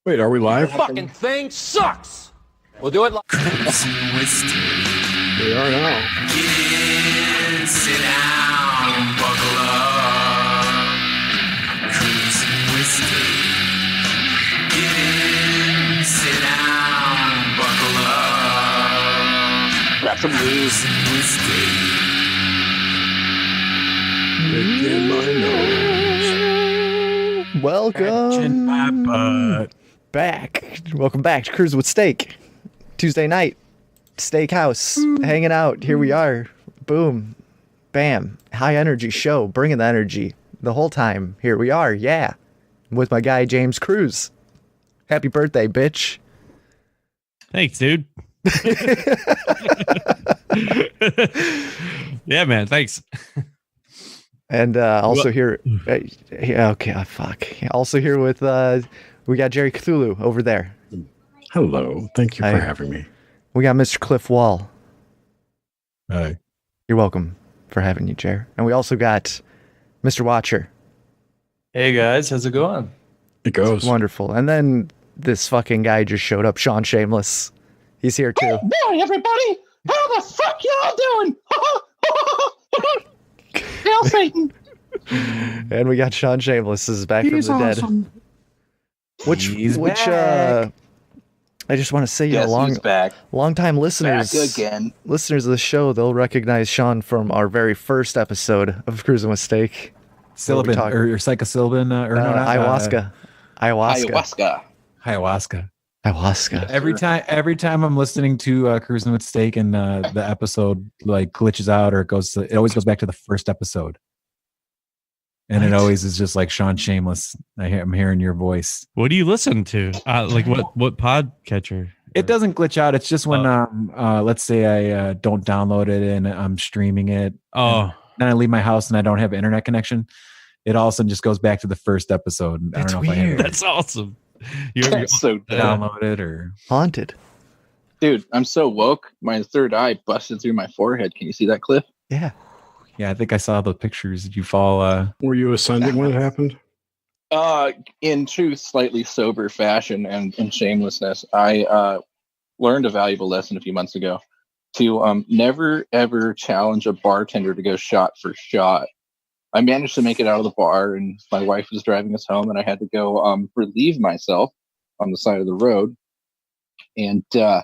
Wait, are we live? Fucking thing sucks. We'll do it live. We are now. Get in, sit down, buckle up. Cruise and whiskey. Get in, sit down, buckle up. Grab some booze. Cruise and whiskey. Dick in my nose. Welcome my butt. back. Welcome back to Cruise with Steak. Tuesday night, steakhouse, hanging out. Here we are. Boom. Bam. High energy show. Bringing the energy the whole time. Here we are. Yeah. I'm with my guy, James Cruz. Happy birthday, bitch. Thanks, dude. Yeah, man. Thanks. And also here. Okay. Fuck. Also here with, we got Jerry Cthulhu over there. Hello. Thank you Hi. for having me. We got Mr. Cliff Wall. Hi. You're welcome for having you, Jer. And we also got Mr. Watcher. Hey guys, how's it going? It goes. Wonderful. And then this fucking guy just showed up, Sean Shameless. He's here too. Hey, everybody. How the fuck y'all doing? Hail Satan. And we got Sean Shameless is back from the dead. Which I just want to say, Guess who's back? long time listeners, Back again. listeners of the show, they'll recognize Sean from our very first episode of Cruising with Steak. Psilocybin or psilocybin or no, not, ayahuasca. Ayahuasca. Ayahuasca. Every time I'm listening to Cruising with Steak and the episode like glitches out or it always goes back to the first episode. And it always is just like Sean Shameless. I'm hearing your voice. What do you listen to? Like what podcatcher? It doesn't glitch out. It's just when let's say I don't download it and I'm streaming it. Oh, then I leave my house and I don't have an internet connection. It all of a sudden just goes back to the first episode. That's I don't know weird. if I that's awesome. You're That's so dumb. download it or Haunted. Dude, I'm so woke. My third eye busted through my forehead. Can you see that, Cliff? Yeah. yeah. I think I saw the pictures. Did you fall? Were you ascending when it happened? In true slightly sober fashion and shamelessness, I learned a valuable lesson a few months ago to never ever challenge a bartender to go shot for shot. I managed to make it out of the bar, and my wife was driving us home, and I had to go relieve myself on the side of the road. And I'm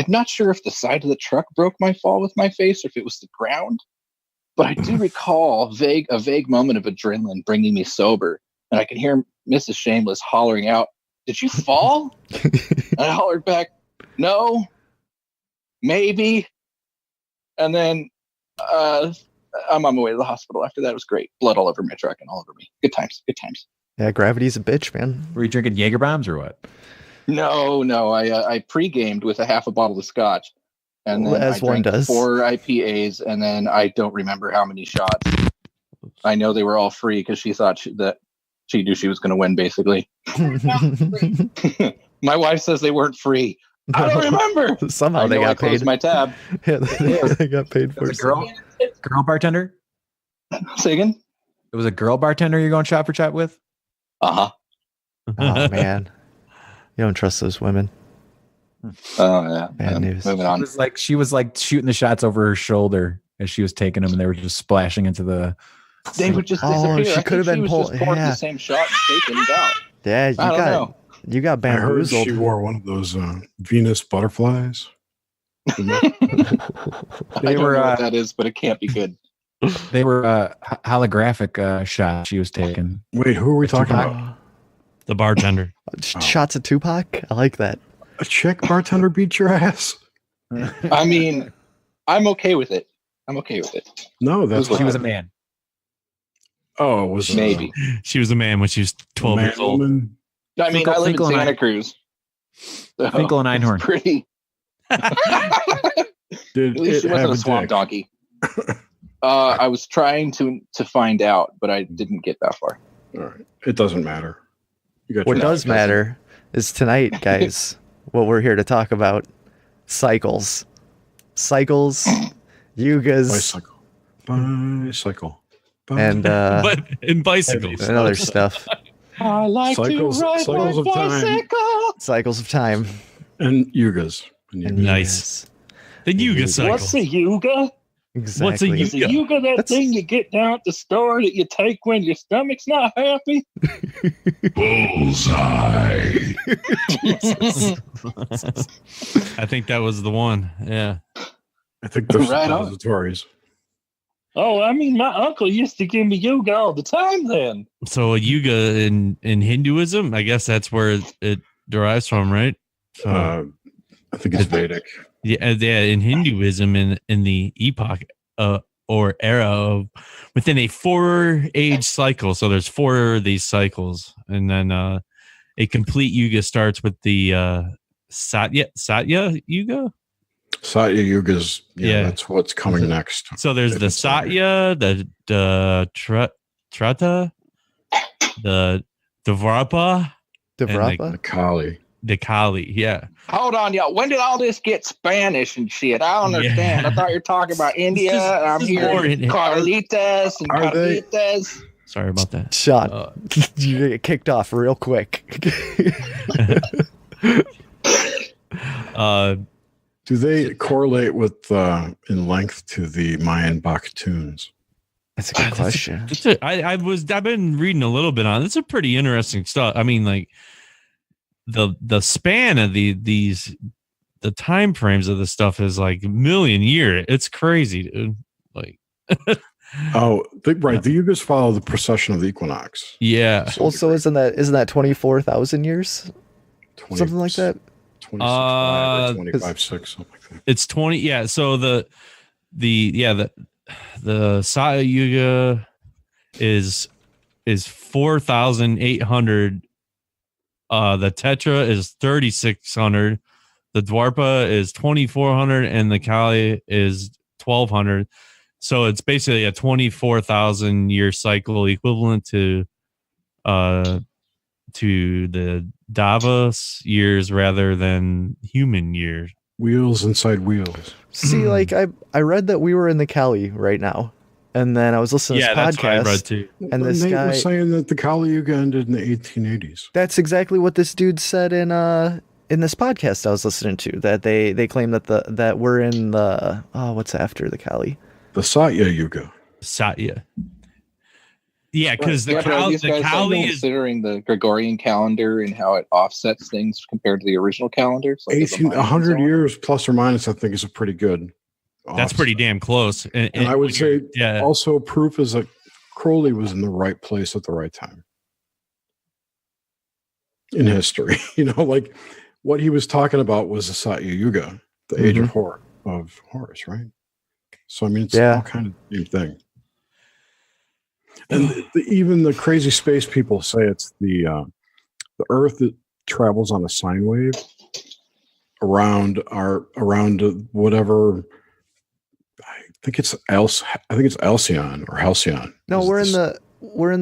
not sure if the side of the truck broke my fall with my face or if it was the ground, but I do recall a vague moment of adrenaline bringing me sober, and I could hear Mrs. Shameless hollering out, "Did you fall?" And I hollered back, "No, maybe." And then I'm on my way to the hospital after that. It was great. Blood all over my truck and all over me. Good times. Good times. Yeah, gravity's a bitch, man. Were you drinking Jaeger bombs or what? No. I pre-gamed with a half a bottle of scotch. And then As I one drank does. 4 IPAs, and then I don't remember how many shots. I know they were all free because she thought that she knew she was going to win, basically. My wife says they weren't free. I don't remember. Somehow I they know I got closed paid. my tab. Yeah, they got paid for It was a girl bartender. Say again? It was a girl bartender you're going shot for shot with. Uh-huh. Oh man, you don't trust those women. Oh, yeah. Bad news. Moving on. She was like shooting the shots over her shoulder as she was taking them, and they were just splashing into the. They would just Oh, disappear. she could have been just pulled. pouring Yeah, the same shot and taken it out. yeah. I don't know. You got I heard bamboozled. she wore one of those Venus butterflies. I They don't were know what that is, but it can't be good. They were holographic shots she was taking. Wait, who are we talking about? the bartender. Shots of Tupac. I like that. A chick bartender beat your ass? I mean, I'm okay with it. No, that's Who's She was a man. Oh, it was Maybe. She was a man when she was 12 years old. woman. I mean, I live in Finkel and Santa Cruz. So Finkel and it's Einhorn. Pretty. Did At least it she have wasn't a a swamp dick? donkey. I was trying to find out, but I didn't get that far. All right. It doesn't matter. You got What your does matter is tonight, guys. What we're here to talk about: cycles, Yugas, bicycle. and But in bicycles. and other stuff. I like Cycles- to ride cycles my of time. bicycle. Cycles of time. And Yugas. And Nice. The Yuga cycle. What's a Yuga? Exactly. What's a Is a Yuga that That's- thing you get down at the store that you take when your stomach's not happy? Bullseye. I think that was the one. Yeah. I think there's Right on. suppositories. Oh, I mean, my uncle used to give me Yuga all the time then. So a Yuga in Hinduism, I guess that's where it derives from, right? So, I think it's Vedic. yeah, in Hinduism, in the epoch or era of within a 4-age cycle. So there's 4 of these cycles, and then a complete Yuga starts with the Satya Yuga. Satya Yugas. Yeah. That's what's coming next. So there's the Satya, the Treta, the Dvarapa, Devrapa? The Kali. the Kali. Yeah. Hold on, y'all. When did all this get Spanish and shit? I don't understand. Yeah. I thought you were talking about India. This is- and I'm this is more hearing in- Carlitas and Are they- Carlitas. Sorry about that. Sean, you get kicked off real quick. Do they correlate with in length to the Mayan Baktuns? That's a good question. I've been reading a little bit on it. It's a pretty interesting stuff. I mean, like the span of the time frames of this stuff is like a million year. It's crazy, dude. Like Oh, right. The Yugas follow the precession of the equinox. yeah. Also, isn't that 24,000 years? 20 Something like that? 26.5 or 25.6, something like that. It's 20. Yeah. So the Satya Yuga is 4,800. The Tetra is 3,600. The Dwarpa is 2,400, and the Kali is 1,200. So it's basically a 24,000 year cycle, equivalent to the Davos years rather than human years. Wheels inside wheels. See, like I read that we were in the Cali right now, and then I was listening to Yeah, this that's what I read podcast, too. and this Nate guy. was saying that the Kali Yuga ended in the 1880s. That's exactly what this dude said in this podcast I was listening to. That they claim that we're in the what's after the Cali? The Satya Yuga. Satya. Yeah, because Yeah, but are these the guys Kali is considering the Gregorian calendar and how it offsets things compared to the original calendars. Like the Mayans and 100 so on? years plus or minus, I think, is a pretty good. that's pretty damn close. And I would say yeah. also proof is that Crowley was in the right place at the right time in history. Like what he was talking about was the Satya Yuga, the age of Horis, right? So I mean, it's all kind of the same thing. And even the crazy space people say it's the Earth that travels on a sine wave around whatever. I think it's Alcyon or Halcyon. No, we're in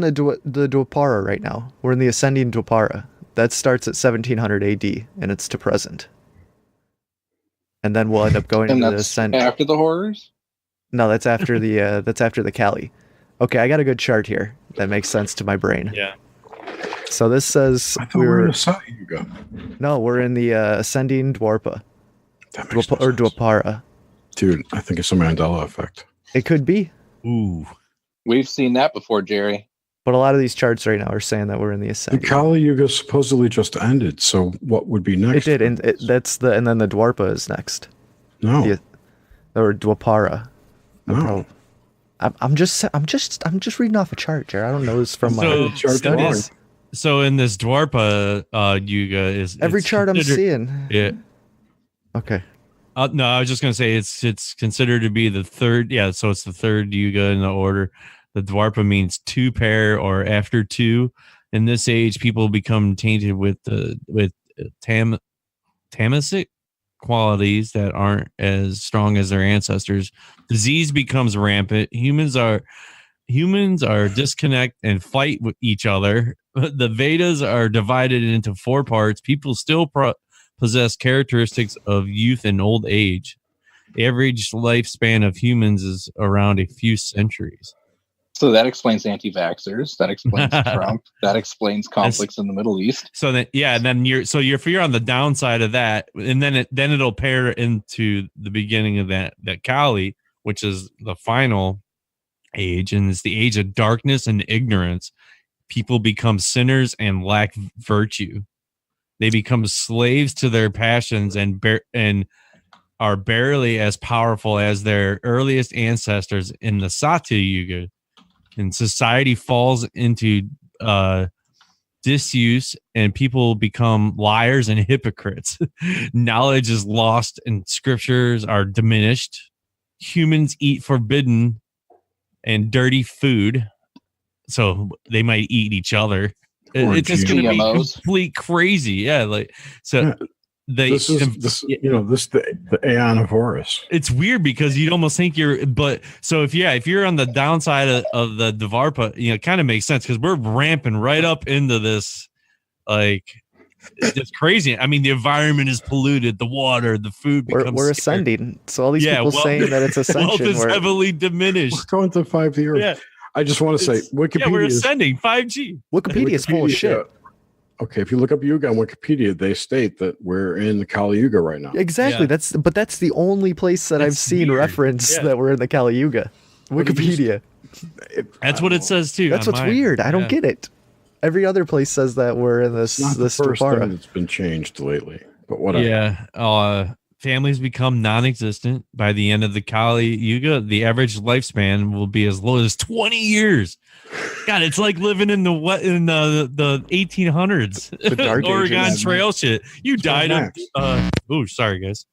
the Dwapara right now. We're in the ascending Dwapara. That starts at 1700 AD, and it's to present. And then we'll end up going And into the that's ascend. after the horrors. No, that's after the Cali. Okay, I got a good chart here that makes sense to my brain. Yeah. So this says I thought we were in the Satya Yuga. No, we're in the ascending Dwarpa That makes no or sense. Dwapara. Dude, I think it's a Mandela effect. It could be, Ooh. We've seen that before, Jerry. but a lot of these charts right now are saying that we're in the The ascending. Kali Yuga supposedly just ended. So what would be It next? did, and and then the Dwarpa is next, No, or Dwapara. no. I'm just reading off a chart, Jared. I don't know this from my studies. So in this Dwarpa Yuga is Every it's chart I'm considered- seeing. Yeah. Okay. No, I was just gonna say it's considered to be the third. Yeah, so it's the third Yuga in the order. The Dwarpa means two pair or after two. In this age, people become tainted with tamasic qualities that aren't as strong as their ancestors. Disease becomes rampant. Humans are disconnect and fight with each other. The Vedas are divided into 4 parts. People still possess characteristics of youth and old age. The average lifespan of humans is around a few centuries. So that explains anti-vaxxers. That explains Trump. That explains conflicts in the Middle East. So then, yeah, and then if you're on the downside of that, and then it'll pair into the beginning of that Kali, which is the final age, and it's the age of darkness and ignorance. People become sinners and lack virtue. They become slaves to their passions and are barely as powerful as their earliest ancestors in the Satya Yuga. And society falls into disuse, and people become liars and hypocrites. Knowledge is lost, and scriptures are diminished. Humans eat forbidden and dirty food, so they might eat each other. It's just going to be complete crazy. Yeah, like so. Yeah. The Aeon of Horis. It's weird because you'd almost think if you're on the downside of the Dvarpa, it kind of makes sense because we're ramping right up into this, like, it's crazy. I mean, the environment is polluted, the water, the food becomes we're ascending. So all these people saying that it's ascension. Wealth is heavily diminished. We're going to 5 years. Yeah. I just want to say Wikipedia. Yeah, we're ascending 5G. Wikipedia is full of shit. Okay, if you look up Yuga on Wikipedia, they state that we're in the Kali Yuga right now. Exactly. Yeah. That's the only place that I've seen reference that we're in the Kali Yuga. Wikipedia. That's what it says too. That's what's weird. I don't get it. Every other place says that we're in this. It's not this the first Dvara. thing that's been changed lately, but whatever. Yeah. Families become non-existent by the end of the Kali Yuga. The average lifespan will be as low as 20 years. God, it's like living in the 1800s, the dark Oregon ages. Trail shit. You died of. Sorry guys.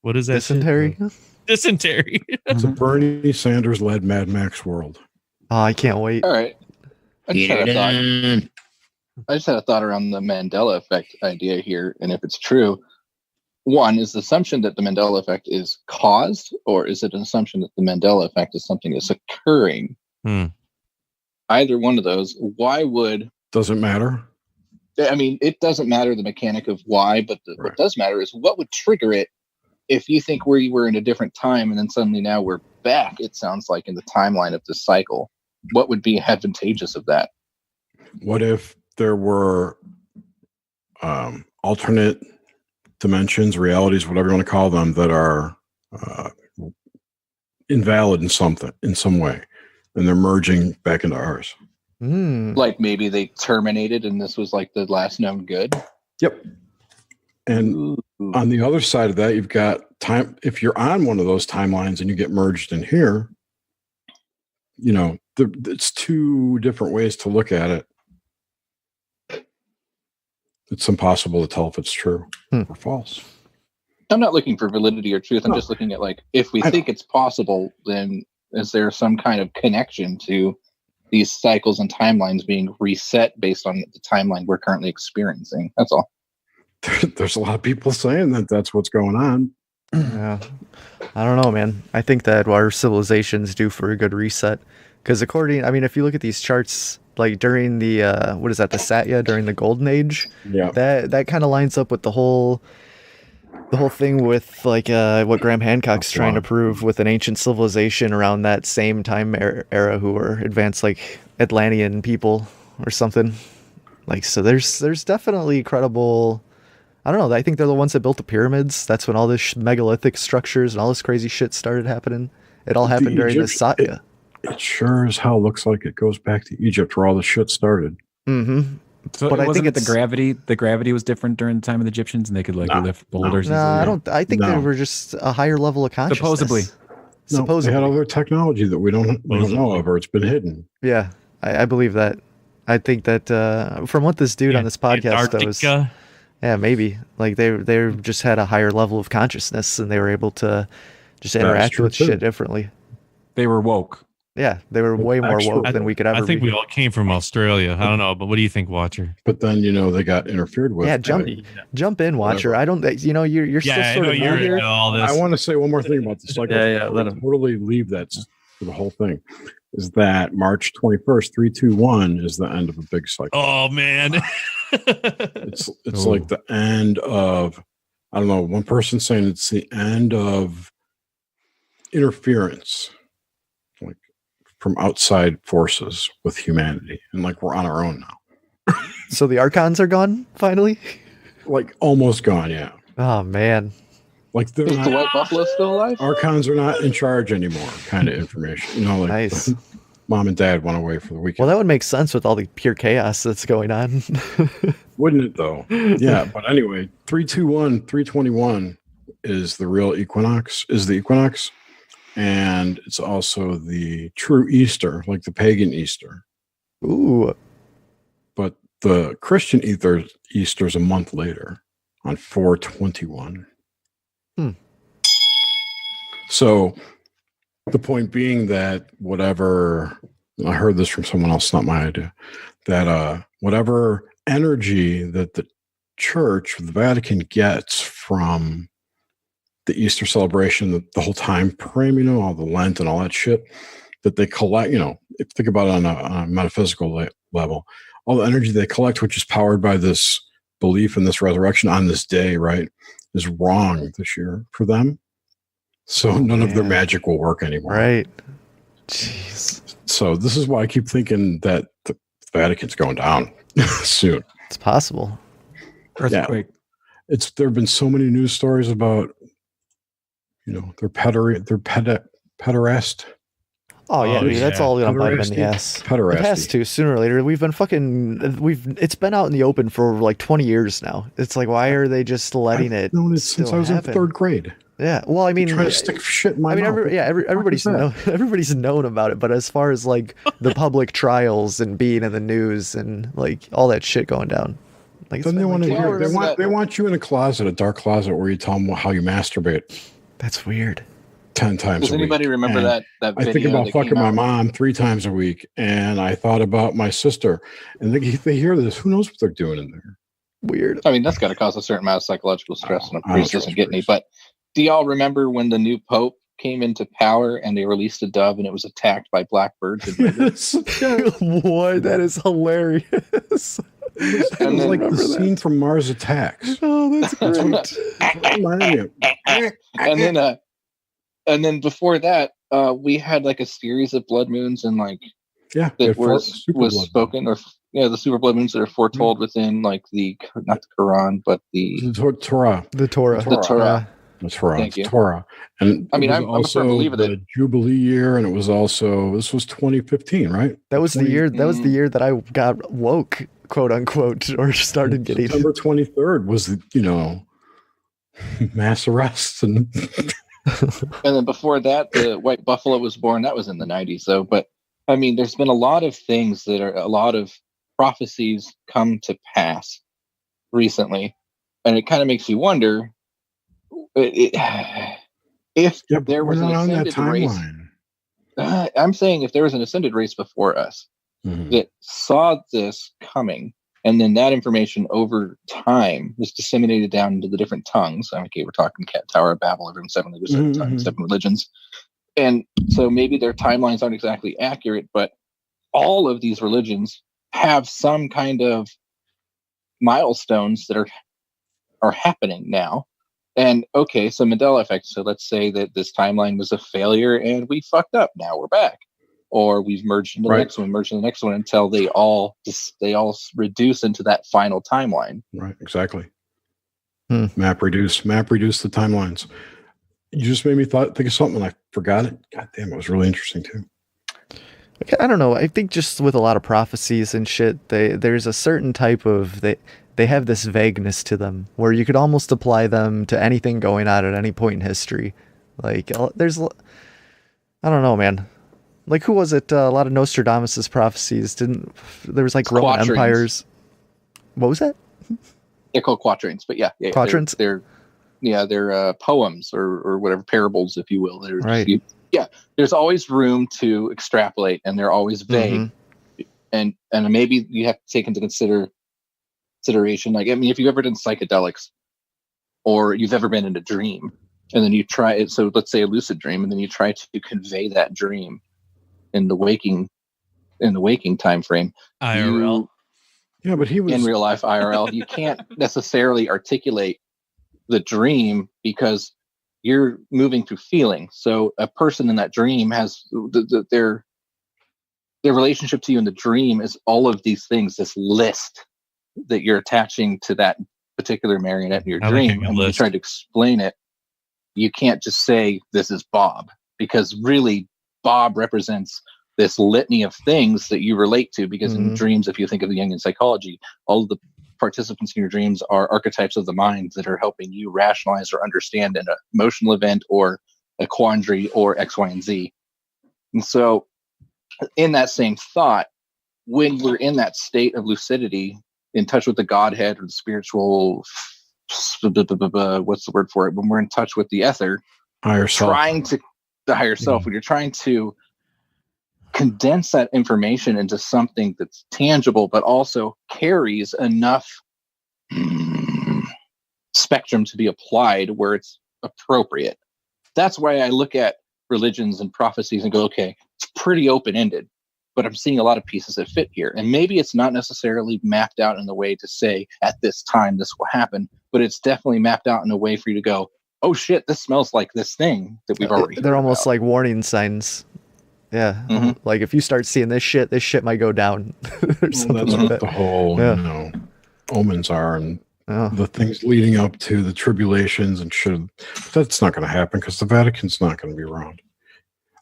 What is that? Dysentery. Dysentery. It's a Bernie Sanders led Mad Max world. Oh, I can't wait. All right. I just had a thought around the Mandela effect idea here, and if it's true. One, is the assumption that the Mandela effect is caused, or is it an assumption that the Mandela effect is something that's occurring? Either one of those. Why would... Doesn't matter. I mean, it doesn't matter the mechanic of why, but what does matter is what would trigger it if you think we were in a different time and then suddenly now we're back, it sounds like, in the timeline of this cycle. What would be advantageous of that? What if there were alternate dimensions, realities, whatever you want to call them, that are invalid in some way, and they're merging back into ours? Like maybe they terminated and this was like the last known good? Yep. And on the other side of that, you've got time. If you're on one of those timelines and you get merged in here, it's two different ways to look at it. It's impossible to tell if it's true or false. I'm not looking for validity or truth. I'm just looking at, like, if we think it's possible, then is there some kind of connection to these cycles and timelines being reset based on the timeline we're currently experiencing? That's all. There's a lot of people saying that that's what's going on. Yeah. I don't know, man. I think that our civilization's due for a good reset. Because if you look at these charts, like during the the Satya, during the Golden Age, that kind of lines up with the whole thing with like what Graham Hancock's trying to prove with an ancient civilization around that same time era who were advanced like Atlantean people or something. Like, so there's definitely credible. I don't know. I think they're the ones that built the pyramids. That's when all this megalithic structures and all this crazy shit started happening. It all happened during the Satya. It sure as hell looks like it goes back to Egypt where all the shit started. Mm-hmm. So but I think the gravity was different during the time of the Egyptians, and they could lift boulders. No, I don't. I think they were just a higher level of consciousness. Supposedly, they had other technology that we don't know of, or it's been hidden. Yeah, I believe that. I think that from what this dude on this podcast does, maybe like they just had a higher level of consciousness, and they were able to just interact with shit differently. They were woke. Yeah, they were way more woke than we could ever be. I think we all came from Australia. I don't know, but what do you think, Watcher? But then, they got interfered with. Yeah, jump in, Watcher. Whatever. I don't, you're still sort of new here. I want to say one more thing about the cycle. Let him totally leave that for the whole thing. Is that March 21st, 321 is the end of a big cycle. Oh, man. It's like the end of, I don't know, one person saying it's the end of interference. from outside forces with humanity, and like we're on our own now. So the Archons are gone finally. Like almost gone, yeah. Oh man. Like they're Is the not, White Buffalo still alive? Archons are not in charge anymore. Kind of information, you know. Like Nice. mom and dad went away for the weekend. Well, that would make sense with all the pure chaos that's going on. Wouldn't it though? Yeah, but anyway, 321 is the real equinox, and it's also the true Easter, like the pagan Easter. Ooh. But the Christian Easter's a month later on 421. So the point being that whatever, I heard this from someone else, not my idea, that whatever energy that the church, the Vatican gets from the Easter celebration, the whole time frame, you know, all the Lent and all that shit that they collect, you know, if you think about it on a metaphysical level, all the energy they collect, which is powered by this belief in this resurrection on this day, right, is wrong this year for them. So none of their magic will work anymore. Right. Jeez. So this is why I keep thinking that the Vatican's going down soon. It's possible. Earthquake. There have been so many news stories about, you know, their pederast. Oh yeah, Oh, dude, that's yeah. all gonna bite him in the Pederasty. ass. It Pederasty. has to sooner or later. It's been out in the open for like 20 years now. It's like, why are they just letting I've it known it since still I was happen? in third grade. Yeah. Well, I mean, Trying to stick shit in my I mean, mouth. everybody's What the everybody's known about it, but as far as like the public trials and being in the news and like all that shit going down, like it's Then they been, want to like, hear. remember that- They want you in a closet, a dark closet, where you tell them how you masturbate that's weird. 10 times Does a week. anybody remember And that I video? think about that fucking came my out? mom 3 times a week, and I thought about my sister. And they hear this. Who knows what they're doing in there? Weird. I mean, that's got to cause a certain amount of psychological stress, and I a don't priest trust doesn't get any. priests. But do y'all remember when the new pope came into power and they released a dove and it was attacked by blackbirds? And What? That is hilarious. It was And then- like the remember that. scene from Mars Attacks. Oh, that's great. It reminded me of- and then before that, we had like a series of blood moons and like yeah, that it was spoken, or the super blood moons that are foretold within like not the Quran, but the Torah. The Torah. The Torah. The Torah. Thank you. Torah. And I mean, it was I'm a firm also believer that- the Jubilee year, and it was also, this was 2015, right? That was the 20 year. That was the year that I got woke, quote unquote, or started getting. September 23rd was the, you know, mass arrests and And then before that, the White Buffalo was born. That was in the 90s, though. But I mean, there's been a lot of things that are a lot of prophecies come to pass recently, and it kind of makes you wonder if there was an ascended race. I'm saying if there was an ascended race before us Mhm. that saw this coming, and then that information over time was disseminated down into the different tongues. Okay, we're talking Tower of Babel, everyone 7 languages, 7 tongues, 7 religions. And so maybe their timelines aren't exactly accurate, but all of these religions have some kind of milestones that are happening now. And okay, so Mandela effect. So let's say that this timeline was a failure and we fucked up. Now we're back. Or we've merged into the next one, merged into the next one until they all reduce into that final timeline. Right, exactly. Map reduce the timelines. You just made me think of something and I forgot it. God damn, it was really interesting too. I don't know. I think just with a lot of prophecies and shit, there's a certain type of they have this vagueness to them where you could almost apply them to anything going on at any point in history. Like there's, I don't know, man. Like who was it? A lot of Nostradamus's prophecies there was like Roman Quatrains. empires. What was that? They're called quatrains, but yeah, Quatrains? They're poems or whatever, parables, if you will. They're Right. There's always room to extrapolate, and they're always vague. And maybe you have to take into consideration, like, I mean, if you've ever done psychedelics, or you've ever been in a dream, and then you try it. So let's say a lucid dream, and then you try to convey that dream in the waking time frame. IRL. Yeah, but he was In real life IRL, you can't necessarily articulate the dream because you're moving through feeling. So a person in that dream has the relationship to you in the dream is all of these things, this list that you're attaching to that particular marionette in your I like a dream. good And when you list. try to explain it, you can't just say this is Bob, because really Bob represents this litany of things that you relate to, because in dreams, if you think of the Jungian psychology, all of the participants in your dreams are archetypes of the mind that are helping you rationalize or understand an emotional event or a quandary or X, Y, and Z. And so in that same thought, when we're in that state of lucidity, in touch with the Godhead or the spiritual, what's the word for it? When we're in touch with the ether, Higher self. trying to the higher self, when you're trying to condense that information into something that's tangible, but also carries enough spectrum to be applied where it's appropriate. That's why I look at religions and prophecies and go, okay, it's pretty open-ended, but I'm seeing a lot of pieces that fit here. And maybe it's not necessarily mapped out in a way to say, at this time, this will happen, but it's definitely mapped out in a way for you to go, oh shit, this smells like this thing that we've already They're heard almost about. like warning signs. Yeah. Mhm. Like if you start seeing this shit might go down. Or Well, something that's like what that. the whole, Yeah. omens are, and Oh. the things leading up to the tribulations and shit. That's not going to happen because the Vatican's not going to be around.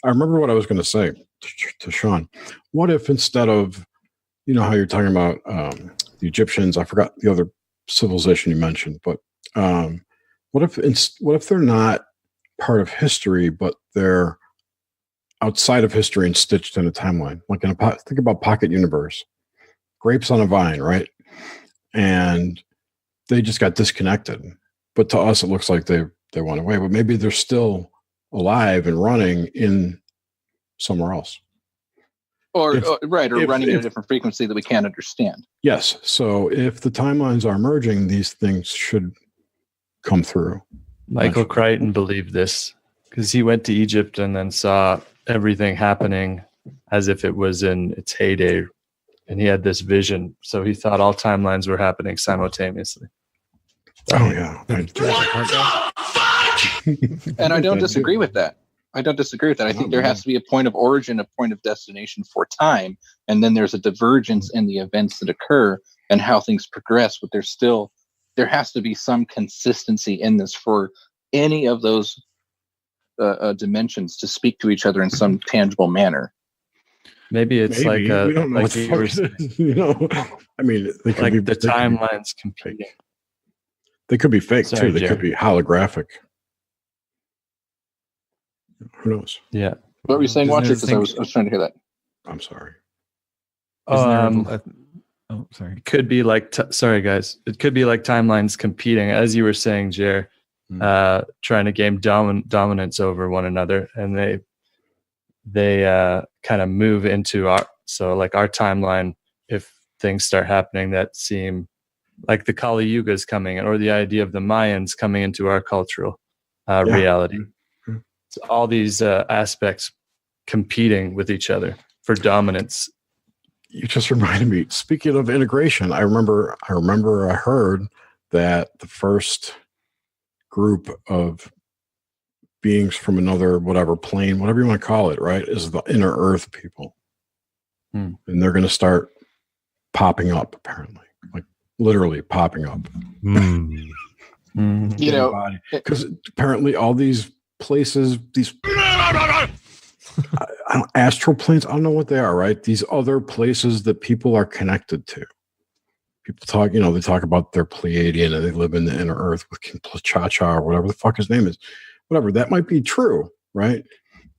I remember what I was going to say to Sean. What if instead of, how you're talking about the Egyptians, I forgot the other civilization you mentioned, but what if they're not part of history, but they're outside of history and stitched in a timeline? Like think about Pocket Universe, grapes on a vine, right? And they just got disconnected. But to us, it looks like they went away. But maybe they're still alive and running in somewhere else. Or if running at a different frequency that we can't understand. Yes. So if the timelines are merging, these things should come through. Michael Crichton believed this because he went to Egypt and then saw everything happening as if it was in its heyday. And he had this vision. So he thought all timelines were happening simultaneously. Oh, yeah. And I don't disagree with that. I think there has to be a point of origin, a point of destination for time. And then there's a divergence in the events that occur and how things progress. But there has to be some consistency in this for any of those dimensions to speak to each other in some tangible manner. Maybe it's Maybe. like We don't know like what the you fuck were it saying, is, I mean, they could like be the timelines competing. fake. They could be fake Sorry, too. They Jerry. could be holographic. Who knows? Yeah. What were you saying, Isn't Watcher? there Because things- I was trying to hear that. I'm sorry. Isn't there sorry. It could be like, sorry guys, it could be like timelines competing, as you were saying, Jer, trying to gain dominance over one another, and they kind of move into our timeline. If things start happening that seem like the Kali Yugas coming, or the idea of the Mayans coming into our cultural reality. Mhm. So all these aspects competing with each other for dominance. You just reminded me. Speaking of integration, I remember I heard that the first group of beings from another plane, whatever you want to call it, right, is the inner Earth people, and they're going to start popping up. Apparently, like literally popping up. Because apparently all these places, these astral planes, I don't know what they are, right? These other places that people are connected to. People talk, they talk about their Pleiadian and they live in the inner Earth with Cha-Cha or whatever the fuck his name is. Whatever, that might be true, right?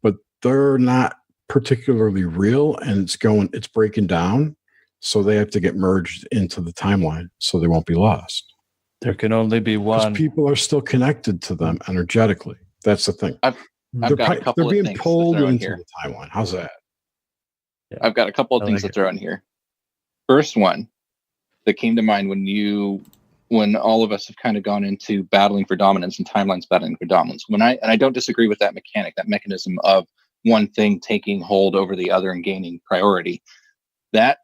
But they're not particularly real, and it's breaking down. So they have to get merged into the timeline so they won't be lost. There can only be Because one. people are still connected to them energetically. That's the thing. I've got a couple they're of being things to pulled throw in into here. the timeline. How's that? I've got a couple of I things like to throw in here. First one that came to mind when all of us have kind of gone into battling for dominance and timelines battling for dominance. I don't disagree with that mechanism of one thing taking hold over the other and gaining priority. That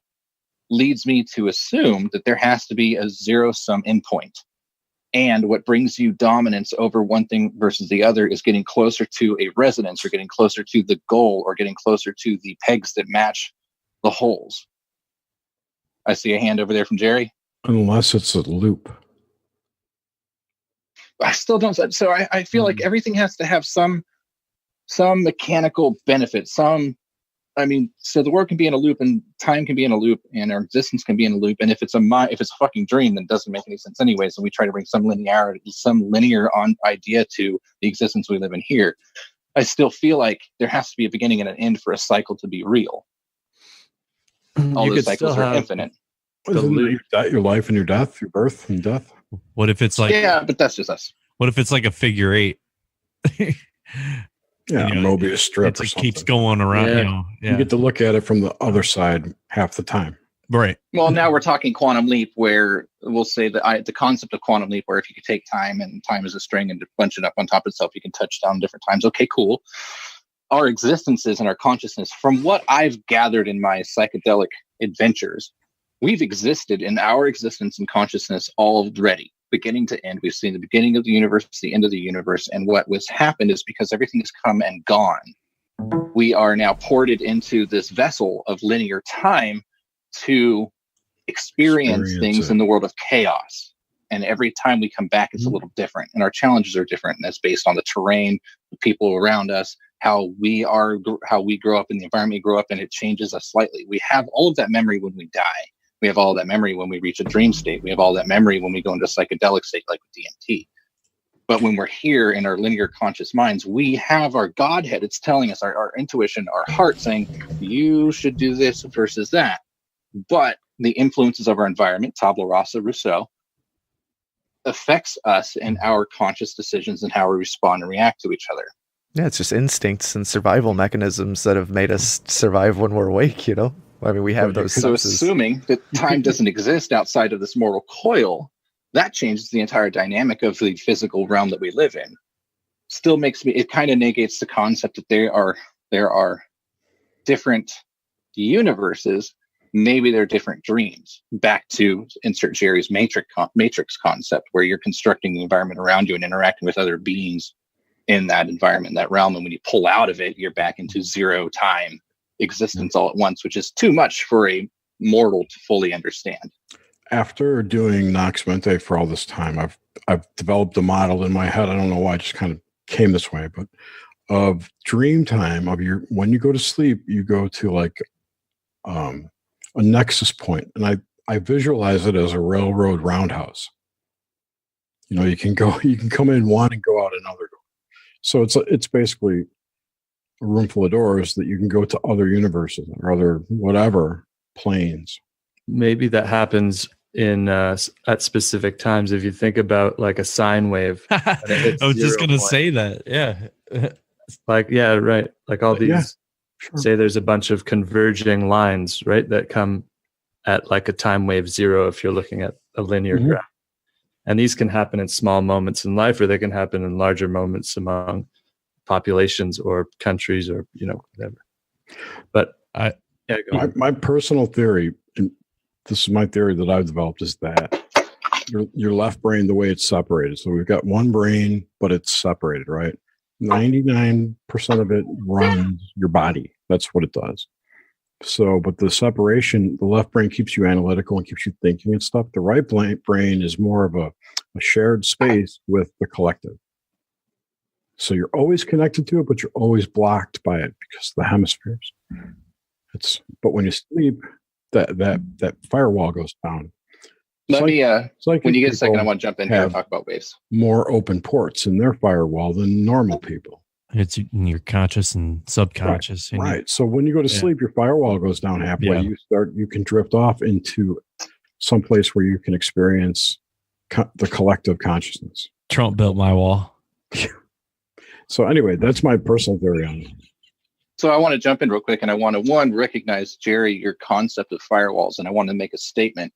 leads me to assume that there has to be a zero-sum endpoint. And what brings you dominance over one thing versus the other is getting closer to a resonance, or getting closer to the goal, or getting closer to the pegs that match the holes. I see a hand over there from Jerry. Unless it's a loop. I still don't. So I feel like everything has to have some mechanical benefit. So the world can be in a loop, and time can be in a loop, and our existence can be in a loop. And if it's a fucking dream, then it doesn't make any sense anyways. And we try to bring some linearity, some linear idea to the existence we live in here. I still feel like there has to be a beginning and an end for a cycle to be real. All those cycles are infinite. Your life and your death, your birth and death. What if it's like? Yeah, but that's just us. What if it's like a figure eight? Yeah, Mobius strip. It keeps going around. Yeah. You get to look at it from the other side half the time. Right. Well, now we're talking quantum leap, where we'll say that the concept of quantum leap, where if you could take time and time is a string and bunch it up on top of itself, you can touch down different times. Okay, cool. Our existences and our consciousness, from what I've gathered in my psychedelic adventures, we've existed in our existence and consciousness already, beginning to end. We've seen the beginning of the universe, the end of the universe, and what was happened is because everything has come and gone, we are now ported into this vessel of linear time to experience things in the world of chaos. And every time we come back, it's a little different, and our challenges are different. And that's based on the terrain, the people around us, how we grow up in the environment we grow up in. It changes us slightly. We have all of that memory when we die. We have all that memory when we reach a dream state. We have all that memory when we go into a psychedelic state, like with DMT. But when we're here in our linear conscious minds, we have our Godhead. It's telling us, our intuition, our heart saying, you should do this versus that. But the influences of our environment, tabula rasa, Rousseau, affects us and our conscious decisions and how we respond and react to each other. Yeah, it's just instincts and survival mechanisms that have made us survive when we're awake, you know? I mean, we have those So senses. assuming that time doesn't exist outside of this mortal coil, that changes the entire dynamic of the physical realm that we live in. Still makes me, it kind of negates the concept that there are different universes. Maybe they're different dreams. Back to insert Jerry's matrix concept, where you're constructing the environment around you and interacting with other beings in that environment, that realm. And when you pull out of it, you're back into zero time existence all at once, which is too much for a mortal to fully understand. After doing Nox Mente for all this time, I've developed a model in my head. I don't know why, it just kind of came this way, but of dream time, when you go to sleep, you go to like a nexus point, and I visualize it as a railroad roundhouse. You can come in one and go out another door. So it's basically a room full of doors that you can go to other universes or other whatever planes. Maybe that happens at specific times. If you think about like a sine wave, I was just gonna say that. Yeah. Right. Like all these. Yeah, sure. Say there's a bunch of converging lines, right, that come at like a time wave zero if you're looking at a linear graph. And these can happen in small moments in life, or they can happen in larger moments among populations or countries, or whatever. But my personal theory, and this is my theory that I've developed, is that your left brain, the way it's separated. So we've got one brain, but it's separated, right? 99% of it runs your body. That's what it does. So, but the separation, the left brain keeps you analytical and keeps you thinking and stuff. The right brain is more of a shared space with the collective. So you're always connected to it, but you're always blocked by it because of the hemispheres. But when you sleep, that firewall goes down. When you get a second, I want to jump in here and have talk about waves. More open ports in their firewall than normal people. It's in your conscious and subconscious. Right. So when you go to sleep, your firewall goes down halfway. Yeah. You can drift off into some place where you can experience the collective consciousness. Trump built my wall. So anyway, that's my personal theory on it. So I want to jump in real quick, and I want to recognize, Jerry, your concept of firewalls, and I want to make a statement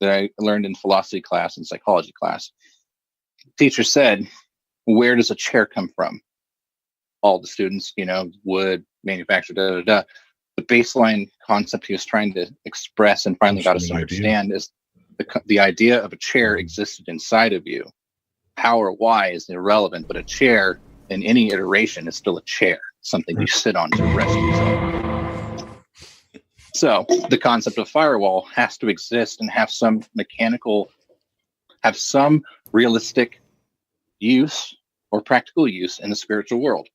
that I learned in philosophy class and psychology class. Teacher said, "Where does a chair come from?" All the students, wood, manufactured, The baseline concept he was trying to express and finally got us to understand is the idea of a chair existed inside of you. How or why is irrelevant, but a chair in any iteration is still a chair, something you sit on to rest yourself. So the concept of firewall has to exist and have some realistic use or practical use in the spiritual world.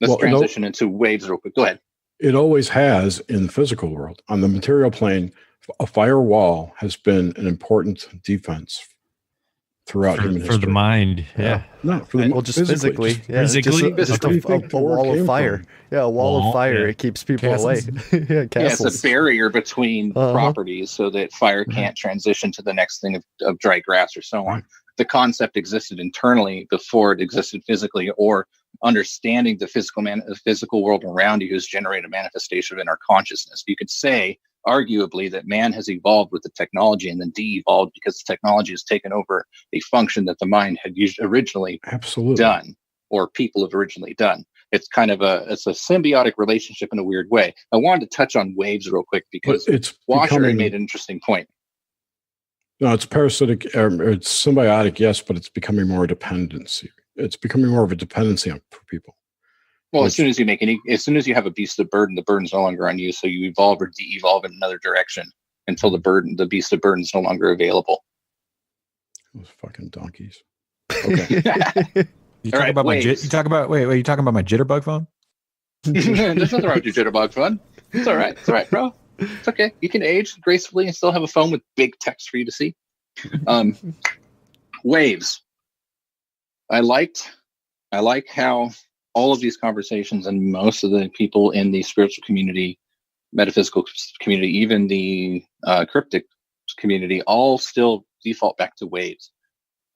Let's transition into waves real quick. Go ahead. It always has in the physical world. On the material plane, a firewall has been an important defense throughout human history. For the mind, yeah. No, for the just physically. Physically? Just a wall of fire. From? Yeah, a wall of fire. Yeah. It keeps people Castles. away. Yeah, castles. Yeah, it's a barrier between properties so that fire can't transition to the next thing of dry grass or so on. The concept existed internally before it existed physically, or understanding the physical world around you has generated a manifestation in our consciousness. You could say, arguably, that man has evolved with the technology and then de-evolved because the technology has taken over a function that the mind had originally done, or people have originally done. It's kind of it's a symbiotic relationship in a weird way. I wanted to touch on waves real quick because Washer made an interesting point. No, it's parasitic, it's symbiotic, yes, but it's becoming more dependency. It's becoming more of a dependency for people. Well, as soon as you have a beast of burden, the burden's no longer on you, so you evolve or de-evolve in another direction until the beast of burden is no longer available. Those fucking donkeys. Okay. You talking about my jitterbug phone? There's nothing wrong with your jitterbug phone. It's all right. It's all right, bro. It's okay. You can age gracefully and still have a phone with big text for you to see. Waves. I like how all of these conversations and most of the people in the spiritual community, metaphysical community, even the cryptic community, all still default back to waves.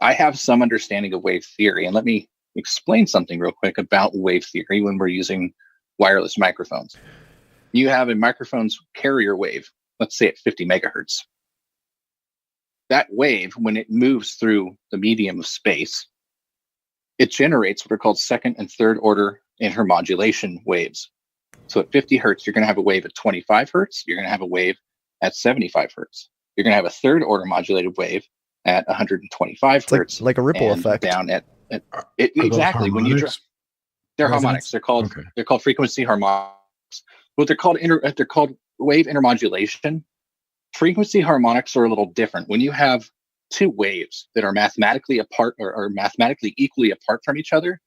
I have some understanding of wave theory, and let me explain something real quick about wave theory when we're using wireless microphones. You have a microphone's carrier wave, let's say at 50 megahertz. That wave, when it moves through the medium of space, it generates what are called second and third order intermodulation waves. So at 50 hertz, you're going to have a wave at 25 hertz. You're going to have a wave at 75 hertz. You're going to have a third order modulated wave at 125 hertz. Like a ripple effect. Down at exactly. When you they're harmonics. They're called frequency harmonics. What they're called wave intermodulation. Frequency harmonics are a little different. When you have two waves that are mathematically apart or mathematically equally apart from each other,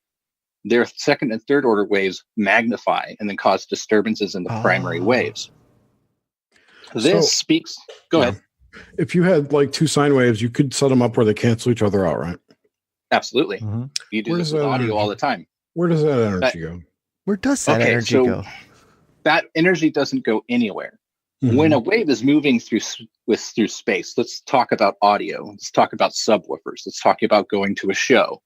their second and third order waves magnify and then cause disturbances in the primary waves. Go ahead. If you had like two sine waves, you could set them up where they cancel each other out, right? Absolutely. Mm-hmm. You do this with audio all the time. Where does that energy go? Where does that energy go? That energy doesn't go anywhere. Mm-hmm. When a wave is moving through space, let's talk about audio. Let's talk about subwoofers. Let's talk about going to a show.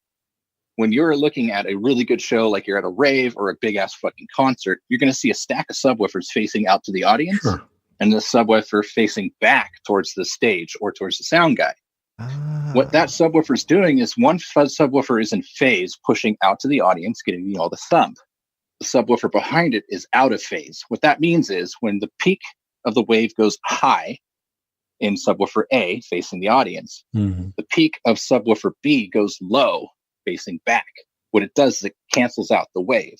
When you're looking at a really good show, like you're at a rave or a big ass fucking concert, you're going to see a stack of subwoofers facing out to the audience, and the subwoofer facing back towards the stage or towards the sound guy. What that subwoofer is doing is one subwoofer is in phase, pushing out to the audience, getting you all the thump. The subwoofer behind it is out of phase. What that means is when the peak of the wave goes high in subwoofer A facing the audience, the peak of subwoofer B goes low facing back. What it does is it cancels out the wave.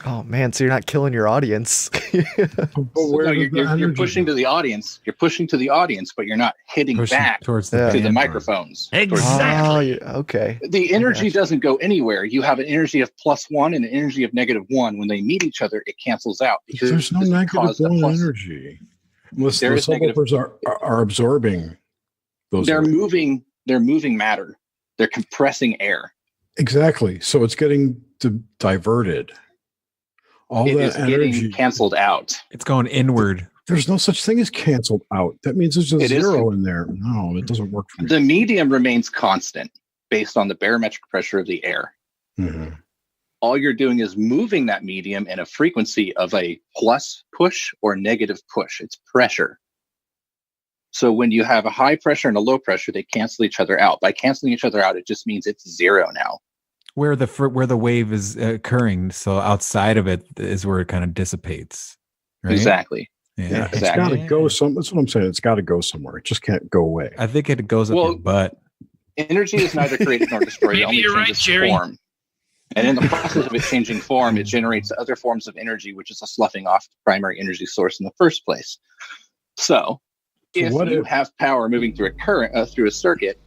Oh man, so you're not killing your audience. You're pushing to the audience. You're pushing to the audience, but you're not hitting back towards the microphones. Exactly. Okay. The energy doesn't go anywhere. You have an energy of +1 and an energy of -1. When they meet each other, it cancels out. There's no -1 energy. Unless the subwoofers are absorbing those. They're moving matter. They're compressing air. Exactly. So it's getting diverted. All it that is energy getting canceled out. It's going inward. There's no such thing as canceled out. That means there's a zero in there. No, it doesn't work for me. The medium remains constant based on the barometric pressure of the air. Mm-hmm. All you're doing is moving that medium in a frequency of a plus push or negative push. It's pressure. So when you have a high pressure and a low pressure, they cancel each other out. By canceling each other out, it just means it's zero now. Where the wave is occurring, so outside of it is where it kind of dissipates. Right? Exactly. Yeah, it's got to go some. That's what I'm saying. It's got to go somewhere. It just can't go away. I think it goes up your butt. Energy is neither created nor destroyed. Maybe you're right, Jerry. Form. And in the process of it changing form, it generates other forms of energy, which is a sloughing off the primary energy source in the first place. So if you have power moving through a current, through a circuit,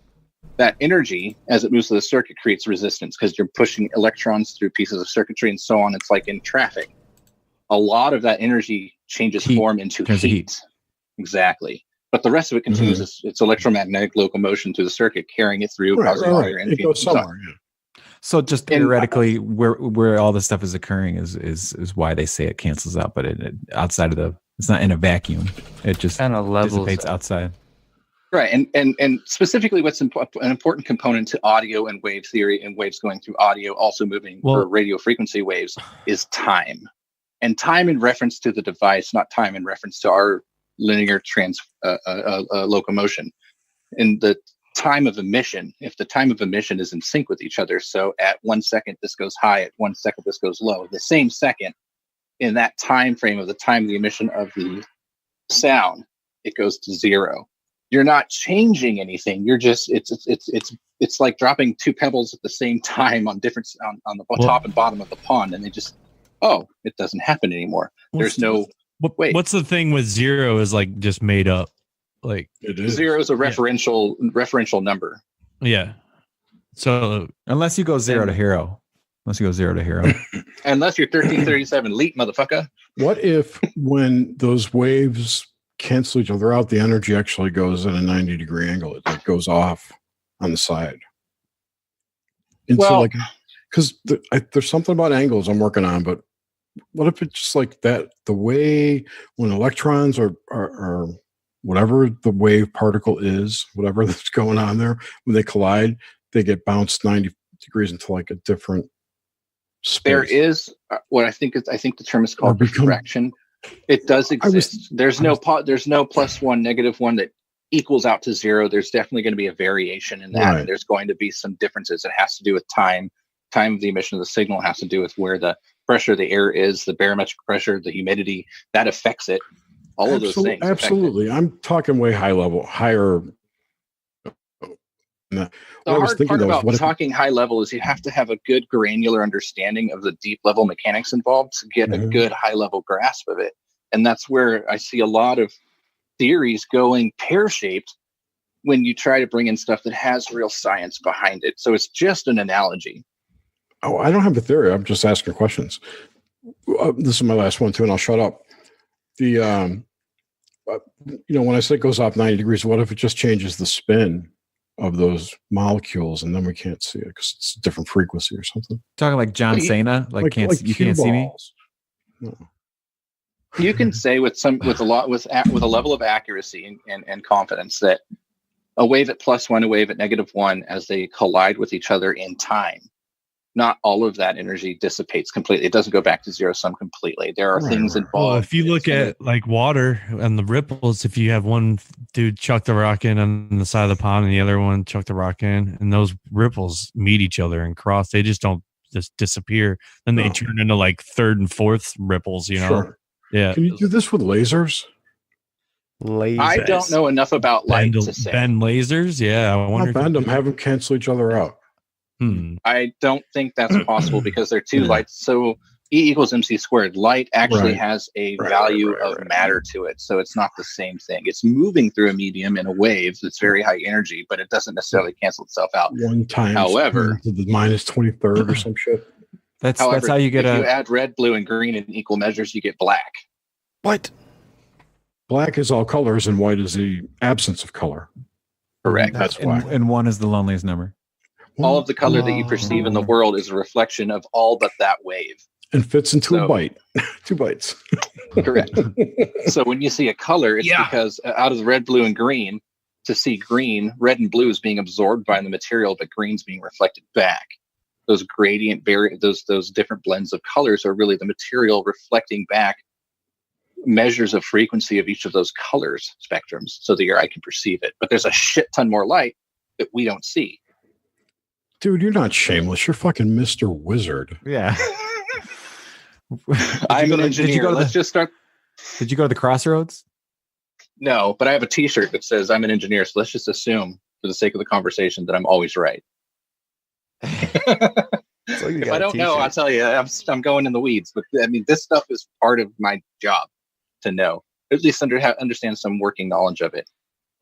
that energy, as it moves through the circuit, creates resistance because you're pushing electrons through pieces of circuitry and so on. It's like in traffic. A lot of that energy changes form into heat. Exactly. But the rest of it continues its electromagnetic locomotion through the circuit, carrying it through, causing all your energy. It goes somewhere. So just theoretically, where all this stuff is occurring is why they say it cancels out, but outside of it's not in a vacuum. It just kind of dissipates outside. Right, and specifically, what's an important component to audio and wave theory, and waves going through audio, also moving for radio frequency waves, is time, and time in reference to the device, not time in reference to our linear locomotion. In the time of emission, if the time of emission is in sync with each other, so at 1 second this goes high, at 1 second this goes low, the same second in that time frame of the time of the emission of the sound, it goes to 0. You're not changing anything. You're just it's like dropping 2 pebbles at the same time on different on the top and bottom of the pond, and they just it doesn't happen anymore. There's no What's the thing with 0 is like just made up? Like it is. 0 is a referential number. Yeah. So unless you go 0 to hero. Unless you go 0 to hero. Unless you're 1337 leap, motherfucker. What if when those waves cancel each other out, the energy actually goes at a 90-degree angle? It goes off on the side. And because there's something about angles I'm working on, but what if it's just like that? The way when electrons are whatever the wave particle is, whatever that's going on there, when they collide, they get bounced 90 degrees into like a different space. There is what I think the term is called refraction. It does exist. There's no +1, -1 that equals out to 0. There's definitely going to be a variation in that. Right. And there's going to be some differences. It has to do with time of the emission of the signal, has to do with where the pressure of the air is, the barometric pressure, the humidity, that affects it. All of those things. Absolutely. I'm talking way higher. The hard part about talking high level is you have to have a good granular understanding of the deep level mechanics involved to get a good high level grasp of it. And that's where I see a lot of theories going pear-shaped when you try to bring in stuff that has real science behind it. So it's just an analogy. Oh, I don't have a theory. I'm just asking questions. This is my last one too, and I'll shut up. The when I say it goes off 90 degrees, what if it just changes the spin of those molecules, and then we can't see it because it's a different frequency or something? Talking like John Cena, you can't see me. No. You can say with a level of accuracy and confidence that a wave at +1, a wave at -1, as they collide with each other in time, not all of that energy dissipates completely. It doesn't go back to zero sum completely. There are things involved. Well, if you look at like water and the ripples, if you have one dude chuck the rock in on the side of the pond and the other one chuck the rock in, and those ripples meet each other and cross, they just don't just disappear. Then they turn into like third and fourth ripples, you know? Sure. Yeah. Can you do this with lasers? I don't know enough about light to say. Bend lasers? Yeah. I wonder. Bend them, have them cancel each other out. I don't think that's possible because they're two lights. So E = mc². Light actually has a value of matter to it. So it's not the same thing. It's moving through a medium in a wave that's very high energy, but it doesn't necessarily cancel itself out. One time, however, to the -23rd or some shit. That's how you get if you add red, blue, and green in equal measures, you get black. What? Black is all colors and white is the absence of color. Correct. That's why. And 1 is the loneliest number. All of the color that you perceive in the world is a reflection of all but that wave. And fits into a byte. 2 bytes. Correct. So when you see a color, it's because out of the red, blue, and green, to see green, red and blue is being absorbed by the material, but green's being reflected back. Those gradient, those different blends of colors are really the material reflecting back measures of frequency of each of those colors spectrums so that your eye can perceive it. But there's a shit ton more light that we don't see. Dude, you're not shameless. You're fucking Mr. Wizard. Yeah. I'm an engineer. Let's just start. Did you go to the crossroads? No, but I have a t-shirt that says I'm an engineer. So let's just assume, for the sake of the conversation, that I'm always right. It's Like you If got I a don't know, I'll t-shirt. tell you. I'm going in the weeds. But I mean, this stuff is part of my job to know, at least understand some working knowledge of it.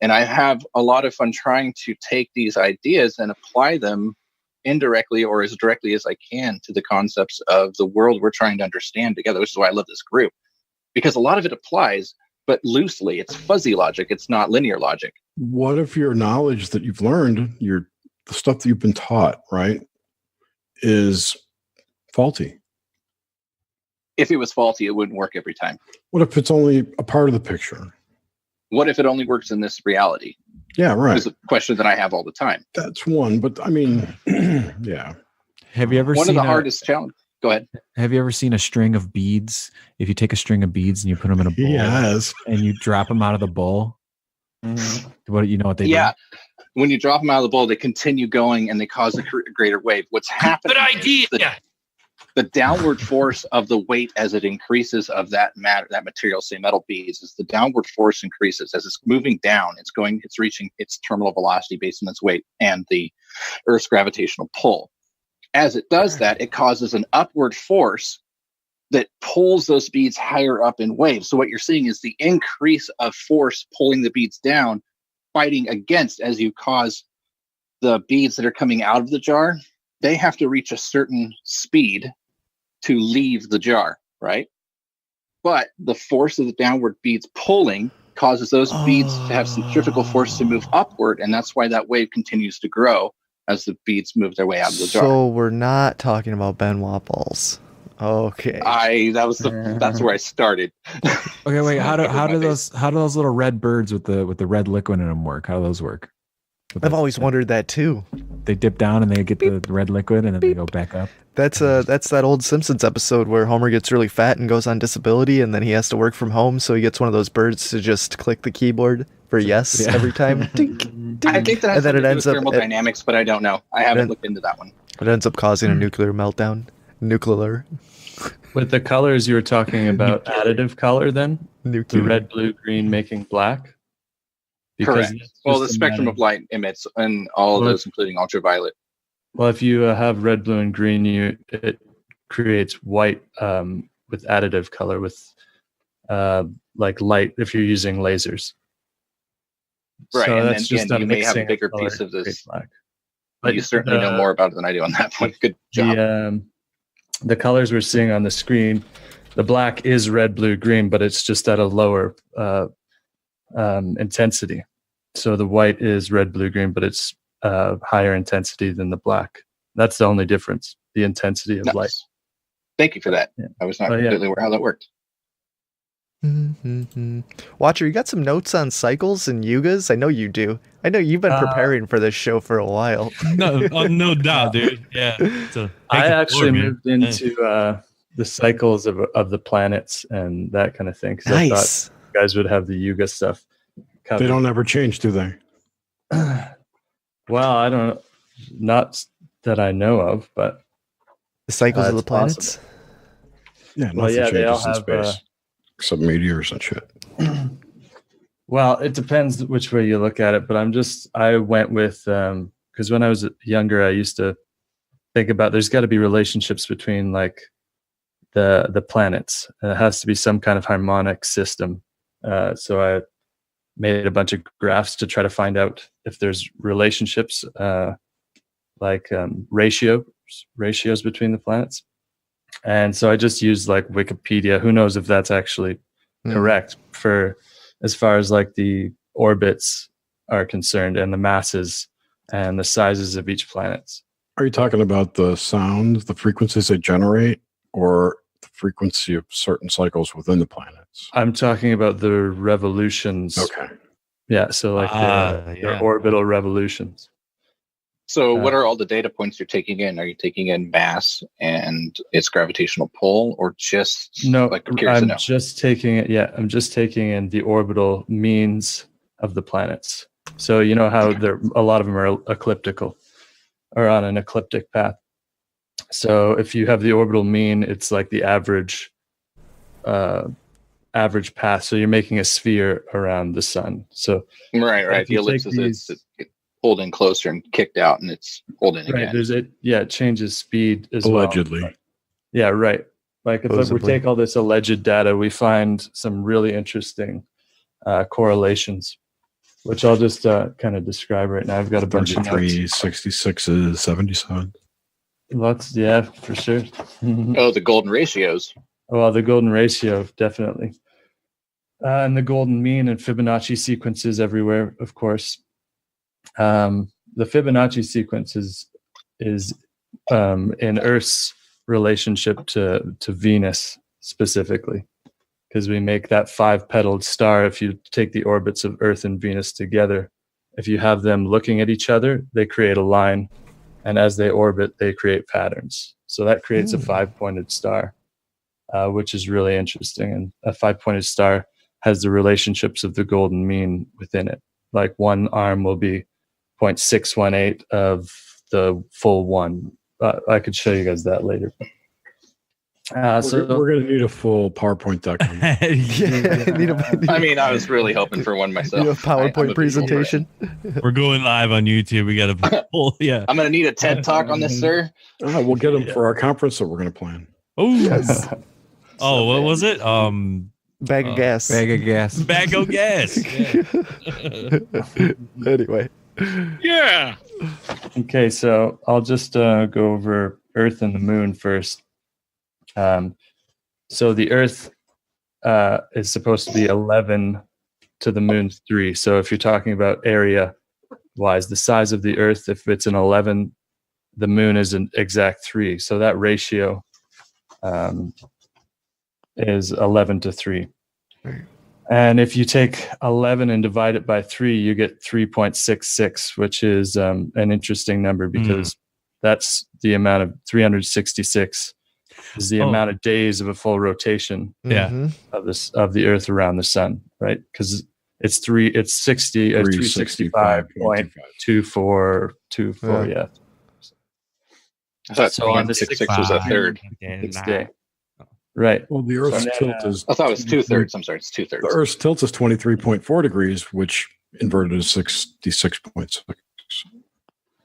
And I have a lot of fun trying to take these ideas and apply them indirectly or as directly as I can to the concepts of the world we're trying to understand together. Which is why I love this group, because a lot of it applies, but loosely. It's fuzzy logic. It's not linear logic. What if your knowledge that you've learned, the stuff that you've been taught, right, is faulty? If it was faulty, it wouldn't work every time. What if it's only a part of the picture? What if it only works in this reality? Yeah, right. It's a question that I have all the time. That's one, but I mean, yeah. Have you ever One seen of the hardest challenges. Go ahead. Have you ever seen a string of beads? If you take a string of beads and you put them in a bowl Yes. and you drop them out of the bowl, what you know what they Yeah. When you drop them out of the bowl, they continue going and they cause a greater wave. What's happening? Good idea. The downward force of the weight as it increases of that material, say metal beads, as the downward force increases, as it's moving down, it's reaching its terminal velocity based on its weight and the Earth's gravitational pull. As it does that, it causes an upward force that pulls those beads higher up in waves. So what you're seeing is the increase of force pulling the beads down, fighting against as you cause the beads that are coming out of the jar, they have to reach a certain speed to leave the jar, right? But the force of the downward beads pulling causes those beads to have centrifugal force to move upward, and that's why that wave continues to grow as the beads move their way out of the jar. So we're not talking about Benoit balls. Okay. That's where I started. Okay, wait. How do those little red birds with the red liquid in them work? How do those work? I've always wondered that too. They dip down and they get the red liquid and then they go back up. That's that old Simpsons episode where Homer gets really fat and goes on disability, and then he has to work from home, so he gets one of those birds to just click the keyboard for yes every time. Dink, dink. I think that has And then something it to do ends with up thermodynamics, but I don't know. I haven't looked into that one. It ends up causing a nuclear meltdown. Nuclear. With the colors you were talking about, additive color, then the Nuclear. red, blue, green making black. Correct. it's Well, just the a spectrum matter- of light emits, and all of Well, those, including ultraviolet. Well, if you have red, blue, and green, it creates white with additive color with like light if you're using lasers. Right, So and that's then just again, you may have a mixing of bigger color piece of to create this. black. But you certainly know more about it than I do on that point. Good job. The colors we're seeing on the screen, the black is red, blue, green, but it's just at a lower intensity. So the white is red, blue, green, but it's higher intensity than the black. That's the only difference, the intensity of Nice. light. Thank you for that. Yeah. I was not Oh, yeah. completely aware how that worked. Watcher, you got some notes on cycles and yugas? I know you do. I know you've been preparing for this show for a while. No doubt, dude. Yeah. I actually moved into the cycles of the planets and that kind of thing. 'Cause I thought Nice. you guys would have the Yuga stuff covered. They don't ever change, do they? Well, I don't, not that I know of, but The cycles of the it's planets. Yeah, nothing Well, yeah, they all changes in have, space. Except meteors and shit. well, it depends which way you look at it. But I went with because when I was younger, I used to think about there's got to be relationships between like the planets. It has to be some kind of harmonic system. So I made a bunch of graphs to try to find out if there's relationships, like ratios between the planets. And so I just used like Wikipedia. Who knows if that's actually correct for as far as like the orbits are concerned and the masses and the sizes of each planet. Are you talking about the sounds, the frequencies they generate, or the frequency of certain cycles within the planets? I'm talking about the revolutions. Okay. Yeah. So like their orbital revolutions. So what are all the data points you're taking in? Are you taking in mass and its gravitational pull, or just No, like I'm curious to I'm know? just taking it. Yeah, I'm just taking in the orbital means of the planets. So you know how a lot of them are ecliptical or on an ecliptic path. So if you have the orbital mean, it's like the average path. So you're making a sphere around the sun. So Right. if The you ellipse take is pulled in closer and kicked out, and it's pulled in Right. again. It changes speed as Allegedly. well. Yeah, right. Like if we Supposedly. take all this alleged data, we find some really interesting correlations, which I'll just kind of describe right now. I've got a bunch of 33, notes. 66, 77. Lots, yeah, for sure. Oh, the golden ratios. Well, the golden ratio, definitely. And the golden mean and Fibonacci sequences everywhere, of course. The Fibonacci sequence is in Earth's relationship to Venus specifically, because we make that 5-petaled star. If you take the orbits of Earth and Venus together, if you have them looking at each other, they create a line. And as they orbit, they create patterns. So that creates a 5-pointed star, which is really interesting. And a 5-pointed star has the relationships of the golden mean within it. Like one arm will be 0.618 of the full one. I could show you guys that later. So We're going to need a full PowerPoint document. I mean, I was really hoping for one myself. Need a PowerPoint presentation. We're going live on YouTube. We got to pull. Yeah. I'm going to need a TED talk on this, sir. We'll get them for our conference that we're going to plan. Oh, Yes. oh, what was it? Bag of gas. Bag of gas. Bag of gas. Anyway. Yeah. Okay, so I'll just go over Earth and the Moon first. So the Earth is supposed to be 11 to the Moon's 3. So if you're talking about area-wise, the size of the Earth, if it's an 11, the Moon is an exact 3. So that ratio is 11 to 3. And if you take 11 and divide it by 3, you get 3.66, which is an interesting number because that's the amount of 366 is the amount of days of a full rotation Yeah. of the Earth around the Sun, right? Because it's 365.2424, yeah. I thought So on the 366 was a third. Sixth day. Right. Well, the Earth's So tilt then, is I thought it was 2/3. I'm sorry, it's 2/3. the Earth's tilt is 23.4 degrees, which inverted is 66.6.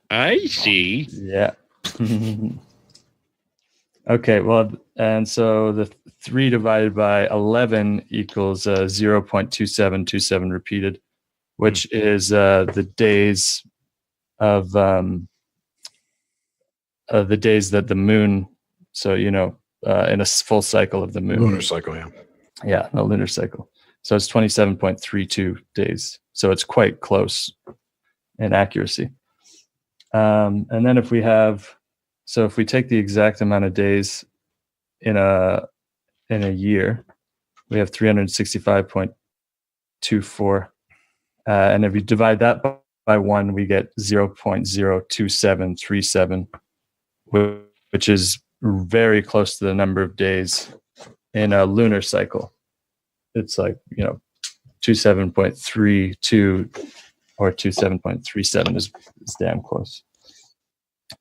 I see. Yeah. Okay, well, and so the 3 divided by 11 equals 0.2727 repeated, which is the days of the days that the moon, so, in a full cycle of the moon. Lunar cycle, yeah. Yeah, a lunar cycle. So it's 27.32 days. So it's quite close in accuracy. And then if we take the exact amount of days in a year, we have 365.24. And if you divide that by 1, we get 0.02737, which is very close to the number of days in a lunar cycle. It's like, 27.32 or 27.37 is damn close.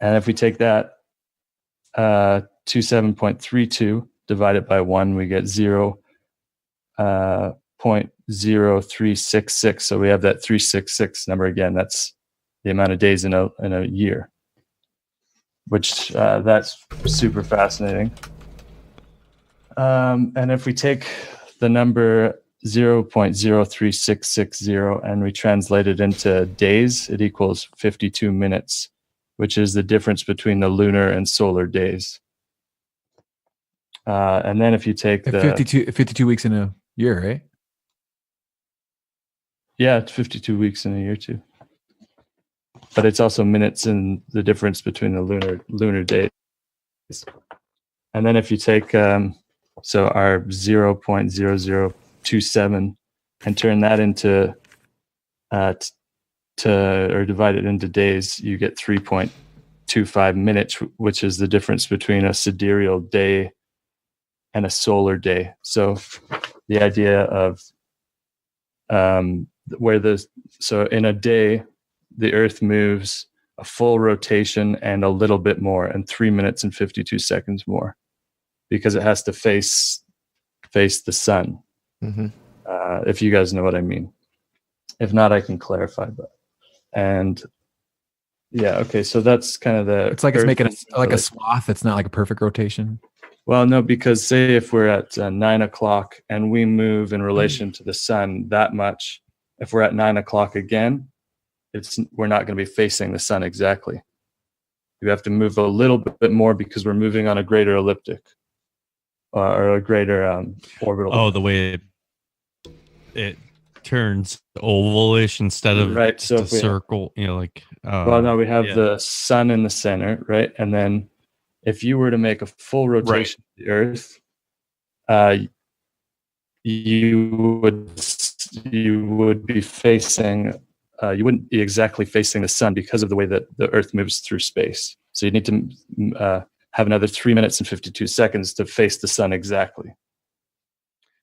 And if we take that 27.32 divided by 1, we get 0.0366. So we have that 366 number again. That's the amount of days in a year, which that's super fascinating. And if we take the number 0.03660 and we translate it into days, it equals 52 minutes, which is the difference between the lunar and solar days. And then if you take the 52 weeks in a year, right? Yeah, it's 52 weeks in a year too. But it's also minutes and the difference between the lunar days. And then if you take so our 0.0027 and turn that into or divide it into days, you get 3.25 minutes, which is the difference between a sidereal day and a solar day. So the idea of so in a day, the Earth moves a full rotation and a little bit more, and 3 minutes and 52 seconds more, because it has to face the sun. Mm-hmm. If you guys know what I mean. If not, I can clarify. But and Yeah. Okay. So that's kind of the. It's like it's Earth making is like a swath. It's not like a perfect rotation. Well, no, because say if we're at 9 o'clock and we move in relation to the sun that much, if we're at 9 o'clock again, we're not going to be facing the sun exactly. You have to move a little bit more because we're moving on a greater elliptic or a greater orbital. Oh, the way it turns ovalish instead of right. So a if we circle, like. well, no, we have the sun in the center, right? And then if you were to make a full rotation of the Earth, you would be facing. You wouldn't be exactly facing the sun because of the way that the Earth moves through space. So you need to have another 3 minutes and 52 seconds to face the sun exactly.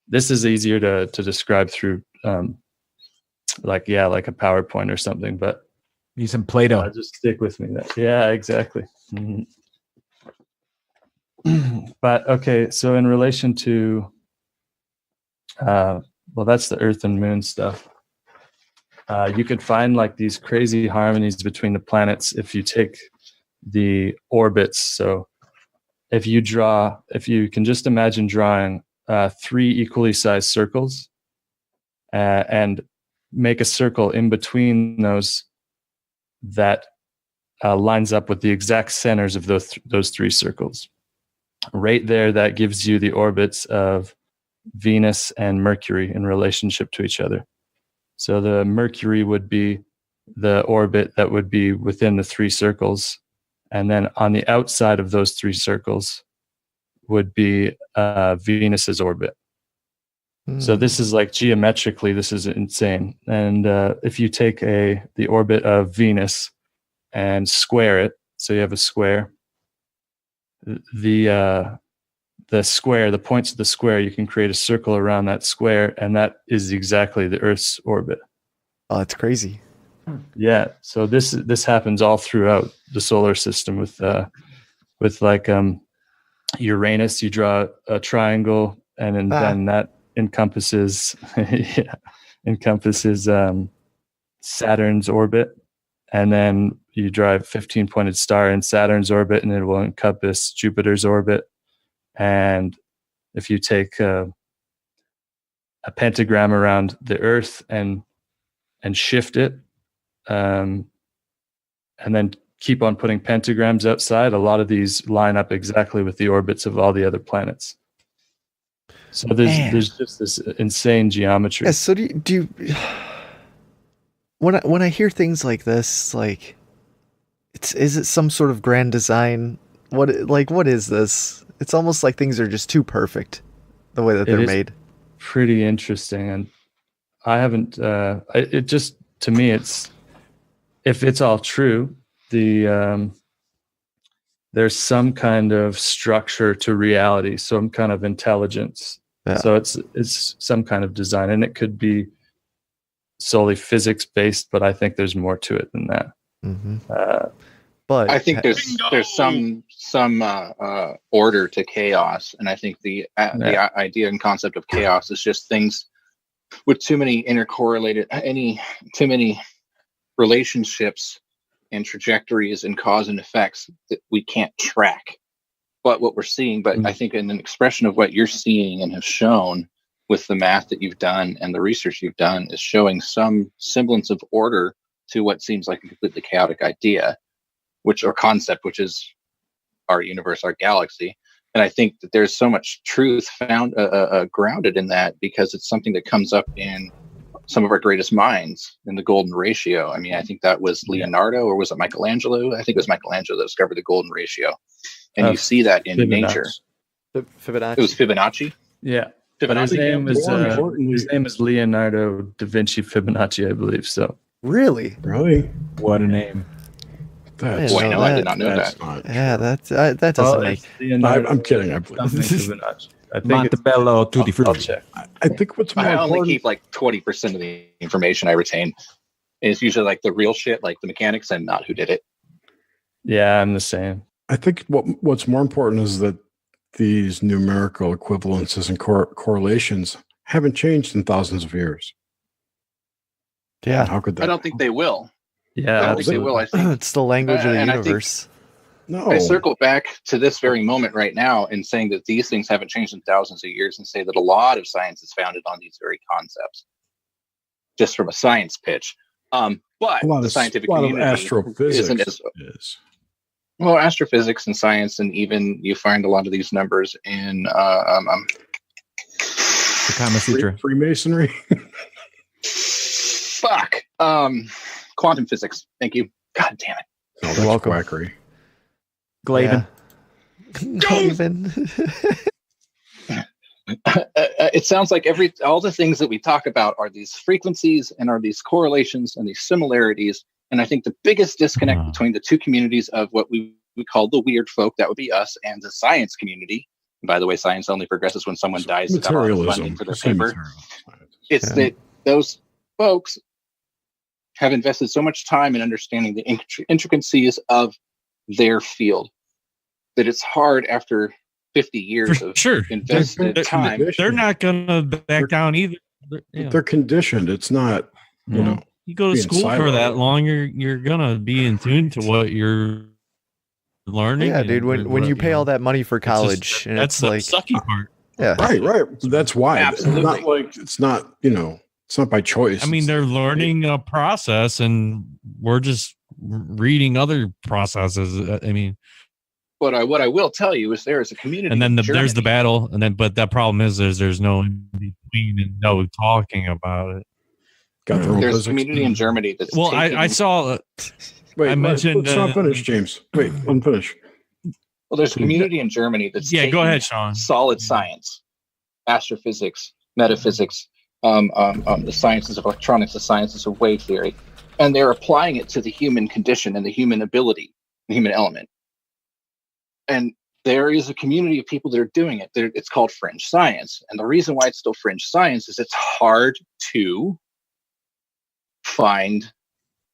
This is easier to describe through, like a PowerPoint or something. But use some Play-Doh. Just stick with me. Yeah, exactly. Mm-hmm. But okay, so in relation to, that's the Earth and Moon stuff. You could find like these crazy harmonies between the planets if you take the orbits. So if you can just imagine drawing 3 equally sized circles and make a circle in between those that lines up with the exact centers of those 3 circles. Right there, that gives you the orbits of Venus and Mercury in relationship to each other. So the Mercury would be the orbit that would be within the 3 circles. And then on the outside of those 3 circles would be Venus's orbit. So this is like geometrically, this is insane. And if you take the orbit of Venus and square it, so you have a square, the square, the points of the square, you can create a circle around that square, and that is exactly the Earth's orbit. Oh, that's crazy. Yeah. So this happens all throughout the solar system with like Uranus. You draw a triangle, and then that encompasses Saturn's orbit, and then you draw a 15-pointed star in Saturn's orbit, and it will encompass Jupiter's orbit. And if you take a pentagram around the Earth and shift it, and then keep on putting pentagrams outside, a lot of these line up exactly with the orbits of all the other planets. So there's just this insane geometry. Yeah, so do you when I hear things like this, like is it some sort of grand design? What is this? It's almost like things are just too perfect the way that they're made. Pretty interesting. And I haven't it just, to me, it's, if it's all true, there's some kind of structure to reality, some kind of intelligence. Yeah. So it's some kind of design, and it could be solely physics based, but I think there's more to it than that. Mm-hmm. But I think there's some order to chaos, and I think the idea and concept of chaos is just things with too many too many relationships and trajectories and cause and effects that we can't track. But what we're seeing, I think in an expression of what you're seeing and have shown with the math that you've done and the research you've done, is showing some semblance of order to what seems like a completely chaotic idea, or concept, which is our universe, our galaxy. And I think that there's so much truth found grounded in that, because it's something that comes up in some of our greatest minds in the golden ratio. I mean, I think that was Leonardo, or was it Michelangelo? I think it was Michelangelo that discovered the golden ratio. And you see that in nature. Fibonacci. It was Fibonacci? Yeah. Fibonacci. His name is Leonardo da Vinci Fibonacci, I believe. So Really? What a name. That's I did not know that. Yeah, that doesn't make. I'm kidding. Fibonacci. I think Montebello Tutti I'll Frutti. check. I think what's more I only important. keep like 20% of the information I retain. And it's usually like the real shit, like the mechanics, and not who did it. Yeah, I'm the same. I think what's more important is that these numerical equivalences and correlations haven't changed in thousands of years. Yeah. How could that? I don't think they will. Yeah, I don't think they will. I think It's the language of the and I think- universe. No. I circle back to this very moment right now and saying that these things haven't changed in thousands of years, and say that a lot of science is founded on these very concepts, just from a science pitch. But a lot the of, scientific a lot of community astrophysics isn't as is. well. Astrophysics and science, and even you find a lot of these numbers in The Kama Sutra. Freemasonry. quantum physics. Thank you. God damn it. No, that's welcome. quackery. Glaven. Glaven. It sounds like all the things that we talk about are these frequencies and are these correlations and these similarities. And I think the biggest disconnect between the two communities of what we call the weird folk, that would be us, and the science community. And by the way, science only progresses when someone dies and got a lot of funding for their Say paper. materialism. It's that those folks have invested so much time in understanding the intricacies of their field that it's hard after 50 years For of sure. invested time. They're not gonna back down either. Yeah. They're conditioned. It's not, you know. You go to being school for siloed. that long, you're gonna be in tune to what you're learning. Yeah, dude. When you pay all that money for college, and that's it's the like, sucky part. yeah, Right. That's why. Absolutely. It's not like it's not, it's not by choice. I mean, they're learning a process, and we're just reading other processes. I mean, What I will tell you is there is a community. and then in there's the Germany. battle, and then but that problem is there's no in between and no talking about it. got their own There's a physics. community in Germany that's Well, I taking- saw. Wait, I mentioned, Let's not finish, James. Wait, unfinish. Well, there's a community in Germany that's Yeah, go taking ahead, Sean. solid science, astrophysics, metaphysics, the sciences of electronics, the sciences of wave theory, and they're applying it to the human condition and the human ability, the human element. And there is a community of people that are doing it. It's called fringe science. And the reason why it's still fringe science is it's hard to find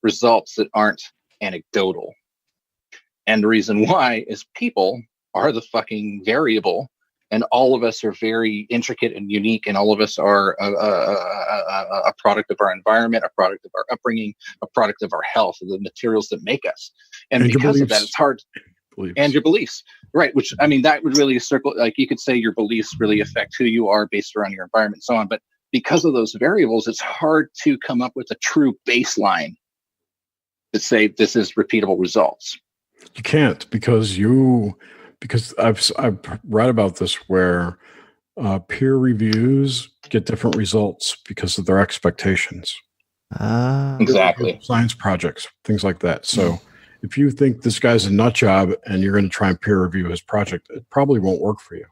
results that aren't anecdotal. And the reason why is people are the fucking variable, and all of us are very intricate and unique, and all of us are a product of our environment, a product of our upbringing, a product of our health, the materials that make us. And And your because of that, beliefs. it's hard. Beliefs. And your beliefs, right? Which, I mean, that would really circle, like you could say your beliefs really affect who you are based around your environment and so on. But because of those variables, it's hard to come up with a true baseline to say this is repeatable results. You can't because I've read about this where peer reviews get different results because of their expectations. Exactly. Science projects, things like that. So if you think this guy's a nut job and you're going to try and peer review his project, it probably won't work for you.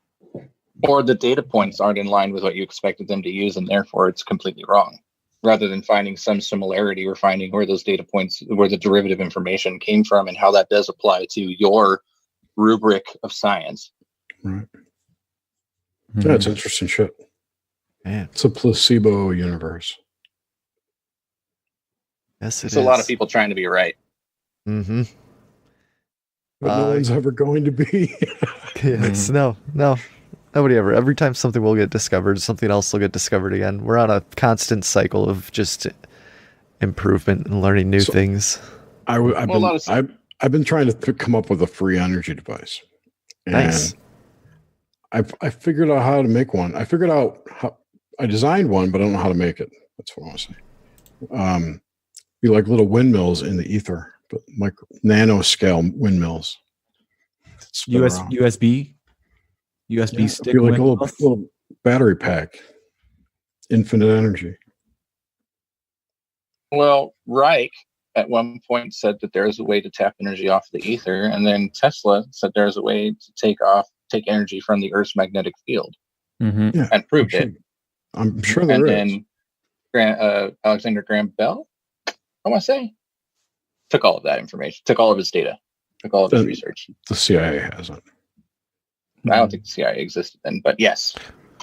Or the data points aren't in line with what you expected them to use, and therefore it's completely wrong. Rather than finding some similarity or finding where those data points, where the derivative information came from and how that does apply to your rubric of science. Right. Mhm. Yeah, it's interesting shit. man, It's a placebo universe. yes, It's a lot of people trying to be right. Mm-hmm. But no one's ever going to be. Yes, no, nobody ever. Every time something will get discovered, something else will get discovered again. We're on a constant cycle of just improvement and learning new things. I've been trying to come up with a free energy device. And Nice. I figured out how to make one. I figured out how I designed one, but I don't know how to make it. That's what I want to say. Be like little windmills in the ether, but nano scale windmills. Spin around. USB Yeah, stick. it'd be like a little battery pack, infinite energy. Well, Reich at one point said that there is a way to tap energy off the ether, and then Tesla said there's a way to take energy from the Earth's magnetic field, Mhm. Yeah, and proved it. I'm sure there And is. then Alexander Graham Bell, I want to say, took all of that information, took all of his data, took all of his Then- research. The CIA hasn't. I don't think the CIA existed then, but yes,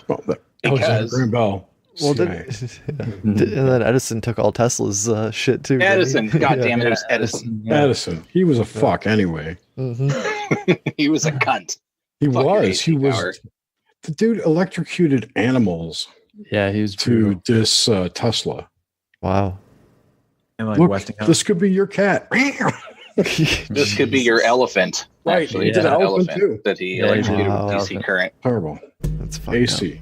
Well, Alexander because Graham Bell. Well, CIA. and then Edison took all Tesla's shit too. didn't he? Edison, God damn it, it was Yeah, Edison. yeah. Edison. He was a fuck anyway. Mhm. He was a cunt. He Fuck your was. AC He was. power. The dude electrocuted animals Yeah, he was to brutal. dis Tesla. Wow. And like Look, Westinghouse. this could be your cat. This could be your elephant. Right, Actually, he it's did an elephant, elephant too. that he Yeah, he electrocuted did. with DC Elephant. current, Terrible. That's fucked up. AC.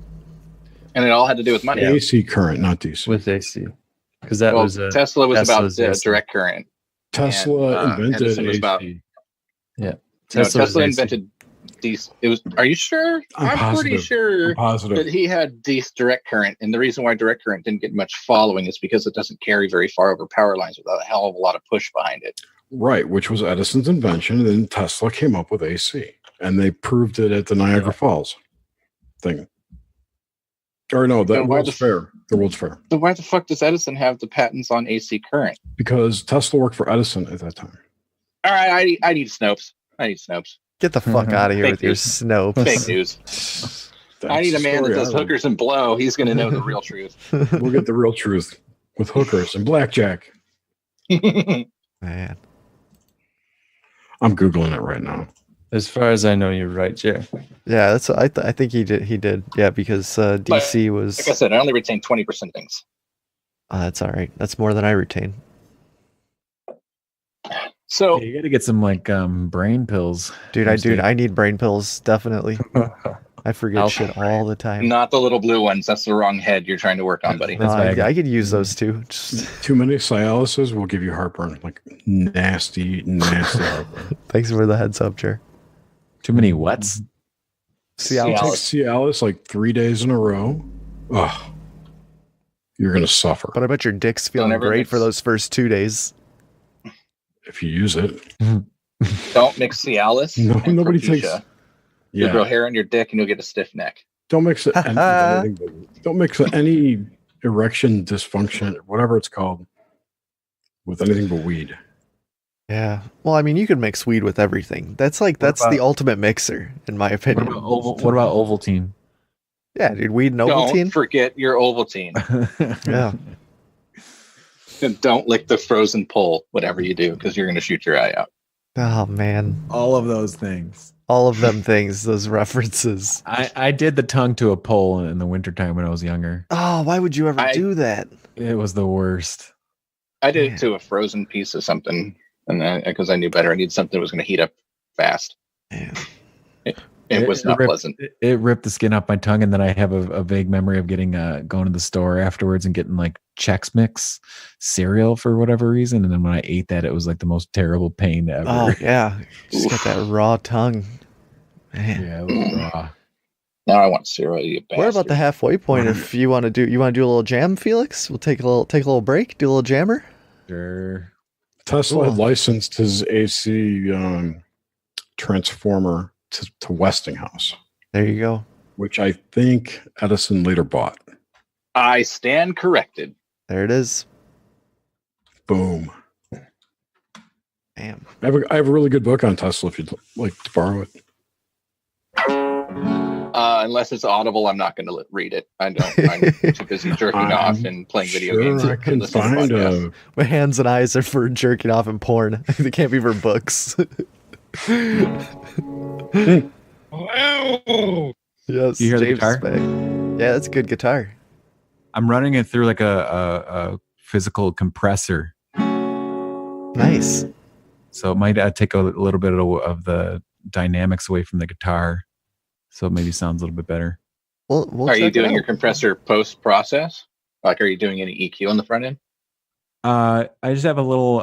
and it all had to do with money. AC current, not DC. with AC, because that well, was Tesla was Tesla's about AC. direct current. Tesla and, invented Edison was AC. about- Yeah. No, Tesla was Tesla AC. invented DC. It was. Are you sure? I'm pretty positive. sure I'm positive. that he had DC direct current, and the reason why direct current didn't get much following is because it doesn't carry very far over power lines without a hell of a lot of push behind it. Right, which was Edison's invention. And then Tesla came up with AC. And they proved it at the Niagara Falls thing. Or no, the Then why World's the- Fair. The World's Fair. So why the fuck does Edison have the patents on AC current? Because Tesla worked for Edison at that time. All right, I need Snopes. I need Snopes. Get the fuck out of here Fake with your news. Snopes. Fake news. I need a man that does hookers and blow. He's going to know the real truth. We'll get the real truth with hookers and blackjack. Man. I'm Googling it right now. As far as I know, you're right, Jer. Yeah, that's I think he did. Yeah, because DC was Like I said, I only retain 20% of things. that's all right. That's more than I retain. So Yeah, you got to get some like brain pills. Dude, I need brain pills, definitely. I forget I'll- shit all the time. not the little blue ones. That's the wrong head you're trying to work on, buddy. No, That's I could use those too. Just, Too many Cialises will give you heartburn. Like nasty, nasty heartburn. thanks for the heads up, Jer. Too many wets. See, I'll Take Cialis. Cialis like 3 days in a row. Oh, you're going to suffer but I bet your dick's feeling ever great mix- for those first 2 days. if you use it. Don't mix Cialis. No, and nobody Propecia. takes. You'll grow Yeah. hair on your dick and you'll get a stiff neck. Don't mix it. Don't mix any erection dysfunction, whatever it's called, with anything but weed. Yeah. Well, I mean, you can mix weed with everything. That's the about- ultimate mixer, in my What opinion. about Ovaltine? Yeah, dude, weed and Don't Ovaltine. forget your Ovaltine. Yeah. And don't lick the frozen pole, whatever you do, because you're going to shoot your eye out. Oh man, All of those things. all of them things, those references. I did the tongue to a pole in the wintertime when I was younger. Oh, why would you ever I- do that? It was the worst. I did Man. it to a frozen piece of something, and then because I knew better, I needed something that was going to heat up fast. Man. It was not ripped, pleasant. It ripped the skin off my tongue, and then I have a vague memory of getting going to the store afterwards and getting like Chex Mix cereal for whatever reason. And then when I ate that, it was like the most terrible pain ever. Oh yeah, just got that raw tongue. Man. Yeah, it was raw. Now I want cereal. You bastard. We're about the halfway point. If you want to do a little jam, Felix, we'll take a little break, do a little jammer. Sure. Tesla had Cool. licensed his AC transformer to Westinghouse, There you go. which I think Edison later bought. I stand corrected. There it is. Boom. Bam. I have a really good book on Tesla if you'd like to borrow it. Unless it's audible, I'm not going to read it. I'm too busy jerking off and playing video games. Sure, I and can listening to find podcasts. My hands and eyes are for jerking off and porn. They can't be for books. Yes. You hear the James guitar? is back. Yeah, that's a good guitar. I'm running it through like a physical compressor. Nice. So it might take a little bit of the dynamics away from the guitar. So it maybe sounds a little bit better. We'll Are you check it doing your out. compressor post process? Like, are you doing any EQ on the front end? I just have a little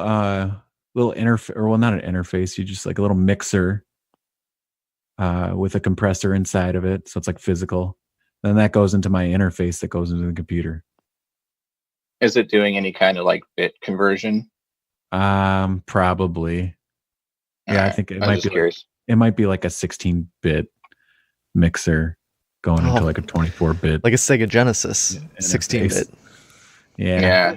interface, or well, not an interface. You just like a little mixer with a compressor inside of it. So it's like physical. Then that goes into my interface that goes into the computer. Is it doing any kind of like bit conversion? Probably. Yeah, I Alright, think it I'm might just be. curious. It might be like a 16-bit mixer going into Oh. like a 24-bit. Like a Sega Genesis, interface. 16-bit. Yeah.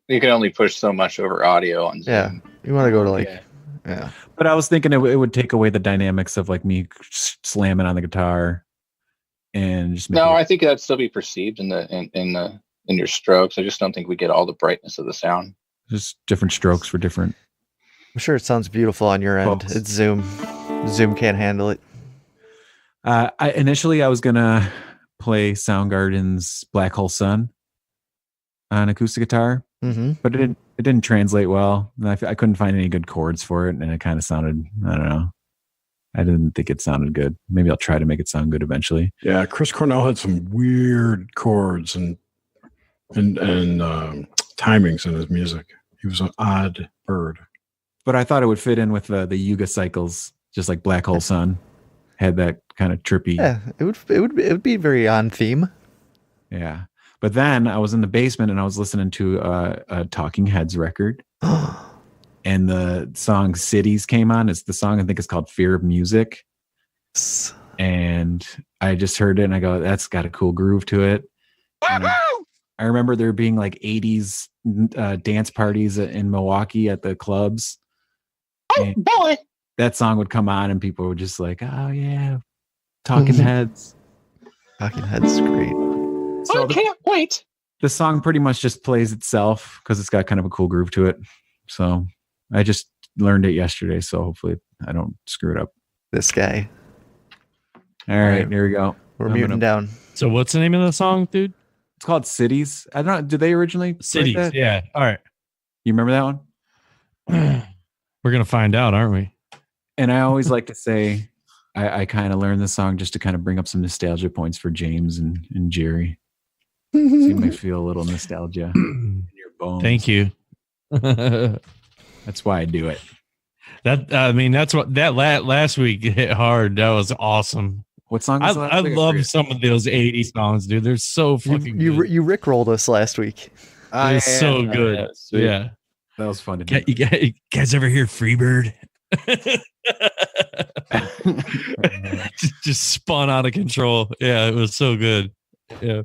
You can only push so much over audio on Zoom. Yeah. You want to go to like, Yeah. yeah. But I was thinking it would take away the dynamics of like me slamming on the guitar and just make No, it- I think that'd still be perceived in your strokes. I just don't think we get all the brightness of the sound. just different strokes for different. I'm sure it sounds beautiful on your end. Folks. It's Zoom. Zoom can't handle it. I was gonna play Soundgarden's Black Hole Sun on acoustic guitar, Mm-hmm. but it didn't translate well. And I couldn't find any good chords for it, and it kind of sounded, I don't know. I didn't think it sounded good. Maybe I'll try to make it sound good eventually. Yeah, Chris Cornell had some weird chords and timings in his music. He was an odd bird. But I thought it would fit in with the Yuga cycles, just like Black Hole Sun had that kind of trippy. Yeah, it would be very on theme. Yeah. But then I was in the basement and I was listening to a Talking Heads record. And the song Cities came on. It's the song, I think it's called Fear of Music. And I just heard it and I go, that's got a cool groove to it. I remember there being like 80s dance parties in Milwaukee at the clubs. Oh boy! That song would come on and people were just like, oh yeah, Talking Heads. Talking Heads is great. I can't wait. The song pretty much just plays itself because it's got kind of a cool groove to it. So I just learned it yesterday, so hopefully I don't screw it up. This guy. All right, here we go. We're muting down. So what's the name of the song, dude? It's called Cities. I don't know. Did they originally write Cities. that? Yeah. All right. You remember that one? We're gonna find out, aren't we? And I always like to say I kind of learned this song just to kind of bring up some nostalgia points for James and Jerry. So you might feel a little nostalgia in your bones. Thank you. That's why I do it. That's what that last week hit hard. That was awesome. What song was I love some of those 80s songs, dude. They're so fucking good. You rickrolled us last week. They're so good. Yeah. That was fun to do. You guys ever hear Freebird? just spun out of control. Yeah, it was so good. Yeah.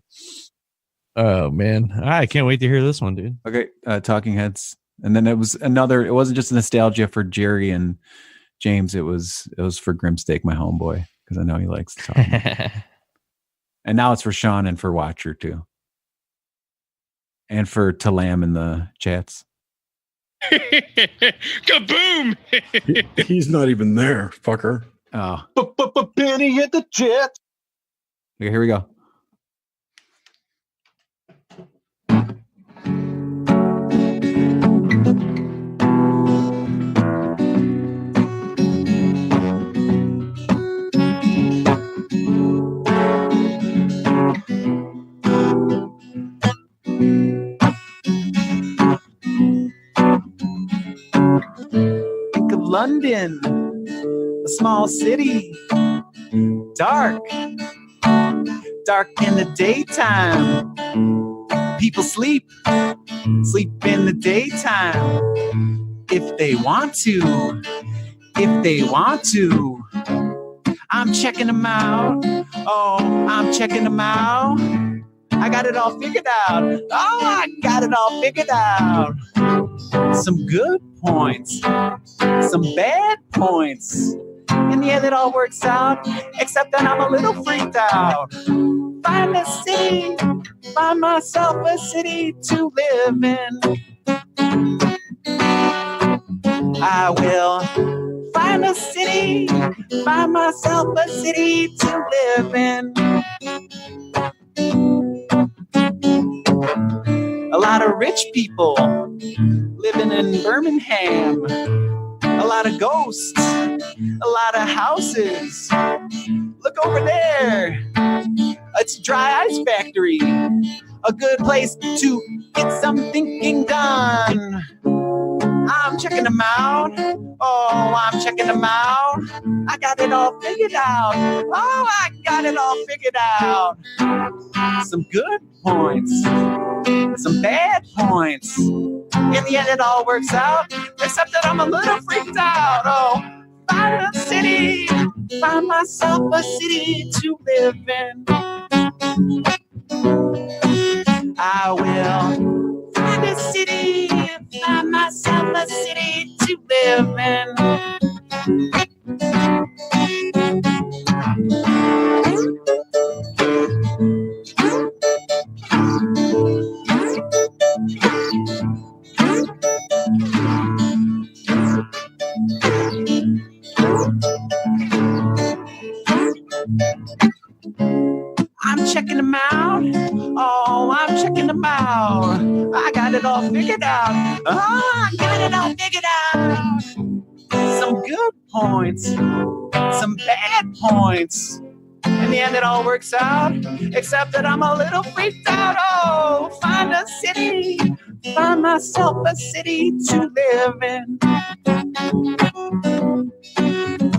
Oh man, I can't wait to hear this one, dude. Okay, Talking Heads, and then it was another. It wasn't just nostalgia for Jerry and James. It was for Grimsteak, my homeboy, because I know he likes Talking Heads. And now it's for Sean and for Watcher too, and for Talamh in the chats. Kaboom! He's not even there, fucker. Oh, Benny at the jet. okay, here we go. Think of London, a small city, dark in the daytime. People sleep in the daytime if they want to. I'm checking them out. Oh, I'm checking them out. I got it all figured out. Oh, I got it all figured out. Some good points, some bad points. In the end, it all works out, except that I'm a little freaked out. Find a city, find myself a city to live in. I will find a city, find myself a city to live in. A lot of rich people living in Birmingham. A lot of ghosts, a lot of houses. Look over there. It's a dry ice factory. A good place to get some thinking done. I'm checking them out. Oh, I'm checking them out. I got it all figured out. Oh, I got it all figured out. Some good points, some bad points. In the end, it all works out, except that I'm a little freaked out. Oh, find a city, find myself a city to live in. I will find a city, find myself a city to live in. I'm checking them out. Oh, I'm checking them out. I got it all figured out. Oh, I got it all figured out. Some good points, some bad points. In the end, it all works out, except that I'm a little freaked out. Oh, find a city, find myself a city to live in.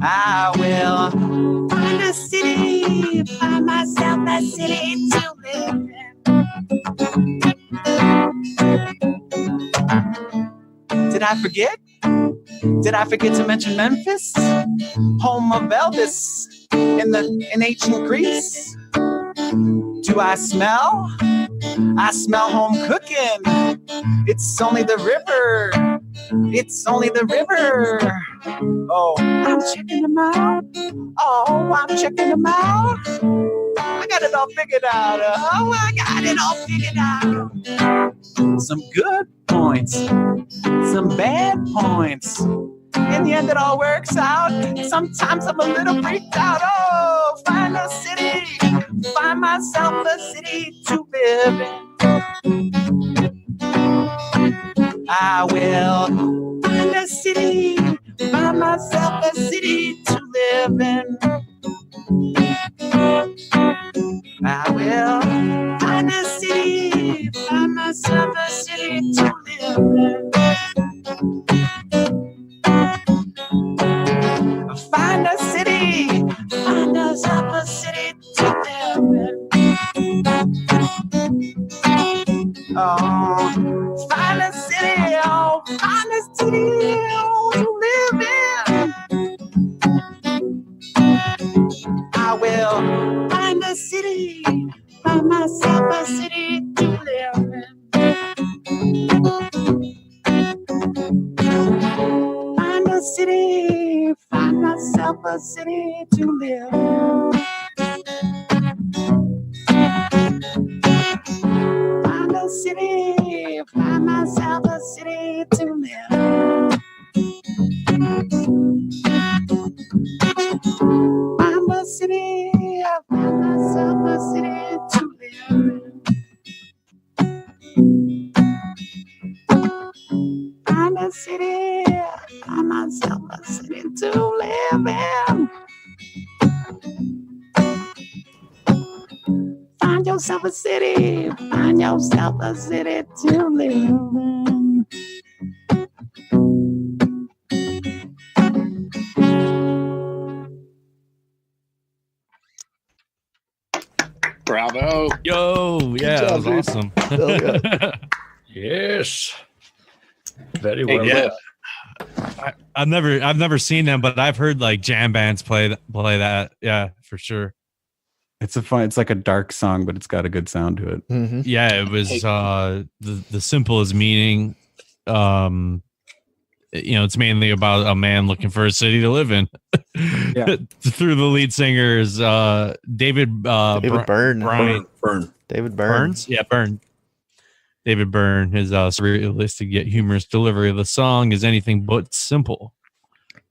I will find a city, find myself a city to live in. Did I forget? Did I forget to mention Memphis, home of Elvis in ancient Greece? Do I smell? I smell home cooking. It's only the river. It's only the river. Oh, I'm checking them out. Oh, I'm checking them out. I got it all figured out. Oh, I got it all figured out. Some good points, some bad points. In the end, it all works out. Sometimes I'm a little freaked out. Oh, find a city, find myself a city to live in. I will find a city, find myself a city to live in. I will find a city, find myself a city to live in. Find a city, find yourself a city to live in. Oh, find a city, oh, find a city oh, to live in. I will find a city, find myself a city to live in. Find a city, find myself a city to live in. Find a city, find myself a city to live in. Find a city, find myself a city to live in. Find a city, find myself a city to live in. Find yourself a city, find yourself a city to live in. Bravo. Yo, yeah, that was awesome. Yes. Very Hey, well. yeah. I've never seen them, but I've heard like jam bands play that. Yeah, for sure. It's like a dark song, but it's got a good sound to it. Mm-hmm. Yeah, it was the simplest meaning. It's mainly about a man looking for a city to live in. Yeah. Through the lead singer is David Byrne. David Byrne. Burns. Yeah, Byrne. David Byrne. His surrealistic yet humorous delivery of the song is anything but simple.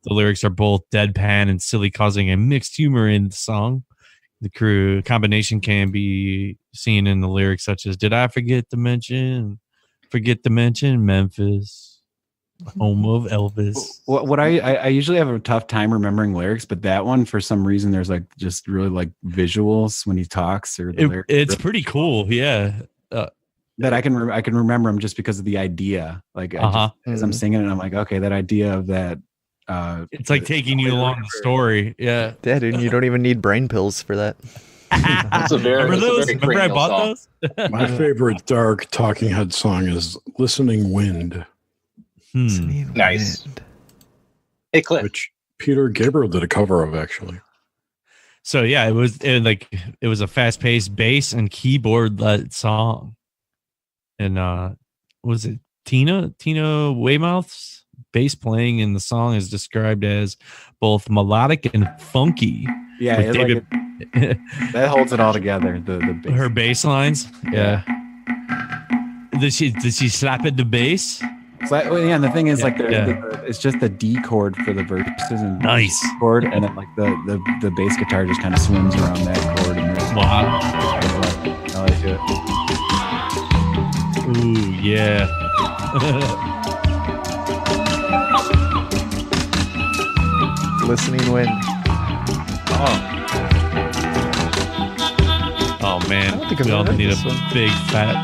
The lyrics are both deadpan and silly, causing a mixed humor in the song. The crew combination can be seen in the lyrics such as, "Did I forget to mention Memphis, home of Elvis." What I usually have a tough time remembering lyrics, but that one, for some reason, there's like just really like visuals when he talks, or the lyrics. It's pretty cool. Yeah. That I can remember them just because of the idea. Like as I'm singing it, I'm like, okay, that idea of that. It's like taking you along the story. Yeah. Yeah, dude, you don't even need brain pills for that. That's a very, Remember those? that's a very Remember I cranial bought song. those? My favorite dark Talking Head song is "Listening Wind," Nice. Hey, Cliff. which Peter Gabriel did a cover of, actually. So yeah, it was a fast paced bass and keyboard led song. And was it Tina Weymouth's bass playing in the song is described as both melodic and funky. Yeah, with David, that holds it all together. The bass. her bass lines. Yeah. Did she slap at the bass? So, and the thing is, like, it's just the D chord for the verses and Nice. chord, and then like the bass guitar just kind of swims around that chord. And Wow. I like it. Ooh, yeah. Listening wind. Oh man, I don't think I've we all ever heard need a this one. big fat.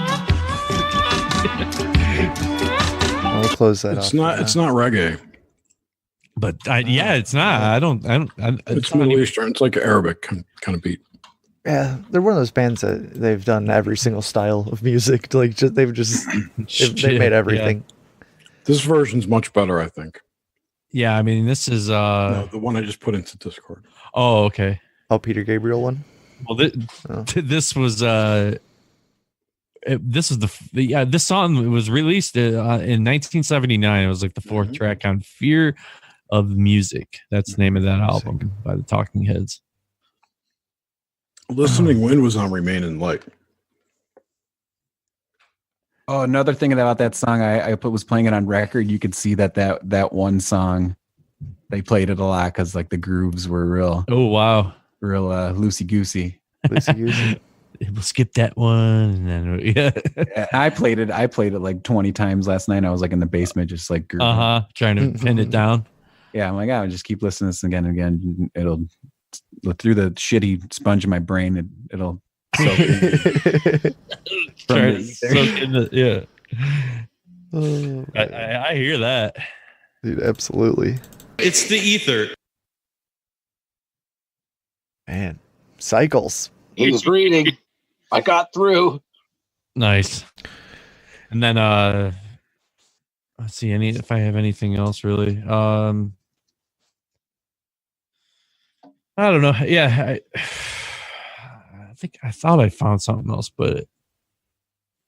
I'll close that off. It's not. It's not reggae. But yeah, it's not. I don't. It's not Middle even- Eastern. It's like Arabic kind of beat. Yeah, they're one of those bands that they've done every single style of music. Like they've made everything. This version's much better, I think. Yeah, I mean, this is. No, the one I just put into Discord. Oh, okay. Oh, Peter Gabriel one. Well, this was. This is this song was released in 1979. It was like the fourth track on Fear of Music. That's the name of that album by the Talking Heads. Listening Wind was on Remain in Light. Oh, another thing about that song, I was playing it on record. You could see that one song, they played it a lot because like the grooves were real. Oh wow, real loosey goosey. We'll skip that one, and then yeah. I played it like 20 times last night. I was like in the basement, just like trying to pin it down. Yeah, I'm like, I'll just keep listening to this again and again. It'll through the shitty sponge in my brain. It'll soak in. Yeah. I hear that, dude. Absolutely. It's the ether. Man, cycles. He was reading. I got through. Nice. And then let's see if I have anything else really. I don't know. Yeah, I thought I found something else, but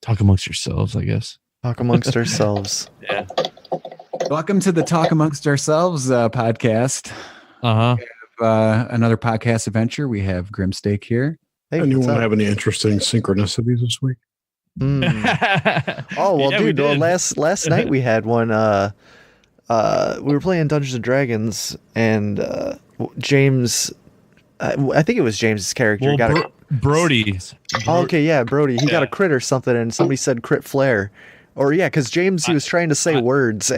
talk amongst yourselves, I guess. Talk amongst ourselves. Yeah. Welcome to the Talk Amongst Ourselves podcast. Another podcast adventure. We have Grimsteak here. Hey, anyone have any interesting synchronicities this week? Oh well, dude. Well, last night we had one. We were playing Dungeons and Dragons, and James, I think it was James's character. Well, Brody. Oh, okay, yeah, Brody. He got a crit or something, and somebody said crit flare. Or yeah, because James, he was trying to say words.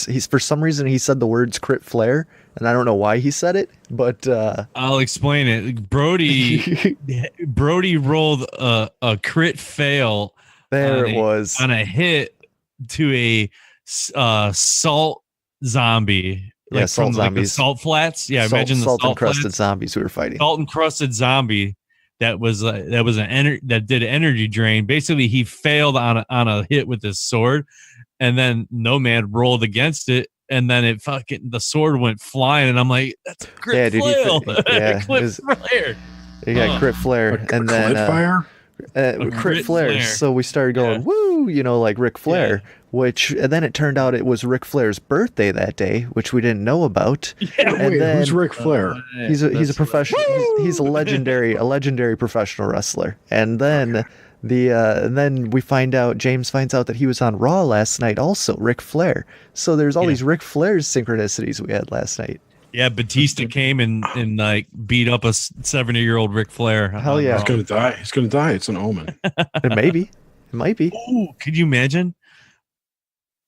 He's for some reason he said the words crit flare, and I don't know why he said it, but I'll explain it. Brody rolled a crit fail. There it was on a hit to a salt zombie. Yeah, Like salt from like the zombies. Salt flats. Yeah, imagine the salt salt encrusted flats. zombies we were fighting. Salt encrusted zombie that was that did energy drain. Basically, he failed on a hit with his sword, and then Nomad rolled against it, and then the sword went flying, and I'm like, that's a crit flail. Flare. He got crit flare, and then fire. Crit flare. So we started going woo, like Ric Flair. And then it turned out it was Ric Flair's birthday that day, which we didn't know about. Yeah, and wait, then who's Ric Flair? He's a professional. He's a legendary professional wrestler. And then then we find out, James finds out that he was on Raw last night, also Ric Flair. So there's all these Ric Flair's synchronicities we had last night. Yeah, Batista came and like beat up a 70-year-old Ric Flair. Hell yeah, he's gonna die. He's gonna die. It's an omen. It might be. Oh, could you imagine?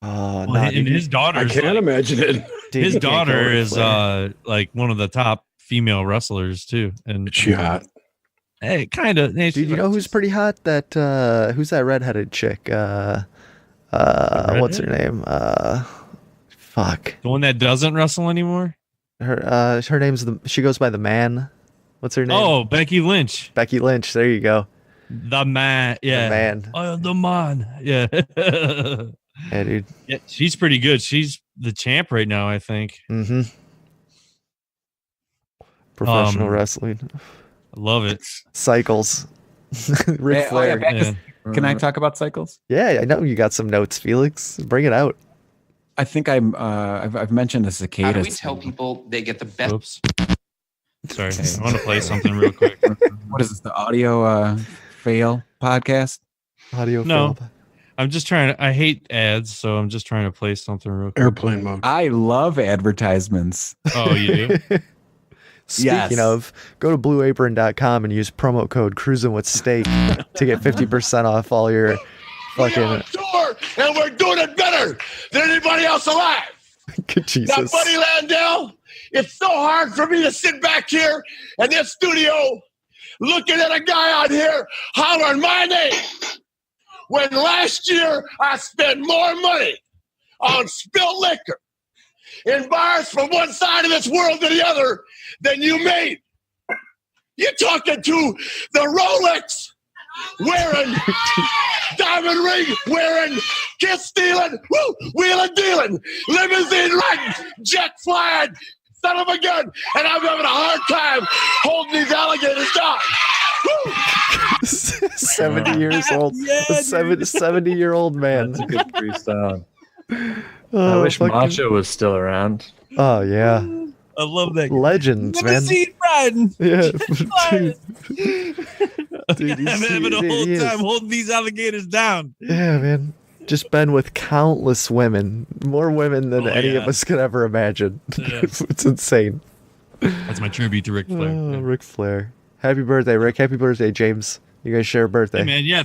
And his daughter. I can't imagine it. His daughter is like one of the top female wrestlers too, and she hot. Hey, kind of. Dude, you know who's pretty hot? Who's that redheaded chick? What's her name? Fuck. The one that doesn't wrestle anymore. Her name's she goes by the Man. What's her name? Oh, Becky Lynch. Becky Lynch. There you go. The Man. Yeah. The Man. Oh, the Man. Yeah. Yeah, dude. Yeah, she's pretty good. She's the champ right now, I think. Mm-hmm. Professional wrestling. I love it. Cycles. Ric Flair. Can I talk about cycles? Yeah, I know you got some notes, Felix. Bring it out. I think I've mentioned the cicadas. How do we tell people they get the best? Oops. Sorry, I want to play something real quick. What is this? The audio fail podcast? Audio no. fail. I'm just trying to. I hate ads, so I'm just trying to play something real quick. Airplane mode. I love advertisements. Oh, you do? Speaking of, go to blueapron.com and use promo code Cruising with Steak to get 50% off all your We're Fucking on tour, and we're doing it better than anybody else alive. Now, Jesus. Buddy Landell, it's so hard for me to sit back here in this studio looking at a guy out here hollering my name when last year I spent more money on spilled liquor in bars from one side of this world to the other than you made. You're talking to the Rolex wearing, diamond ring wearing, kiss stealing, wheeling dealing, limousine riding, jet flying, son of a gun, and I'm having a hard time holding these alligators down. 70 years old. Yeah, A 70-year-old man. That's a good freestyle. I Oh, wish fucking- Macho was still around. Oh, yeah. I love that. Legends, man. Limousine riding. Yeah. Flying. Dude, I'm having a whole time holding these alligators down. Yeah, man. Just been with countless women. More women than Oh, any of yeah. us could ever imagine. Yeah. It's insane. That's my tribute to Ric Flair. Oh, Yeah. Ric Flair. Happy birthday, Rick. Happy birthday, James. You guys share a birthday. Hey, man, yeah,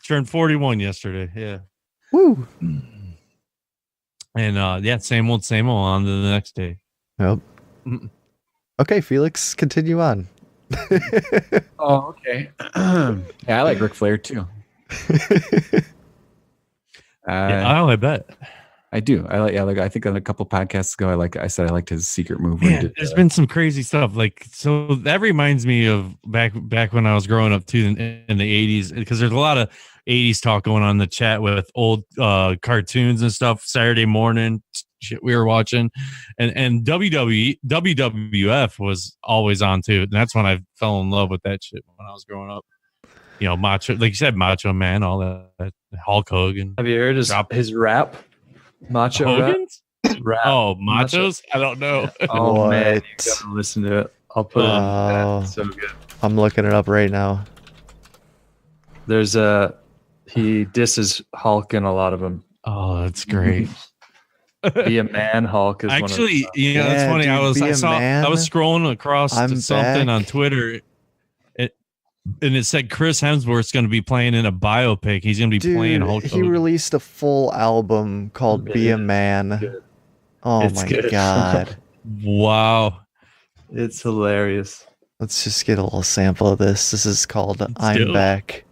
turned 41 yesterday. Yeah. Woo. And yeah, same old, on to the next day. Yep. Okay, Felix, continue on. Oh, okay. Yeah, I like Ric Flair too. Yeah, I bet. I do. I think on a couple podcasts ago, I said I liked his secret move. Yeah, there's been some crazy stuff. Like, so that reminds me of back when I was growing up too in the 80s, because there's a lot of 80s talk going on in the chat with old cartoons and stuff. Saturday morning shit we were watching, and WWF was always on too. And that's when I fell in love with that shit when I was growing up. You know, Macho, like you said, Macho Man, all that, Hulk Hogan. Have you heard his rap? Macho Hogan's? rap. Oh, Machos? I don't know. Oh man, you What? gotta listen to it. I'll put it in the chat. It's so good. I'm looking it up right now. There's he disses Hulk in a lot of them. Oh, that's great. Be a man, Hulk is Actually, one of you know, that's Yeah, funny. dude, I was scrolling across I'm something back. on Twitter, and it said Chris Hemsworth's going to be playing in a biopic. He's going to be playing Dude, Hulk he Hogan. released a full album called It Be a is Man. good. Oh It's my good. god. Wow. It's hilarious. Let's just get a little sample of this. This is called do I'm it. Back.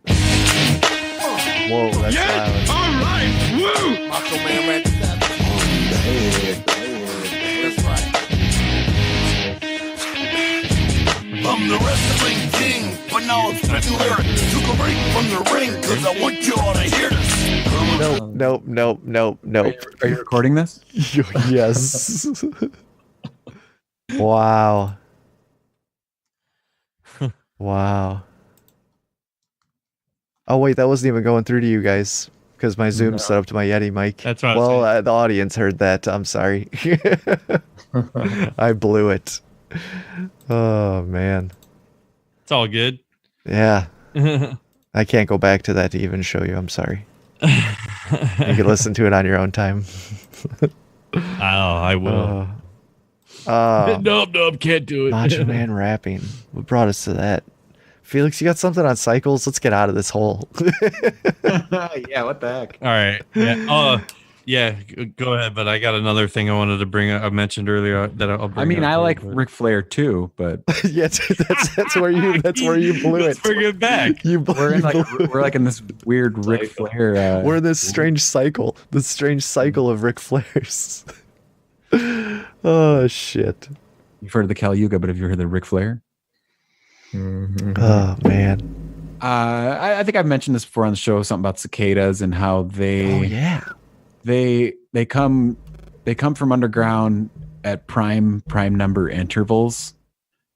Whoa, that's violent. All right, woo! Macho Man ran to that. That's right. I'm the wrestling king, but now I'm spitting lyrics. Took a break from the ring, cause I want you all to hear this. Nope. Are you recording this? Yes. Wow. Wow. Oh wait, that wasn't even going through to you guys because my Zoom's set up to my Yeti mic. That's what I was well, the audience heard that. I'm sorry. I blew it. Oh man. It's all good. Yeah. Oh, I can't go back to that to even show you. I'm sorry. You can listen to it on your own time. I will. Nope, can't do it. Macho Man rapping. What brought us to that? Felix, you got something on cycles? Let's get out of this hole. Yeah, what the heck? All right. Yeah. Yeah. Go ahead. But I got another thing I wanted to bring up. I mentioned earlier that I'll bring I mean, up I here, like but- Ric Flair too, but Yeah, dude, that's where you blew Let's it. bring it back. You blew, we're in you blew we're like in this weird Ric Flair. we're in this strange cycle. The strange cycle of Ric Flairs. Oh shit. You've heard of the Caliuga, but have you heard of the Ric Flair? Oh man. I think I've mentioned this before on the show, something about cicadas and how they Oh yeah. they come from underground at prime number intervals,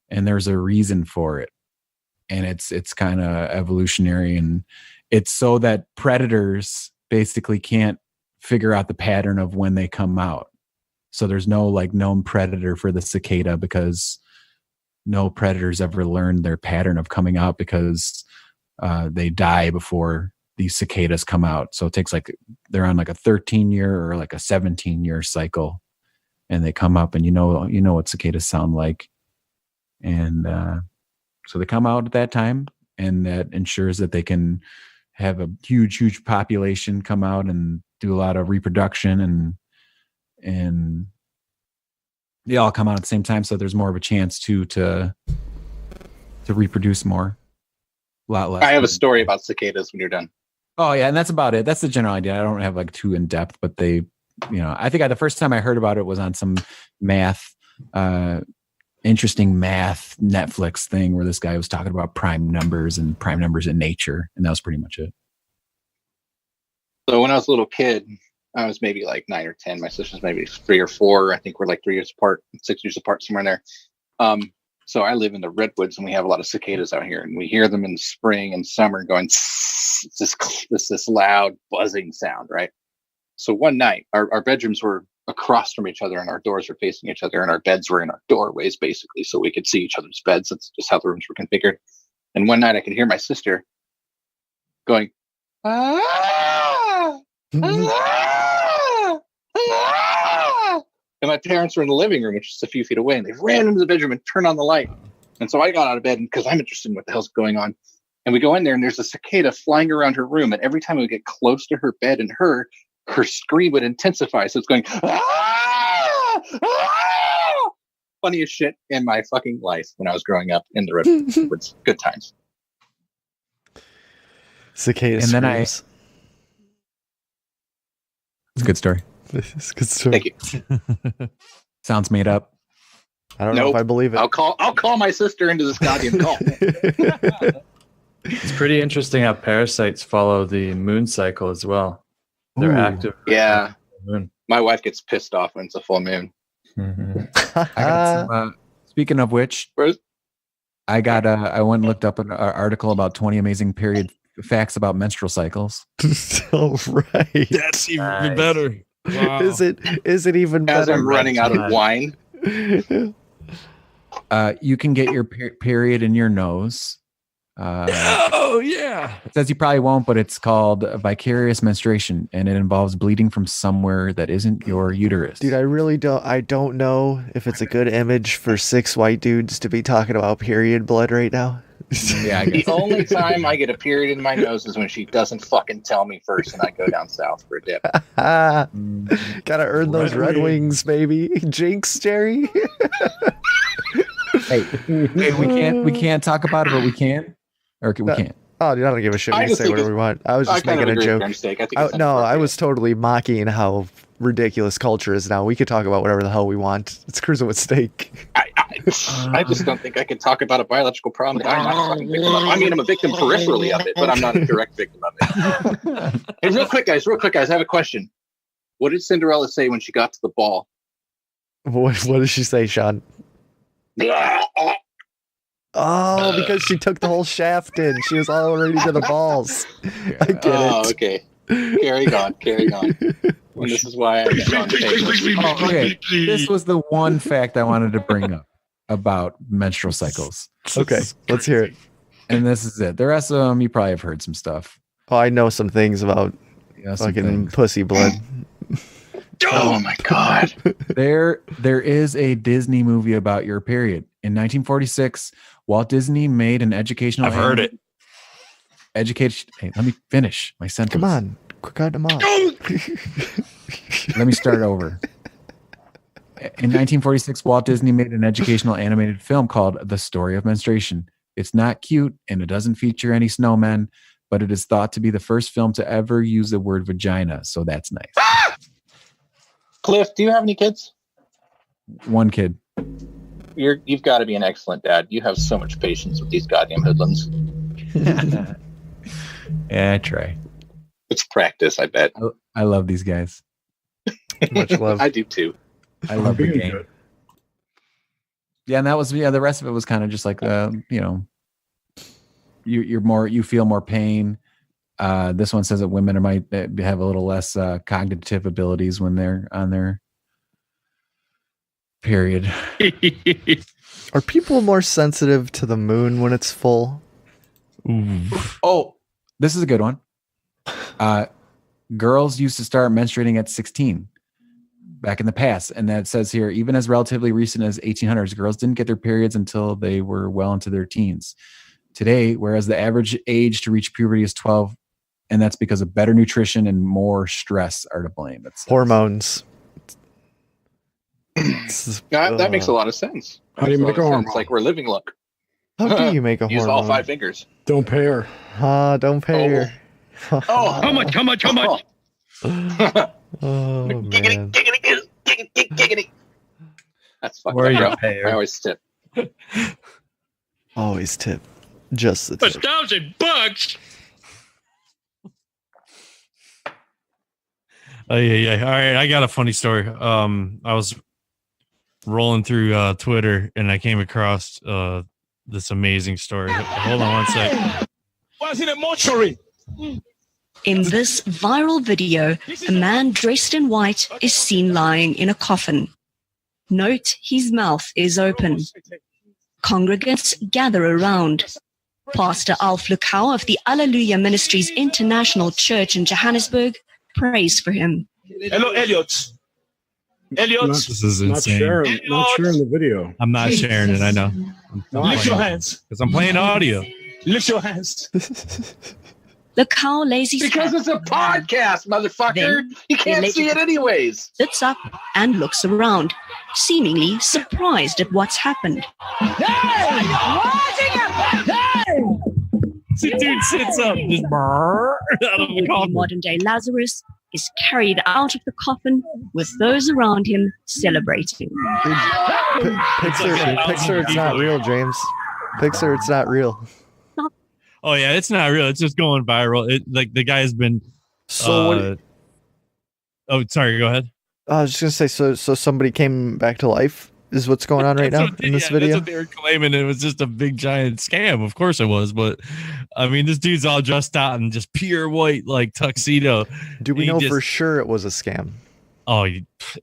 and there's a reason for it, and it's kind of evolutionary, and it's so that predators basically can't figure out the pattern of when they come out. So there's no like known predator for the cicada because no predators ever learned their pattern of coming out because they die before these cicadas come out. So it takes they're on like a 13-year or like a 17-year cycle, and they come up, and you know what cicadas sound like. And so they come out at that time, and that ensures that they can have a huge population come out and do a lot of reproduction, and they all come out at the same time, so there's more of a chance to reproduce more. A lot less. I have a story about cicadas when you're done. Oh yeah, and that's about it. That's the general idea. I don't have like too in depth, but they, I think the first time I heard about it was on some interesting math Netflix thing where this guy was talking about prime numbers and prime numbers in nature, and that was pretty much it. So when I was a little kid, I was maybe like 9 or 10. My sister's maybe 3 or 4. I think we're like 3 years apart, 6 years apart, somewhere in there. So I live in the redwoods, and we have a lot of cicadas out here, and we hear them in the spring and summer going. It's this loud buzzing sound, right? So one night, our bedrooms were across from each other, and our doors were facing each other, and our beds were in our doorways, basically, so we could see each other's beds. That's just how the rooms were configured. And one night, I could hear my sister going, ah, ah, ah. And my parents were in the living room, which is a few feet away, and they ran into the bedroom and turned on the light. And so I got out of bed because I'm interested in what the hell's going on. And we go in there, and there's a cicada flying around her room. And every time we get close to her bed and her scream would intensify. So it's going, ah, ah! Funniest shit in my fucking life when I was growing up in the redwoods. Good times. Cicada And then screams. It's a good story. It's a good story. Thank you. Sounds made up. I don't know if I believe it. I'll call my sister into this goddamn call. It's pretty interesting how parasites follow the moon cycle as well. They're Ooh. active. Yeah. Moon. My wife gets pissed off when it's a full moon. I got some, speaking of which, I went and looked up an article about 20 amazing period facts about menstrual cycles. All right. That's even better. Wow. Is it even As better? I'm running out of wine. You can get your period in your nose. Oh yeah. It says you probably won't, but it's called vicarious menstruation, and it involves bleeding from somewhere that isn't your uterus. Dude, I don't know if it's a good image for 6 white dudes to be talking about period blood right now. Yeah, I The guess. only time I get a period in my nose is when she doesn't fucking tell me first, and I go down south for a dip. Gotta earn those Red Wings, baby. Jinx, Jerry. Hey, we can't talk about it, but we can, or we can't. Oh, dude, I don't give a shit. We I can just say think whatever we want. I was just making a joke. Mistake. I think it's No, I inappropriate. was totally mocking how ridiculous culture is now. We could talk about whatever the hell we want. It's cruising with steak. I just don't think I can talk about a biological problem that I'm not a fucking victim of. I mean, I'm a victim peripherally of it, but I'm not a direct victim of it. Hey, real quick, guys, I have a question. What did Cinderella say when she got to the ball? What did she say, Sean? Oh, because she took the whole shaft in. She was already to the balls. I get it. Okay. Carry on. And this is why I'm Sean Shameless. Oh, okay. This was the one fact I wanted to bring up about menstrual cycles. Okay, let's hear it. And this is it. The rest of them, you probably have heard some stuff. Oh, I know some things about fucking pussy blood. Oh my god. There is a Disney movie about your period. In 1946, Walt Disney made an educational. I've heard it. Hey, let me finish my sentence. Come on, cut them off. Let me start over. In 1946, Walt Disney made an educational animated film called The Story of Menstruation. It's not cute and it doesn't feature any snowmen, but it is thought to be the first film to ever use the word vagina, so that's nice. Cliff, do you have any kids? One kid. You've got to be an excellent dad. You have so much patience with these goddamn hoodlums. Yeah, I try. It's practice, I bet. I love these guys. Much love. I do too. I love the game. Yeah, and that was the rest of it was kind of just like you feel more pain. This one says that women might have a little less cognitive abilities when they're on their period. Are people more sensitive to the moon when it's full? Oh, this is a good one. Girls used to start menstruating at 16 back in the past. And that says here, even as relatively recent as 1800s, girls didn't get their periods until they were well into their teens. Today, whereas the average age to reach puberty is 12, and that's because of better nutrition and more stress are to blame. It's Hormones. That makes a lot of sense. How do you make a hormone? It's like we're living look. How do you make a Use hormone? all 5 fingers. Don't pay her. Don't pay her. Oh, How much? Oh, giggity, man. giggity, giggity, giggity. That's fucked Or up, you bro. pay her. I always tip. Always tip. Just the tip. $1,000. Oh yeah. All right, I got a funny story. I was rolling through Twitter and I came across this amazing story. Hold on one sec. Was in a mortuary. In this viral video, a man dressed in white is seen lying in a coffin. Note his mouth is open. Congregants gather around. Pastor Alf Lukau of the Alleluia Ministries International Church in Johannesburg prays for him. Hello, Elliot. Elliot, This is Not insane. sharing the video. I'm not sharing it. I know. lift your hands. Because I'm playing audio. Lift your hands. Lukau lays his Because hand, it's a podcast, motherfucker. Then You can't they see it anyways. sits up and looks around, seemingly surprised at what's happened. The dude sits up, just out of the The coffin. modern-day Lazarus is carried out of the coffin with those around him celebrating. Pixar, it's not real, James. Pixar, it's not real. Oh yeah, it's not real. It's just going viral. It like the guy's been. So what? Oh, sorry. Go ahead. I was just gonna say, so somebody came back to life is what's going on right now in this video. That's what they were claiming. It was just a big giant scam. Of course it was, but I mean, this dude's all dressed out in just pure white like tuxedo. Do we He know just- for sure it was a scam? Oh,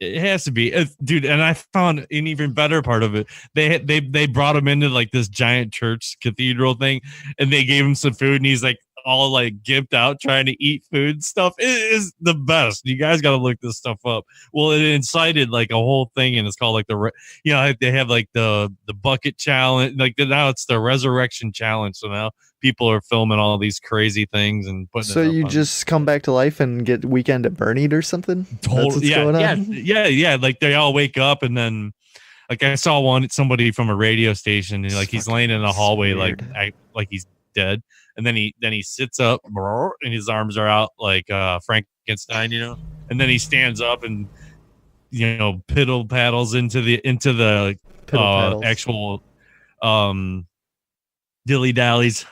it has to be, dude. And I found an even better part of it. They brought him into like this giant church cathedral thing, and they gave him some food, and he's like all like gimped out trying to eat food and stuff. It is the best. You guys got to look this stuff up. Well, it incited like a whole thing, and it's called like they have like the bucket challenge. Like now it's the resurrection challenge. So now people are filming all these crazy things and putting. So it up you on- just come back to life and get Weekend at Bernie'd or something? That's what's going on? Yeah. Like they all wake up and then, like I saw somebody from a radio station, and like he's laying in the hallway, like he's dead, and then he sits up and his arms are out like Frankenstein, and then he stands up and piddle paddles into the actual dilly dallies.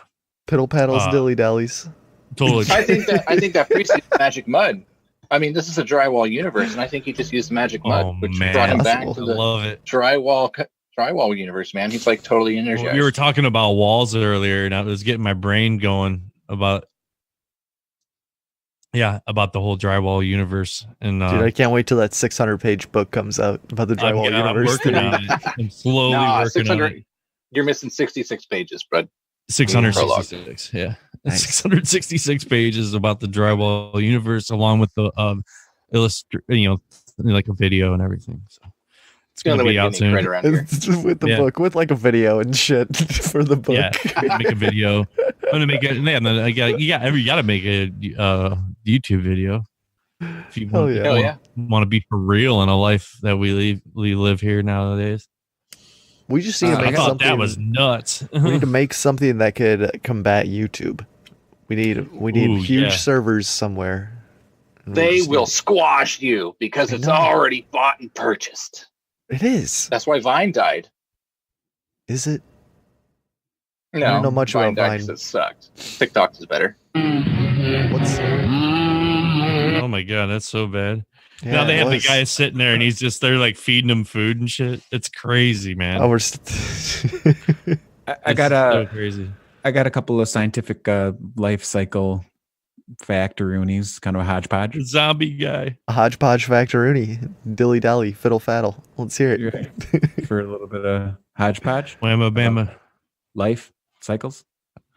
Piddle paddles, dilly dallies. Totally. I think that priest used magic mud. I mean, this is a drywall universe, and I think he just used magic mud, which brought him back to the love it. drywall universe. Man, he's like totally energized. Well, we were talking about walls earlier, and I was getting my brain going about the whole drywall universe. And Dude, I can't wait till that 600-page book comes out about the drywall I'm universe. working on it. I'm slowly working on it. You're missing 66 pages, bud. 666, yeah. Nice. 666 pages about the drywall universe, along with the like a video and everything. So it's gonna be out soon. Right around here. With the book, with like a video and shit for the book. Yeah, make a video. I'm gonna make it. And then you gotta make a YouTube video if you want to be for real in a life that we live here nowadays. We just need to make I thought something. that was nuts. We need to make something that could combat YouTube. We need huge servers somewhere. They will squash you because it's already bought and purchased. It is. That's why Vine died. Is it? No, I don't know much about died Vine. 'cause it sucked. TikTok is better. Oh my god, that's so bad. Yeah, now they it have the was. guy sitting there, and they're like feeding him food and shit. It's crazy, man. Oh, we're I got so crazy. I got a couple of scientific life cycle factoonies, kind of a hodgepodge. Zombie guy. A hodgepodge factoroonie. Dilly dally, fiddle faddle. Let's hear it. For a little bit of hodgepodge. Whamma bamma. Life cycles.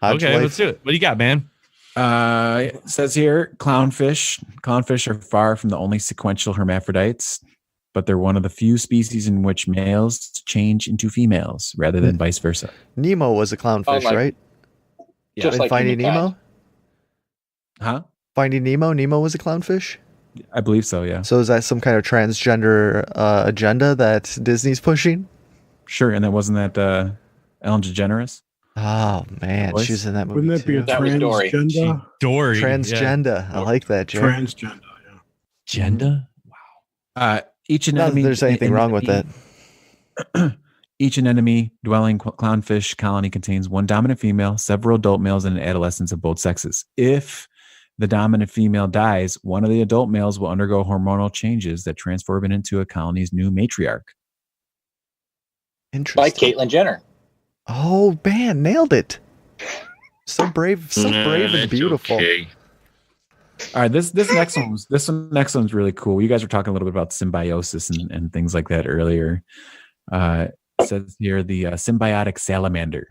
Hodge Okay, life. let's do it. What do you got, man? It says here, clownfish. Clownfish are far from the only sequential hermaphrodites, but they're one of the few species in which males change into females rather than vice versa. Nemo was a clownfish, like- right? Just In like Finding humankind. Nemo? Huh? Finding Nemo. Nemo was a clownfish. I believe so. Yeah. So is that some kind of transgender agenda that Disney's pushing? Sure. And that wasn't that Ellen DeGeneres? Oh man, Voice? she was in that movie. Wouldn't that be a too. That was Dory. transgender? Dory. Transgender? I like that, Jay. Transgender, yeah. Gender? Each Not that anemone. there's anything wrong with that. Each anemone dwelling clownfish colony contains one dominant female, several adult males, and an adolescence of both sexes. If the dominant female dies, one of the adult males will undergo hormonal changes that transform it into a colony's new matriarch. By Interesting. Caitlyn Jenner. Oh man, nailed it. So brave, and beautiful. All right, this next next one's really cool. You guys were talking a little bit about symbiosis and things like that earlier. It says here the symbiotic salamander.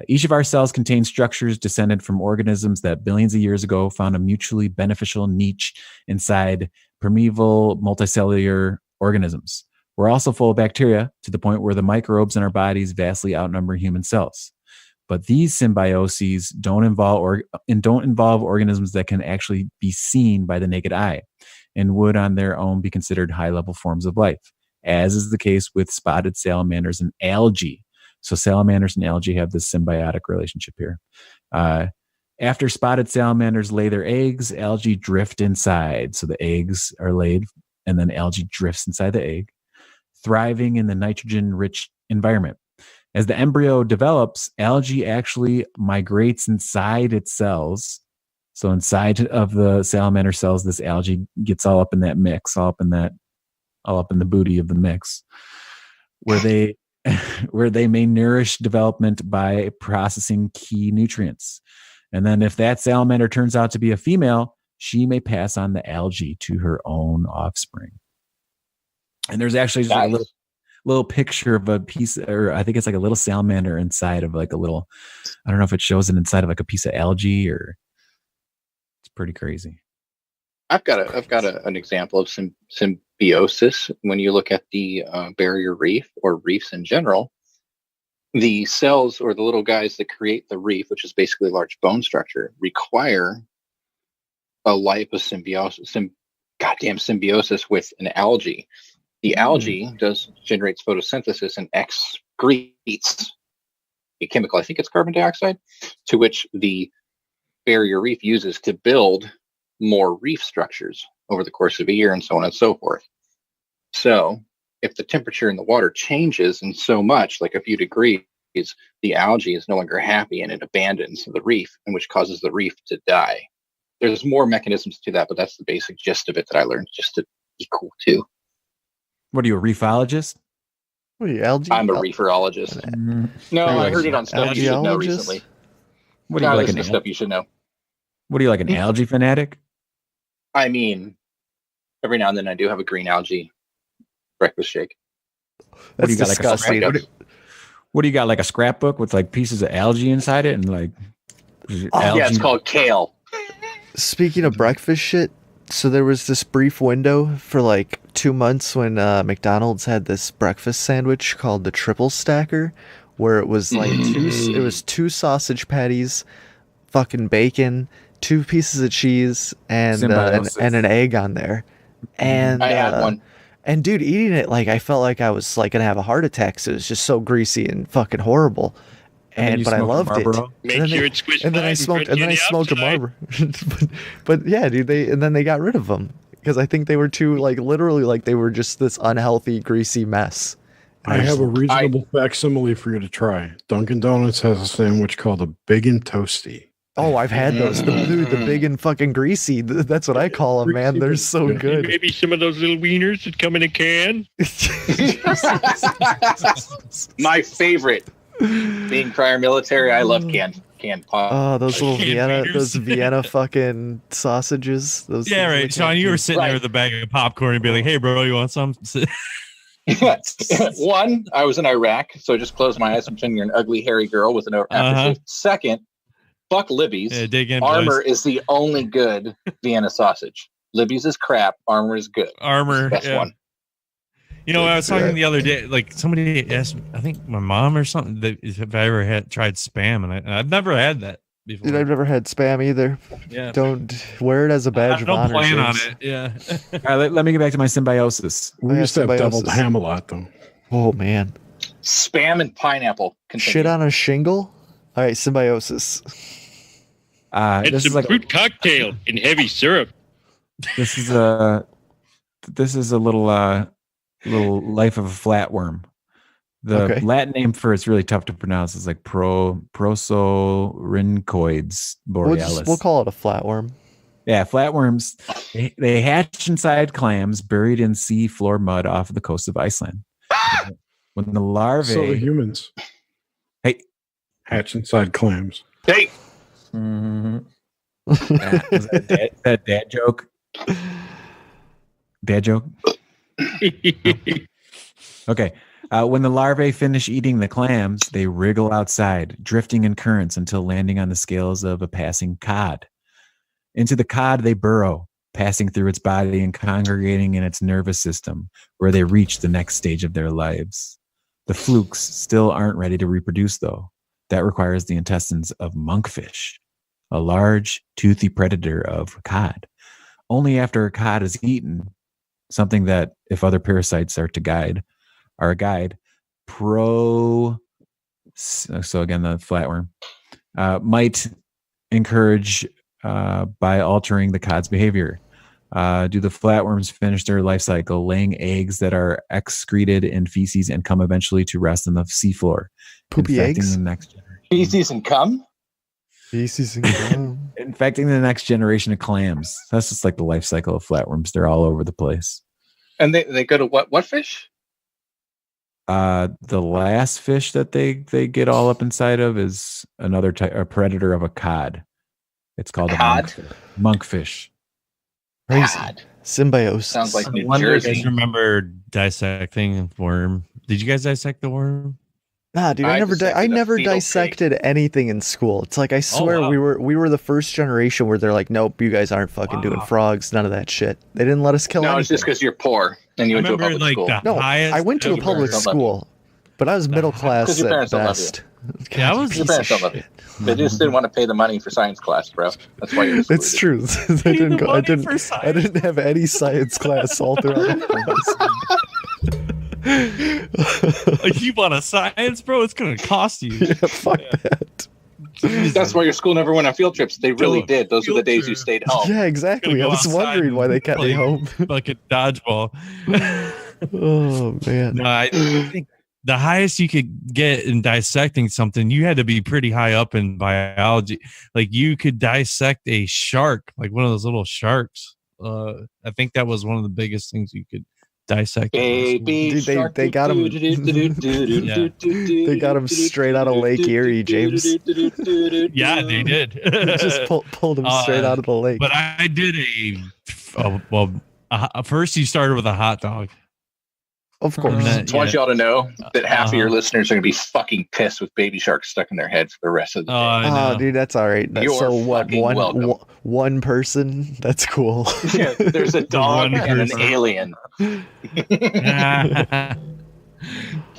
Each of our cells contains structures descended from organisms that billions of years ago found a mutually beneficial niche inside primeval multicellular organisms. We're also full of bacteria to the point where the microbes in our bodies vastly outnumber human cells. But these symbioses don't involve organisms that can actually be seen by the naked eye and would on their own be considered high-level forms of life, as is the case with spotted salamanders and algae. So salamanders and algae have this symbiotic relationship here. After spotted salamanders lay their eggs, algae drift inside. So the eggs are laid and then algae drifts inside the egg, thriving in the nitrogen-rich environment. As the embryo develops, algae actually migrates inside its cells. So inside of the salamander cells, this algae gets all up in that mix, all up in the booty of the mix, where they may nourish development by processing key nutrients. And then if that salamander turns out to be a female, she may pass on the algae to her own offspring. And there's actually just like a little picture of a piece, or I think it's like a little salamander inside of like a little, I don't know if it shows it inside of like a piece of algae, or it's pretty crazy. I've got an example of symbiosis. When you look at the barrier reef or reefs in general, the cells or the little guys that create the reef, which is basically a large bone structure, require a life of symbiosis with an algae. The algae generates photosynthesis and excretes a chemical, I think it's carbon dioxide, to which the barrier reef uses to build more reef structures over the course of a year, and so on and so forth. So if the temperature in the water changes in so much, like a few degrees, the algae is no longer happy and it abandons the reef, and which causes the reef to die. There's more mechanisms to that, but that's the basic gist of it that I learned, just to be cool too. What are you, a reefologist? What are you, algae? I'm a reeferologist. No, I heard it on stuff you should know recently. What are you, like an stuff you should know? What are you, like an algae fanatic? I mean, every now and then I do have a green algae breakfast shake. That's disgusting. What do you got, like a scrapbook with like pieces of algae inside it and like algae? Yeah, it's called kale. Speaking of breakfast shit, so there was this brief window for like 2 months when McDonald's had this breakfast sandwich called the triple stacker, where it was like two sausage patties, fucking bacon, 2 pieces of cheese, and an egg on there. And I had one. And dude, eating it, like I felt like I was like gonna have a heart attack. So it was just so greasy and fucking horrible. But I loved it. Make sure it's squished. And then I smoked a Marlboro. but yeah, dude, then they got rid of them because I think they were too literally they were just this unhealthy, greasy mess. I have a reasonable facsimile for you to try. Dunkin' Donuts has a sandwich called a Big and Toasty. Oh, I've had those. The big and fucking greasy. That's what I call them, man. They're so good. Maybe some of those little wieners that come in a can. My favorite. Being prior military, I love canned pot. Oh, those little Vienna fucking sausages. Those right, Sean. You were sitting there with a bag of popcorn and be like, "Hey, bro, you want some?" One, I was in Iraq, so I just closed my eyes and pretend you're an ugly, hairy girl with an aftershave. Second, fuck Libby's. Yeah, dig in, Armor boys. is the only good Vienna sausage. Libby's is crap. Armor is good. Armor, best one. You know, I was talking the other day, like somebody asked, I think my mom or something, that if I ever tried Spam, and I've never had that before. Dude, I've never had spam either. Yeah. Don't wear it as a badge of Don't honor. plan on James. it. Yeah. All right, let me get back to my symbiosis. We used to have deviled symbiosis. ham a lot, though. Oh man. Spam and pineapple. Continue. Shit on a shingle? All right, symbiosis. This It's is a like fruit cocktail in heavy syrup. this is a little life of a flatworm. The Okay. Latin name for it's really tough to pronounce. It's like Prosorhynchoides borealis. We'll call it a flatworm. Yeah, flatworms. They hatch inside clams buried in sea floor mud off the coast of Iceland. When the larvae, So the humans hey, hatch inside clams. Hey, was that dad joke? Dad joke. Okay. When the larvae finish eating the clams, they wriggle outside, drifting in currents until landing on the scales of a passing cod. Into the cod they burrow, passing through its body and congregating in its nervous system, where they reach the next stage of their lives. The flukes still aren't ready to reproduce, though. That requires the intestines of monkfish, a large, toothy predator of cod. Only after a cod is eaten, something that, if other parasites are a guide, so again, the flatworm, might encourage by altering the cod's behavior. Do the flatworms finish their life cycle, laying eggs that are excreted in feces and come eventually to rest on the seafloor, Poopy infecting eggs? the next generation? feces and cum? Feces and cum. Infecting the next generation of clams. That's just like the life cycle of flatworms. They're all over the place. And they go to what fish? The last fish that they get all up inside of is another type, a predator of a cod. It's called Cod? a monkfish. Crazy. God. Symbiosis. Sounds like New You guys Jersey. remember dissecting worm? Did you guys dissect the worm? Nah, dude, I never fetal dissected anything in school. It's like I swear wow. we were the first generation where they're like, nope, you guys aren't fucking doing frogs, none of that shit. They didn't let us kill No, anything. it's just because you're poor and you went to a remember, public like, school. the No, highest I went to a ever- public Don't love you. school, but I was middle class 'Cause your at parents don't love best. Yeah, I God, was- you Your piece parents of don't love you. shit. They just didn't want to pay the money for science class, bro. That's why you're excluded. It's true. I didn't go. I didn't have any science class all throughout. Like, you want a science, bro? It's gonna cost you. Yeah, fuck that. That's why your school never went on field trips. They really did. Those are the days you stayed home. Yeah, exactly. Gonna I go was outside wondering why they kept me and home. like a dodgeball. Oh man. No, I think the highest you could get in dissecting something, you had to be pretty high up in biology. Like, you could dissect a shark, like one of those little sharks. I think that was one of the biggest things you could dissect. Baby Dude, shark, they got 'em- Yeah. They got 'em straight out of Lake Erie, James. Yeah, they did. Just pulled him straight out of the lake. But I did first you started with a hot dog. Of course. And I just want y'all to know that half of your Uh-huh. listeners are going to be fucking pissed with baby sharks stuck in their head for the rest of the day. I Oh, know. dude, that's all right. You're So what? fucking welcome. One person? That's cool. Yeah, there's a dog one and an person. alien.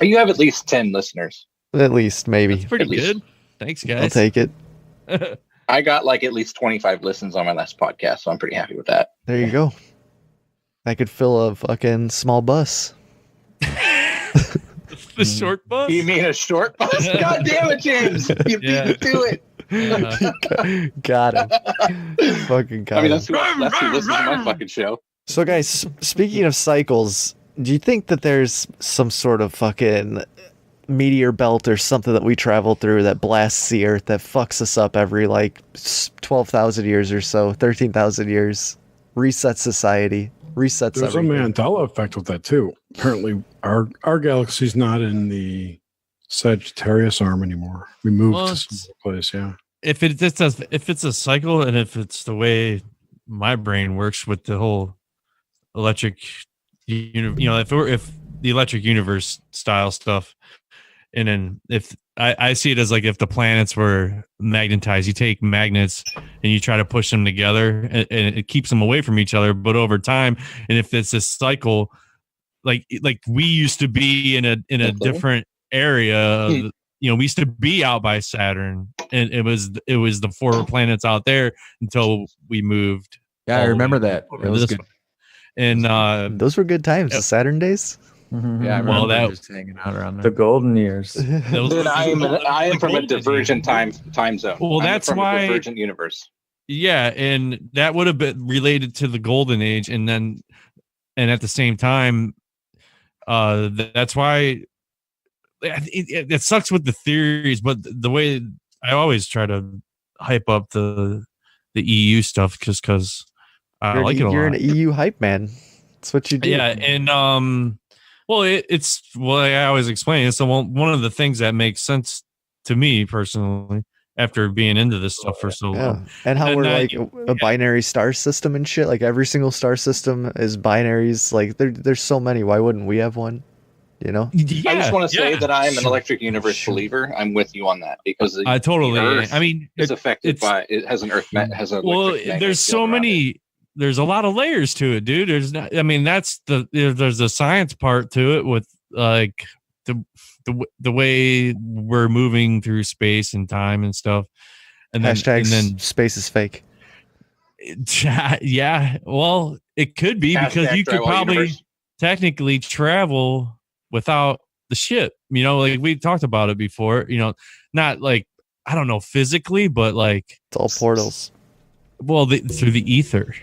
You have at least 10 listeners. At least, maybe. That's pretty At least. good. Thanks, guys. I'll take it. I got like at least 25 listens on my last podcast, so I'm pretty happy with that. There you go. I could fill a fucking small bus. The short bus. You mean a short bus? God damn it, James! You beat Yeah. me to it. Got him. Fucking got I mean, him. that's who listens to my fucking show. So, guys, speaking of cycles, do you think that there's some sort of fucking meteor belt or something that we travel through that blasts the Earth that fucks us up every like 12,000 years or so, 13,000 years, resets society, resets There's everything? a Mandela effect with that too. Apparently, our galaxy's not in the Sagittarius arm anymore. We moved Well, to some other place. Yeah, If it's a cycle, and if it's the way my brain works with the whole electric, if the electric universe style stuff, and then if I see it as like if the planets were magnetized, you take magnets and you try to push them together, and it keeps them away from each other. But over time, and if it's a cycle, like we used to be in a different area, we used to be out by Saturn, and it was the 4 planets out there until we moved. Yeah, I remember that. over It was this good. one. And Those were good times, the Saturn days. Yeah, I Well, remember that- just hanging out around The there. golden years. those- Then I am from a golden divergent time zone. Well, I'm that's from why- a divergent universe. Yeah, and that would have been related to the golden age, and at the same time, that's why it sucks with the theories. But the way I always try to hype up the EU stuff, just because I like it a lot. You're an EU hype man. That's what you do. Yeah, and well, it's I always explain. It's one of the things that makes sense to me personally after being into this stuff for so Yeah. long. And how And we're I- like a binary star system and shit. Like every single star system is binaries. Like there's so many. Why wouldn't we have one? You know? I just want to say yeah. that I'm an electric universe believer. I'm with you on that because I totally. the Earth I mean, is affected by it has an Earth has a well. electric magnetic There's so field around it. many. There's a lot of layers to it, dude. There's not. I mean, that's there's a science part to it with like the way we're moving through space and time and stuff. And then, Hashtag and then space is fake. yeah, well, it could be because Hashtag you could drywall probably universe. technically travel without the ship. Like we talked about it before. Not like I don't know physically, but like It's all portals. well, through the ether.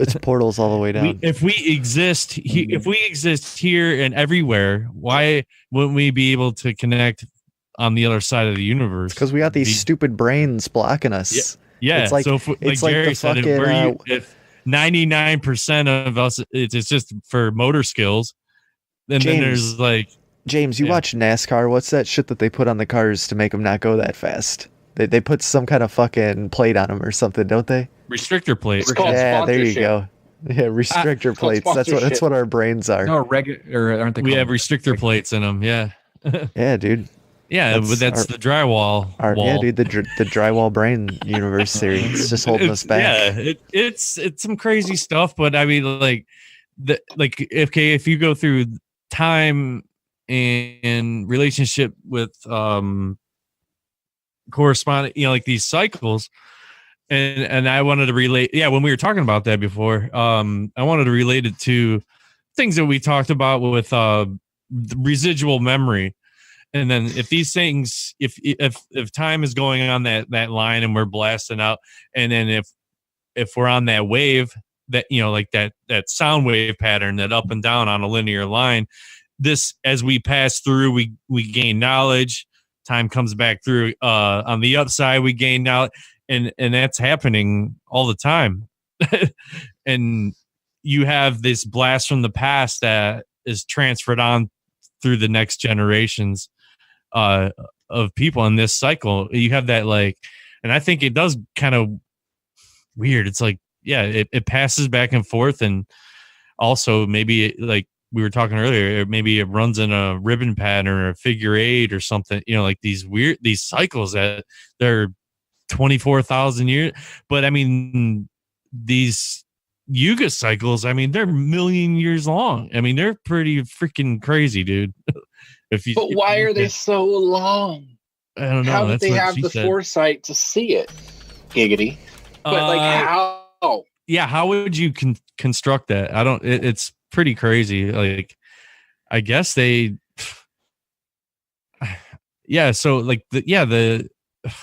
It's portals all the way down. If we exist here and everywhere, why wouldn't we be able to connect on the other side of the universe? Because we got these stupid brains blocking us. Yeah, It's like, so if, it's like Gary the said, fucking, if 99% of us, it's just for motor skills, then there's like James, you watch NASCAR. What's that shit that they put on the cars to make them not go that fast? They put some kind of fucking plate on them or something, don't they? restrictor plates. Yeah, there you go. Yeah, restrictor it's called plates. That's what sponsorship. our brains are. No, or aren't they? We called- have restrictor plates in them. Yeah, Yeah, dude. yeah, but that's the drywall. Yeah, wall. dude. The drywall brain universe theory. It's just holding us back. Yeah, it's some crazy stuff, but I mean, if you go through time and relationship with corresponding, like these cycles, and I wanted to relate. Yeah, when we were talking about that before, I wanted to relate it to things that we talked about with the residual memory. And then if these things, if time is going on that line and we're blasting out, and then if we're on that wave, that like that sound wave pattern, that up and down on a linear line, this as we pass through, we gain knowledge. Time comes back through. On the upside, we gain knowledge, and that's happening all the time. And you have this blast from the past that is transferred on through the next generations of people in this cycle. You have that and I think it does kind of weird. It's like, yeah, it passes back and forth, and also maybe like we were talking earlier, maybe it runs in a ribbon pattern or a figure eight or something. Like these cycles that they're 24,000 years. But I mean, these Yugas cycles, I mean, they're a million years long. I mean, they're pretty freaking crazy, dude. But why are they so long? I don't know. How did That's they what have she the said. foresight to see it? Giggity. But how? Yeah, how would you construct that? I don't. It's pretty crazy. Like, I guess they. Yeah. So the.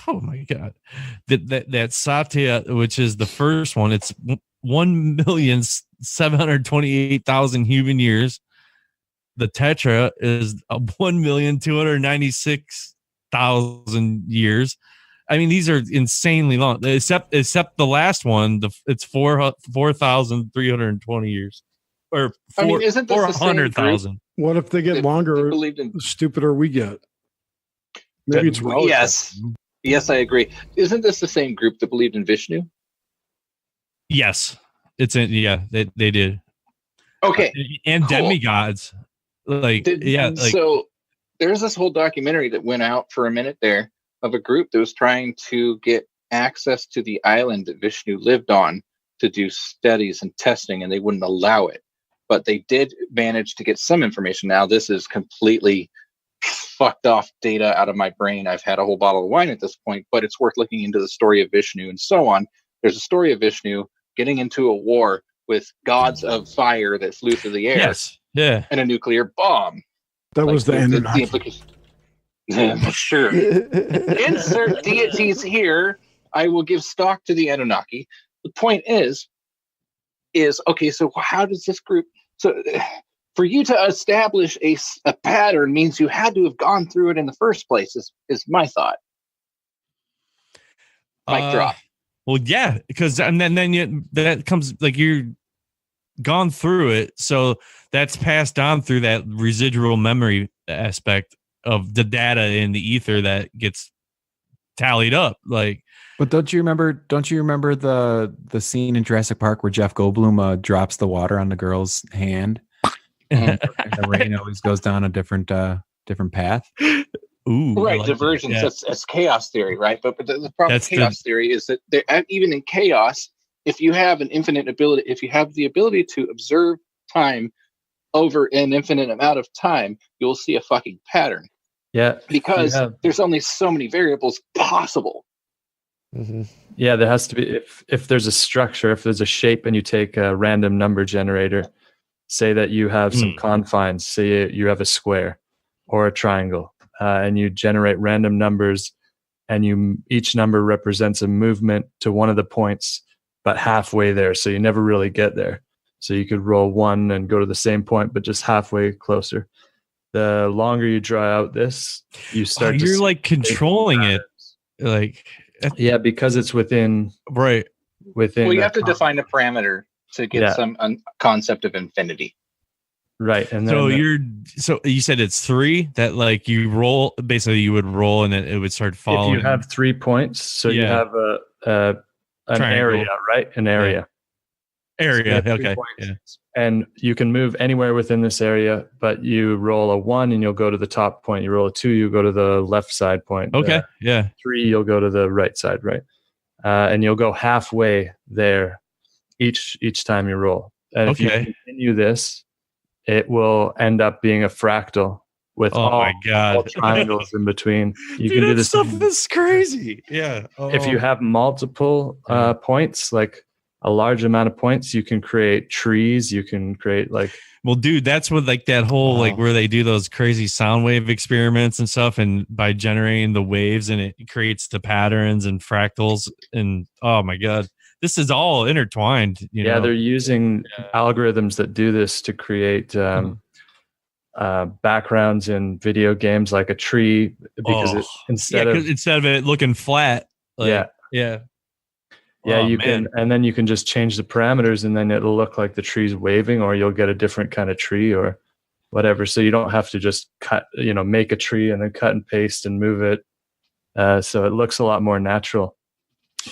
Oh my god, that Satya, which is the first one, it's 1,728,000 human years. The Tetra is 1,296,000 years. I mean, these are insanely long. Except the last one, it's 4,320 years, or isn't this the same 400,000. What if they get longer? The stupider we get. Maybe it's relative. Yes, I agree. Isn't this the same group that believed in Vishnu? Yes, they did. Okay, and cool. demigods, So there's this whole documentary that went out for a minute there of a group that was trying to get access to the island that Vishnu lived on to do studies and testing, and they wouldn't allow it. But they did manage to get some information. Now this is completely fucked off data out of my brain. I've had a whole bottle of wine at this point, but it's worth looking into the story of Vishnu and so on. There's a story of Vishnu getting into a war with gods of fire that flew through the air. Yes. Yeah. And a nuclear bomb. That was the the implication. Sure. Insert deities here. I will give stock to the Anunnaki. The point is okay, so how does this group... So for you to establish a pattern means you had to have gone through it in the first place, is my thought. Mic drop. Well, yeah, because and then that comes like you're gone through it, so that's passed on through that residual memory aspect of the data in the ether that gets tallied up. Like, but don't you remember the scene in Jurassic Park where Jeff Goldblum drops the water on the girl's hand, and the rain always goes down a different path? Ooh, right, like divergence. That's chaos theory, right? But the problem with chaos theory is that even in chaos, if you have an infinite ability, if you have the ability to observe time over an infinite amount of time, you'll see a fucking pattern. Yeah, because there's only so many variables possible. Mm-hmm. Yeah, there has to be. If there's a structure, if there's a shape, and you take a random number generator, say that you have some confines, say you have a square or a triangle. And you generate random numbers, and each number represents a movement to one of the points, but halfway there. So you never really get there. So you could roll 1 and go to the same point, but just halfway closer. The longer you draw out this, you start. You're like controlling it, like because it's within. Well, you have to define a parameter to get some concept of infinity. Right, and then so you said it's 3 that like you roll. Basically, you would roll and it would start following. If you have 3 points, so you have an area, right? An area. Area. So okay. Yeah. And you can move anywhere within this area, but you roll a 1 and you'll go to the top point. You roll a 2, you go to the left side point. Okay. 3, you'll go to the right side, right? And you'll go halfway there each time you roll. And if you continue this, it will end up being a fractal with all triangles in between. You can do this stuff. This is crazy. Yeah. If you have multiple points, like a large amount of points, you can create trees. You can create like. Well, dude, that's what like that whole like where they do those crazy sound wave experiments and stuff, and by generating the waves, and it creates the patterns and fractals, and oh my god. This is all intertwined. You know? They're using algorithms that do this to create backgrounds in video games, like a tree, because instead of it looking flat. Like, you can, and then you can just change the parameters, and then it'll look like the tree's waving, or you'll get a different kind of tree or whatever. So you don't have to just make a tree and then cut and paste and move it. So it looks a lot more natural.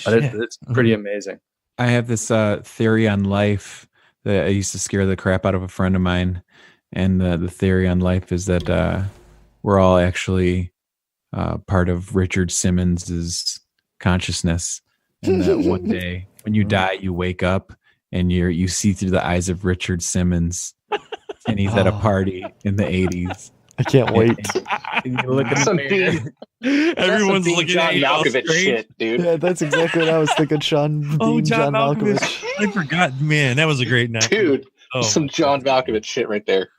But it's pretty amazing. I have this theory on life that I used to scare the crap out of a friend of mine. And the theory on life is that we're all actually part of Richard Simmons's consciousness. And that one day when you die, you wake up and you see through the eyes of Richard Simmons. And he's at a party in the 80s. I can't wait. And you look at the everyone's looking John at Malkovich shit, dude. Yeah, that's exactly what I was thinking. John Malkovich. I forgot, man. That was a great night, dude. Some John Malkovich shit right there.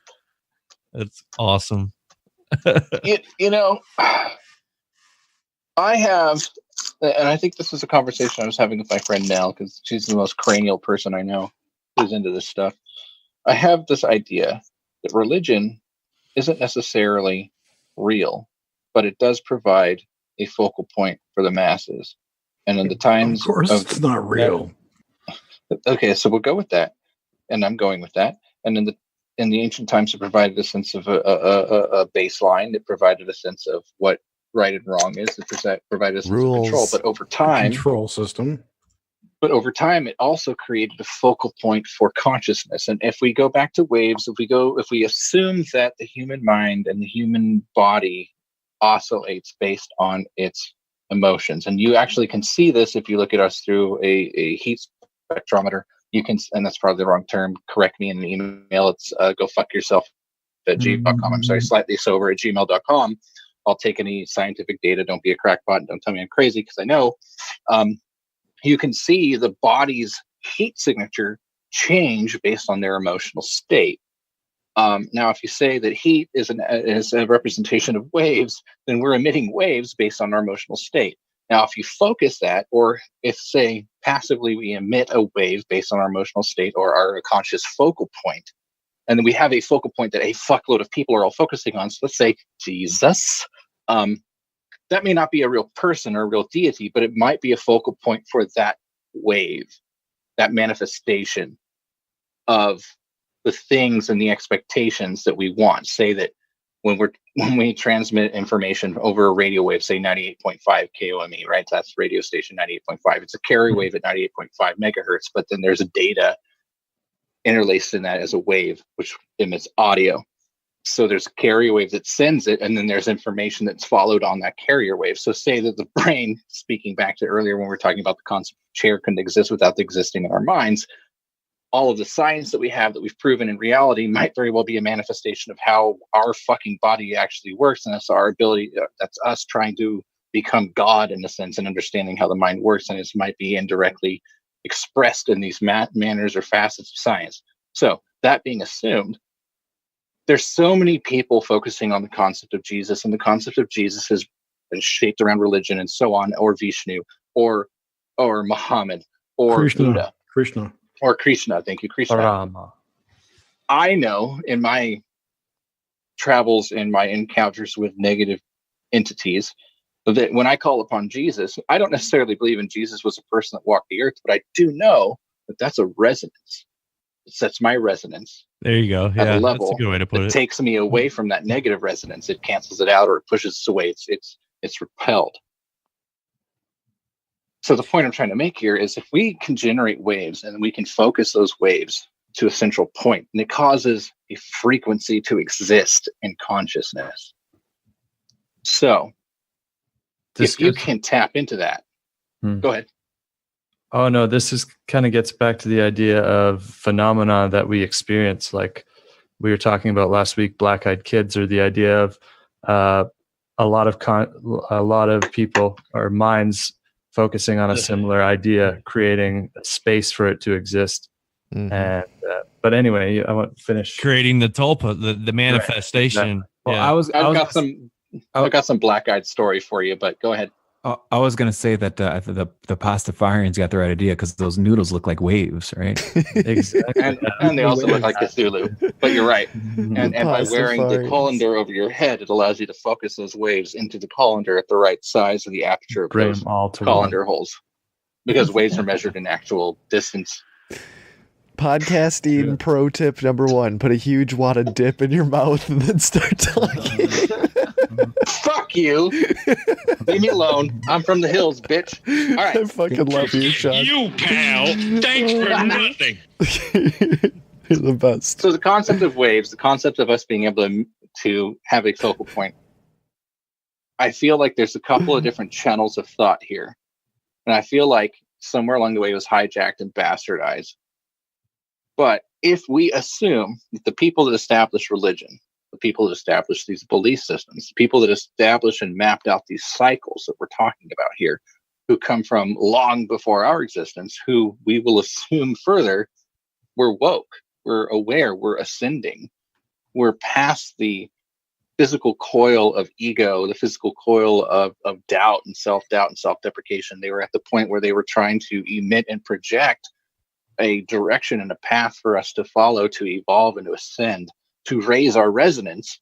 That's awesome. I have, and I think this is a conversation I was having with my friend Nell, because she's the most cranial person I know who's into this stuff. I have this idea that religion isn't necessarily real, but it does provide a focal point for the masses. And in the times of course, it's not real. Okay, so we'll go with that, and I'm going with that. And in the ancient times, it provided a sense of a baseline. It provided a sense of what right and wrong is. It provided a sense of control. But over time, control system. But over time, it also created a focal point for consciousness. And if we go back to waves, if we assume that the human mind and the human body oscillates based on its emotions, and you actually can see this if you look at us through a heat spectrometer, you can, and that's probably the wrong term, correct me in an email, it's go fuck yourself gmail.com. I'm sorry, slightlysober@gmail.com. I'll take any scientific data. Don't be a crackpot. Don't tell me I'm crazy, because I know. You can see the body's heat signature change based on their emotional state. Now, if you say that heat is a representation of waves, then we're emitting waves based on our emotional state. Now, if you focus that, or if, say, passively we emit a wave based on our emotional state or our conscious focal point, and then we have a focal point that a fuckload of people are all focusing on, so let's say Jesus, that may not be a real person or a real deity, but it might be a focal point for that wave, that manifestation of the things and the expectations that we want. Say that when we transmit information over a radio wave, say 98.5 KOME, right? That's radio station 98.5. It's a carrier wave at 98.5 megahertz, but then there's a data interlaced in that as a wave, which emits audio. So there's a carrier wave that sends it, and then there's information that's followed on that carrier wave. So say that the brain, speaking back to earlier when we were talking about the concept of chair couldn't exist without the existing in our minds, all of the science that we have that we've proven in reality might very well be a manifestation of how our fucking body actually works. And that's our ability, that's us trying to become God in a sense and understanding how the mind works. And it might be indirectly expressed in these manners or facets of science. So that being assumed, there's so many people focusing on the concept of Jesus, and the concept of Jesus has been shaped around religion and so on, or Vishnu, or Muhammad, or Buddha. Or Krishna, thank you, Krishna. Rama. I know in my travels and my encounters with negative entities that when I call upon Jesus, I don't necessarily believe in Jesus was a person that walked the earth, but I do know that that's a resonance. It sets my resonance. There you go. At Yeah, a level that's a good way to put that it. takes me away from that negative resonance. It cancels it out or it pushes it away. It's repelled. So the point I'm trying to make here is if we can generate waves and we can focus those waves to a central point, and it causes a frequency to exist in consciousness. So if you can tap into that, go ahead. Oh no, this is kind of gets back to the idea of phenomena that we experience, like we were talking about last week, black-eyed kids, or the idea of a lot of people or minds focusing on a similar idea, creating a space for it to exist. Mm-hmm. And but anyway, I want to finish creating the tulpa, the manifestation. Right. Yeah. Well, I've got some black-eyed story for you, but go ahead. I was going to say that the Pastafarians got the right idea because those noodles look like waves, right? Exactly. and they also look like Cthulhu. But you're right. And by wearing the colander over your head, it allows you to focus those waves into the colander at the right size of the aperture of those colander holes. Because waves are measured in actual distance. Podcasting pro tip number 1: put a huge wad of dip in your mouth and then start talking. Fuck you. Leave me alone. I'm from the hills, bitch. All right. I fucking love you, Sean. You, pal. Thanks for nothing. You're the best. So the concept of waves, the concept of us being able to have a focal point, I feel like there's a couple of different channels of thought here. And I feel like somewhere along the way it was hijacked and bastardized. But if we assume that the people that establish religion, the people that establish these belief systems, the people that establish and mapped out these cycles that we're talking about here, who come from long before our existence, who we will assume further, we're woke, we're aware, we're ascending, we're past the physical coil of ego, the physical coil of doubt and self-doubt and self-deprecation. They were at the point where they were trying to emit and project a direction and a path for us to follow, to evolve and to ascend, to raise our resonance,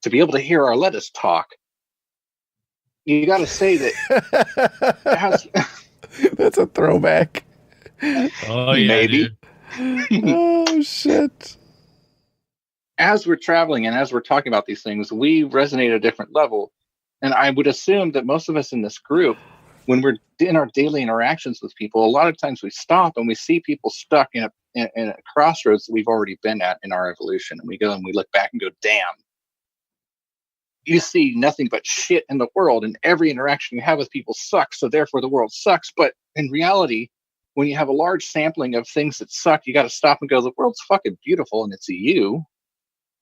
to be able to hear our let us talk. You got to say that that's a throwback. Oh yeah, maybe. Oh shit. As we're traveling and as we're talking about these things, we resonate at a different level. And I would assume that most of us in this group, when we're in our daily interactions with people, a lot of times we stop and we see people stuck in a crossroads that we've already been at in our evolution. And we go and we look back and go, damn, you see nothing but shit in the world, and every interaction you have with people sucks. So therefore the world sucks. But in reality, when you have a large sampling of things that suck, you got to stop and go, the world's fucking beautiful and it's you.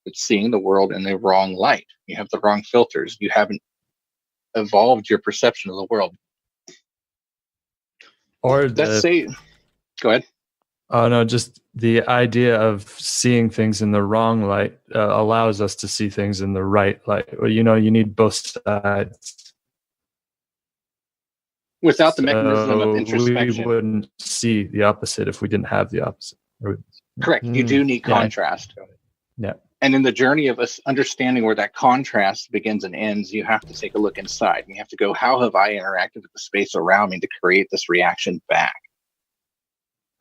It's seeing the world in the wrong light. You have the wrong filters. You haven't evolved your perception of the world. Or Let's say, go ahead. Oh no, just the idea of seeing things in the wrong light allows us to see things in the right light. Well, you need both sides. Without the mechanism of introspection, we wouldn't see the opposite if we didn't have the opposite. Correct. You do need contrast. Yeah. And in the journey of us understanding where that contrast begins and ends, you have to take a look inside. You have to go, how have I interacted with the space around me to create this reaction back?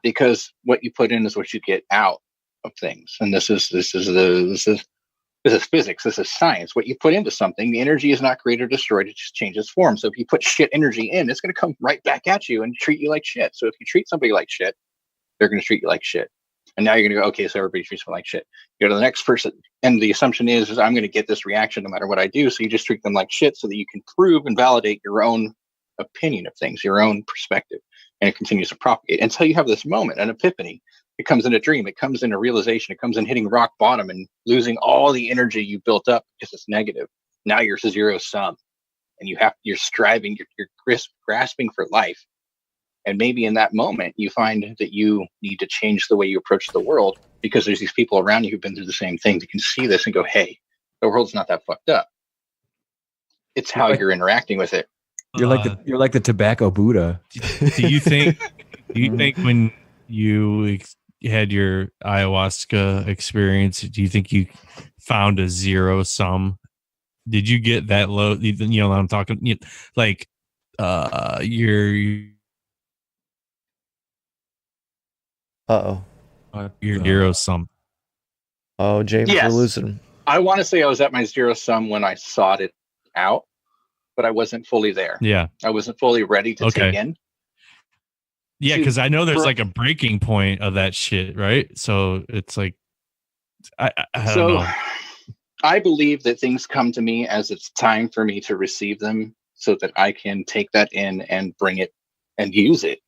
Because what you put in is what you get out of things. And this is physics. This is science. What you put into something, the energy is not created or destroyed. It just changes form. So if you put shit energy in, it's going to come right back at you and treat you like shit. So if you treat somebody like shit, they're going to treat you like shit. And now you're going to go, okay, so everybody treats me like shit. You go to the next person, and the assumption is I'm going to get this reaction no matter what I do. So you just treat them like shit so that you can prove and validate your own opinion of things, your own perspective. And it continues to propagate until you have this moment, an epiphany. It comes in a dream. It comes in a realization. It comes in hitting rock bottom and losing all the energy you built up because it's negative. Now you're zero sum, and you're striving, you're grasping for life. And maybe in that moment, you find that you need to change the way you approach the world because there's these people around you who've been through the same thing that can see this and go, hey, the world's not that fucked up. It's how you're interacting with it. You're like the tobacco Buddha. Do you think when you had your ayahuasca experience, do you think you found a zero sum? Did you get that low? You know, I'm talking like your your zero sum. Oh, James, Yes. we're losing. I want to say I was at my zero sum when I sought it out, but I wasn't fully there. Yeah. I wasn't fully ready to take in. Yeah, because I know there's like a breaking point of that shit, right? So it's like, I don't know. I believe that things come to me as it's time for me to receive them so that I can take that in and bring it and use it.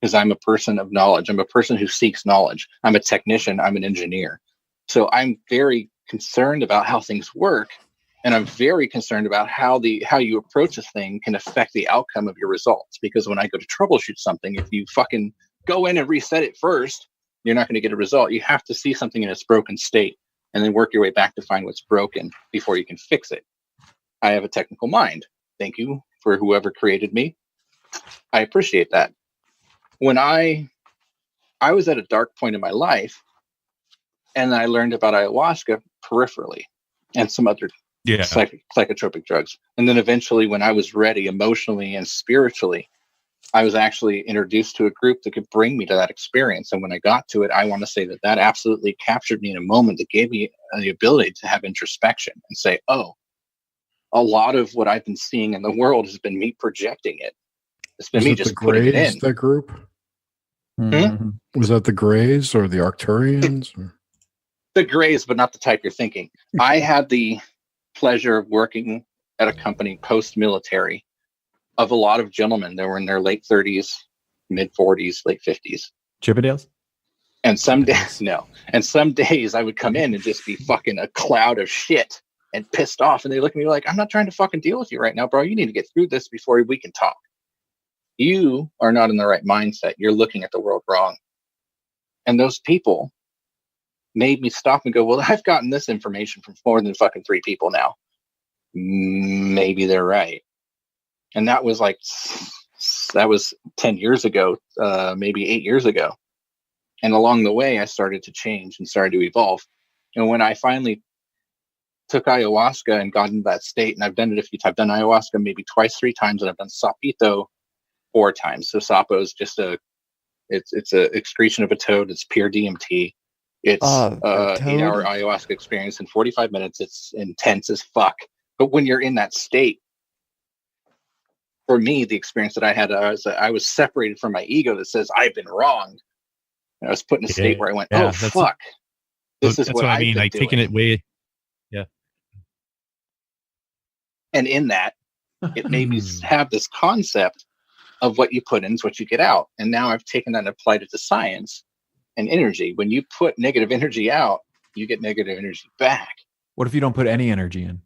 Because I'm a person of knowledge. I'm a person who seeks knowledge. I'm a technician. I'm an engineer. So I'm very concerned about how things work. And I'm very concerned about how you approach a thing can affect the outcome of your results. Because when I go to troubleshoot something, if you fucking go in and reset it first, you're not going to get a result. You have to see something in its broken state and then work your way back to find what's broken before you can fix it. I have a technical mind. Thank you for whoever created me. I appreciate that. When I was at a dark point in my life, and I learned about ayahuasca peripherally and some other psychotropic drugs. And then eventually, when I was ready emotionally and spiritually, I was actually introduced to a group that could bring me to that experience. And when I got to it, I want to say that absolutely captured me in a moment that gave me the ability to have introspection and say, oh, a lot of what I've been seeing in the world has been me projecting it. It's been me just putting it in. That group? Hmm? Was that the Greys or the Arcturians? The Greys, but not the type you're thinking. I had the pleasure of working at a company post-military of a lot of gentlemen that were in their late 30s, mid 40s, late 50s. Chippendales? And some days, no. And some days I would come in and just be fucking a cloud of shit and pissed off. And they look at me like, I'm not trying to fucking deal with you right now, bro. You need to get through this before we can talk. You are not in the right mindset. You're looking at the world wrong. And those people made me stop and go, well, I've gotten this information from more than fucking 3 people now. Maybe they're right. And that was 10 years ago, maybe 8 years ago. And along the way, I started to change and started to evolve. And when I finally took ayahuasca and got into that state, and I've done it a few times, I've done ayahuasca maybe twice, 3 times, and I've done sapito 4 times. So sapo is just it's a excretion of a toad. It's pure DMT. It's 8-hour ayahuasca experience in 45 minutes. It's intense as fuck. But when you're in that state, for me, the experience that I had, I was separated from my ego that says I've been wronged. And I was put in a state where I went, oh fuck, this is what I mean. Like taking it way, And in that, it made me have this concept of what you put in is what you get out. And now I've taken that and applied it to science and energy. When you put negative energy out, you get negative energy back. What if you don't put any energy in?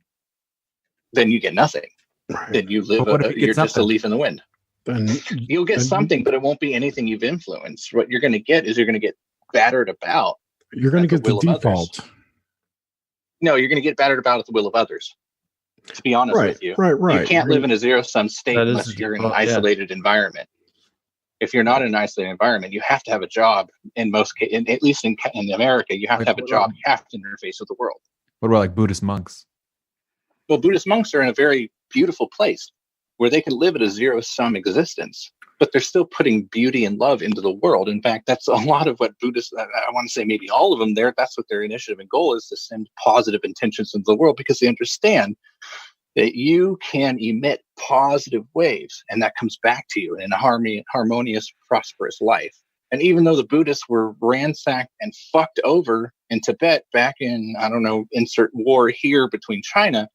Then you get nothing. Right. Then you live. But what if you get You're just a something? leaf in the wind. Then You'll get then something, but it won't be anything you've influenced. What you're going to get is you're going to get battered about. you're going to at get the will of others. default. No, you're going to get battered about at the will of others. To be honest Right, with you, right. you can't live in a zero-sum state That is unless the you're in an default, yeah. isolated environment. If you're not in an isolated environment, you have to have a job. In most cases, at least in America, you have to have a job. You have to interface with the world. What about like Buddhist monks? Well, Buddhist monks are in a very beautiful place where they can live at a zero-sum existence, but they're still putting beauty and love into the world. In fact, that's a lot of what Buddhists, I want to say maybe all of them there, that's what their initiative and goal is, to send positive intentions into the world, because they understand that you can emit positive waves and that comes back to you in a harmonious, prosperous life. And even though the Buddhists were ransacked and fucked over in Tibet back in, I don't know, insert war here between China,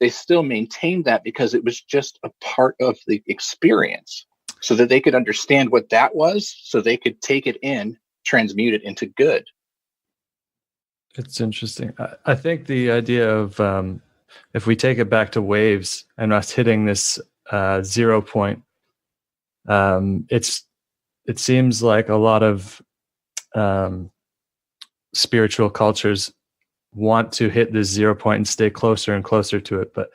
they still maintained that because it was just a part of the experience, so that they could understand what that was, so they could take it in, transmute it into good. It's interesting. I think the idea of if we take it back to waves and us hitting this 0 point, it seems like a lot of spiritual cultures want to hit this 0 point and stay closer and closer to it, but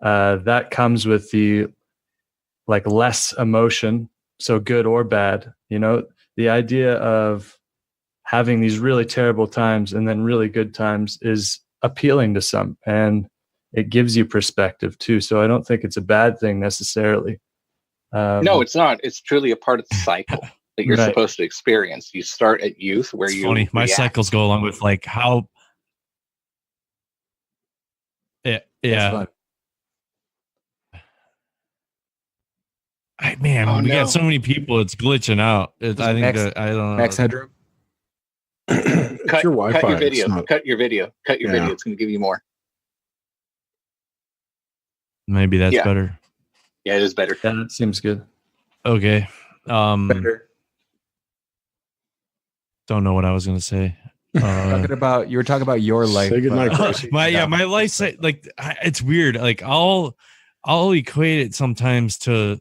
that comes with the like less emotion, so good or bad. You know, the idea of having these really terrible times and then really good times is appealing to some, and it gives you perspective too. So I don't think it's a bad thing necessarily. No, it's not. It's truly a part of the cycle that you're Right. supposed to experience. You start at youth, where It's you funny. My react. cycles go along with like how. Yeah. Man, Oh, we no. got so many people. It's glitching out. I think Max- that, I don't know. Max headroom. It's Cut your Wi-Fi. your video. It's not, Cut your video. Cut your Yeah. video. It's going to give you more. Maybe that's Yeah. better. Yeah, it is better. Yeah, that seems good. Okay. Better. Don't know what I was gonna say. You were talking about your life. Say goodnight, but- Gracie. my life like it's weird. Like I'll equate it sometimes to.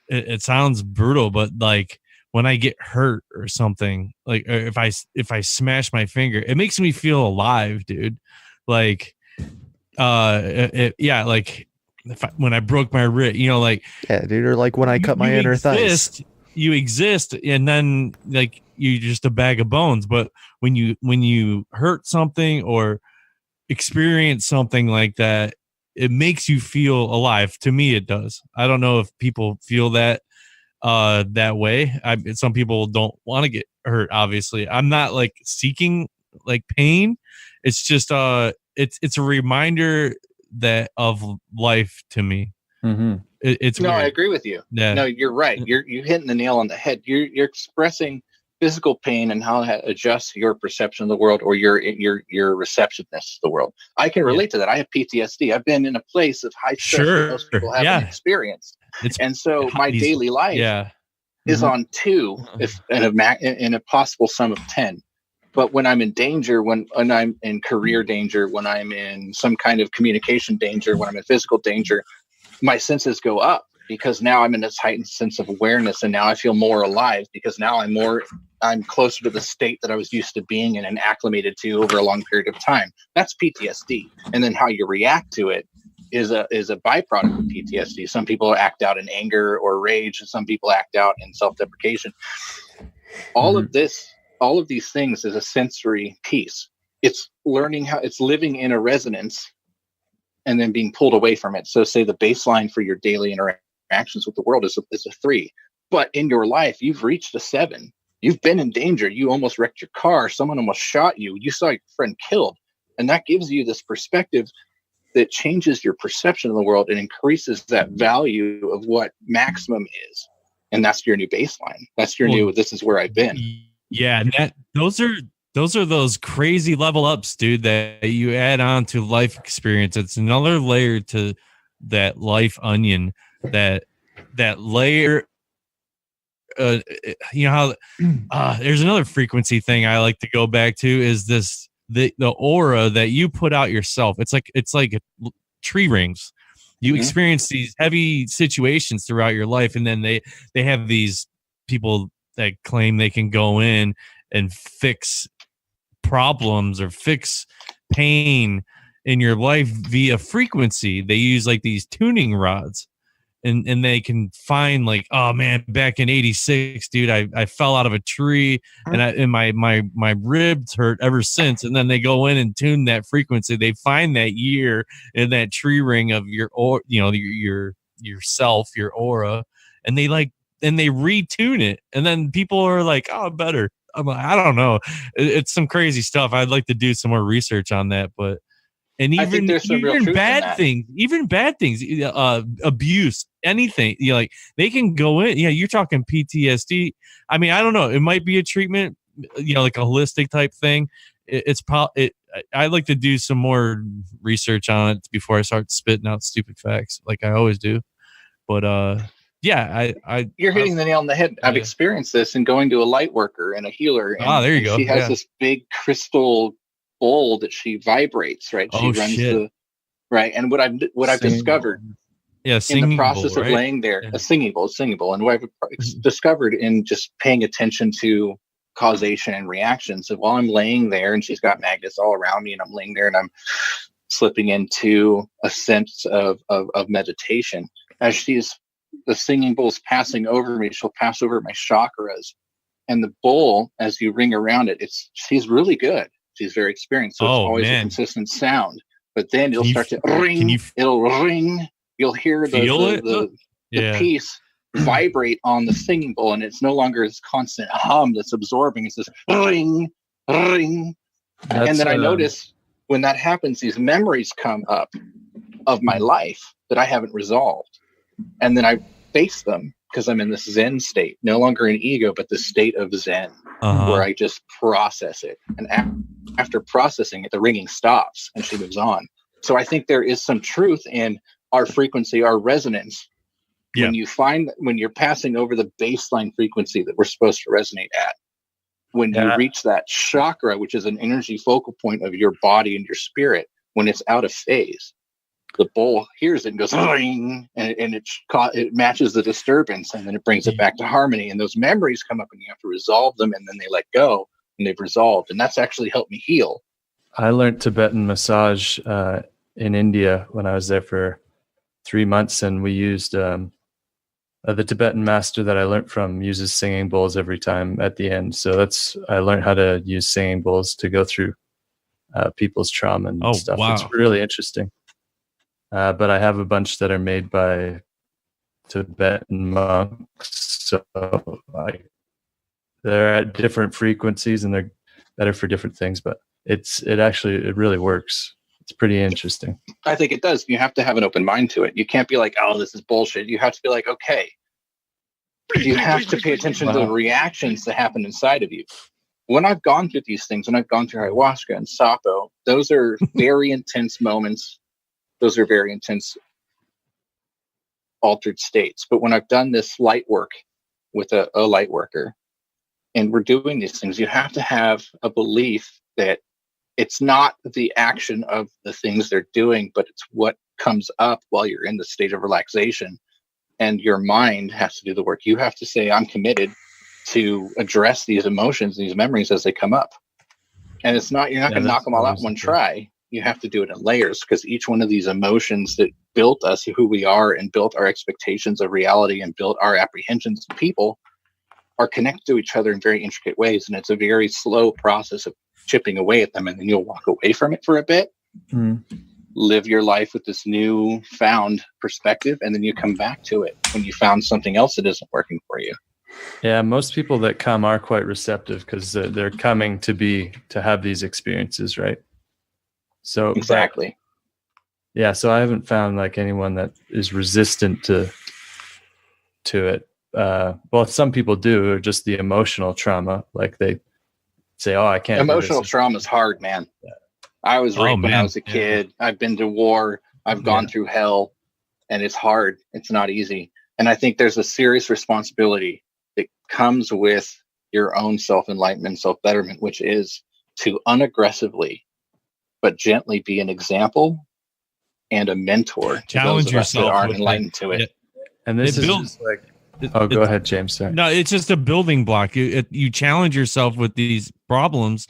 It sounds brutal, but like when I get hurt or something, like or if I smash my finger, it makes me feel alive, dude. Like, like when I broke my wrist, you know, like Yeah, dude. Or like when I cut my inner thighs. you exist, and then like you're just a bag of bones. But when you hurt something or experience something like that, it makes you feel alive. To me, it does. I don't know if people feel that way. Some people don't want to get hurt. Obviously, I'm not like seeking like pain. It's just it's a reminder that of life to me. Mm-hmm. It's No, weird. I agree with you. Yeah. No, you're right. You're hitting the nail on the head. You're expressing physical pain and how that adjusts your perception of the world, or your receptiveness to the world. I can relate to that. I have PTSD. I've been in a place of high stress that most people haven't experienced, and so my daily life is on 2, if in a possible sum of 10. But when I'm in danger, when I'm in career danger, when I'm in some kind of communication danger, when I'm in physical danger, my senses go up, because now I'm in this heightened sense of awareness, and now I feel more alive, because now I'm closer to the state that I was used to being in and acclimated to over a long period of time. That's PTSD. And then how you react to it is a byproduct of PTSD. Some people act out in anger or rage, and some people act out in self-deprecation. All of these things is a sensory piece. It's learning it's living in a resonance and then being pulled away from it. So say the baseline for your daily interactions with the world is a 3, but in your life, you've reached a 7. You've been in danger. You almost wrecked your car. Someone almost shot you. You saw your friend killed. And that gives you this perspective that changes your perception of the world and increases that value of what maximum is. And that's your new baseline. That's your new, this is where I've been. Yeah. And those are those crazy level ups, dude, that you add on to life experience. It's another layer to that life onion, that layer. You know how there's another frequency thing I like to go back to, is this the aura that you put out yourself. It's like tree rings. You experience these heavy situations throughout your life, and then they have these people that claim they can go in and fix problems or fix pain in your life via frequency. They use like these tuning rods, and they can find like, oh man, back in 86, dude, I fell out of a tree and my ribs hurt ever since. And then they go in and tune that frequency. They find that year in that tree ring of your, or yourself, your aura, and they retune it. And then people are like, oh, better. I'm like, I don't know. It's some crazy stuff. I'd like to do some more research on that, but. And even bad things, abuse, anything, like they can go in. Yeah, you're talking PTSD. I mean, I don't know. It might be a treatment, like a holistic type thing. I'd like to do some more research on it before I start spitting out stupid facts, like I always do. But yeah, you're hitting the nail on the head. I've experienced this in going to a light worker and a healer. And, there you go. She has this big crystal bowl that she vibrates, right? She runs and what I've discovered in the process of laying there, a singing bowl, and what I've discovered in just paying attention to causation and reactions. So while I'm laying there and she's got magnets all around me and I'm laying there and I'm slipping into a sense of meditation, as the singing bowl is passing over me, she'll pass over my chakras, and the bowl, as you ring around it, she's really good. She's very experienced, so it's always a consistent sound. But then it'll start to ring. It'll ring. You'll hear the piece vibrate on the singing bowl, and it's no longer this constant hum that's absorbing. It's this ring, ring. And then I notice when that happens, these memories come up of my life that I haven't resolved. And then I face them because I'm in this Zen state, no longer an ego, but the state of Zen, where I just process it. And after processing it, the ringing stops and she moves on. So I think there is some truth in our frequency, our resonance. Yeah. When you're passing over the baseline frequency that we're supposed to resonate at, when you reach that chakra, which is an energy focal point of your body and your spirit, when it's out of phase, the bowl hears it and goes, ring, and it matches the disturbance, and then it brings it back to harmony. And those memories come up and you have to resolve them, and then they let go and they've resolved. And that's actually helped me heal. I learned Tibetan massage in India when I was there for 3 months, and we used the Tibetan master that I learned from uses singing bowls every time at the end. So I learned how to use singing bowls to go through people's trauma and stuff. Wow. It's really interesting. But I have a bunch that are made by Tibetan monks. So they're at different frequencies and they're better for different things, but it really works. It's pretty interesting. I think it does. You have to have an open mind to it. You can't be like, oh, this is bullshit. You have to be like, okay. You have to pay attention to the reactions that happen inside of you. When I've gone through these things, when I've gone through ayahuasca and sapo, those are very intense moments. Those are very intense altered states. But when I've done this light work with a light worker, and we're doing these things, you have to have a belief that it's not the action of the things they're doing, but it's what comes up while you're in the state of relaxation. And your mind has to do the work. You have to say, I'm committed to address these emotions, these memories as they come up. And you're not going to knock them all out in one try. You have to do it in layers, because each one of these emotions that built us who we are and built our expectations of reality and built our apprehensions of people are connected to each other in very intricate ways. And it's a very slow process of chipping away at them. And then you'll walk away from it for a bit, live your life with this new found perspective. And then you come back to it when you found something else that isn't working for you. Yeah. Most people that come are quite receptive because they're coming to have these experiences. Right. So exactly. Yeah. So I haven't found like anyone that is resistant to it. Well, some people do, or just the emotional trauma. Like they say, "Oh, I can't." Emotional trauma is hard, man. Yeah. I was raped when I was a kid. Yeah. I've been to war. I've gone through hell, and it's hard. It's not easy. And I think there's a serious responsibility that comes with your own self-enlightenment, self-betterment, which is to unaggressively but gently be an example and a mentor to Challenge those of us that yourself aren't with enlightened to it. And this It is builds- just like, oh, go ahead, James. Sorry. No, it's just a building block. You challenge yourself with these problems,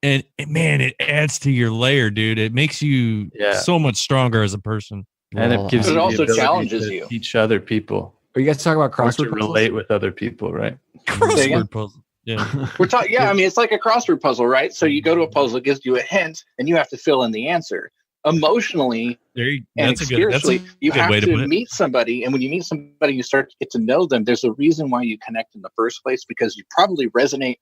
and man, it adds to your layer, dude. It makes you so much stronger as a person. And it gives But it you the also ability challenges to you. teach other people. Are you guys talking about Or to crossword relate with other people, right? Crossword puzzle. Yeah. We're talking. Yeah, I mean, it's like a crossword puzzle, right? So you go to a puzzle, it gives you a hint, and you have to fill in the answer. Emotionally and that's a spiritually, you good have way to put to it. meet somebody, and when you meet somebody, you start to get to know them. There's a reason why you connect in the first place, because you probably resonate.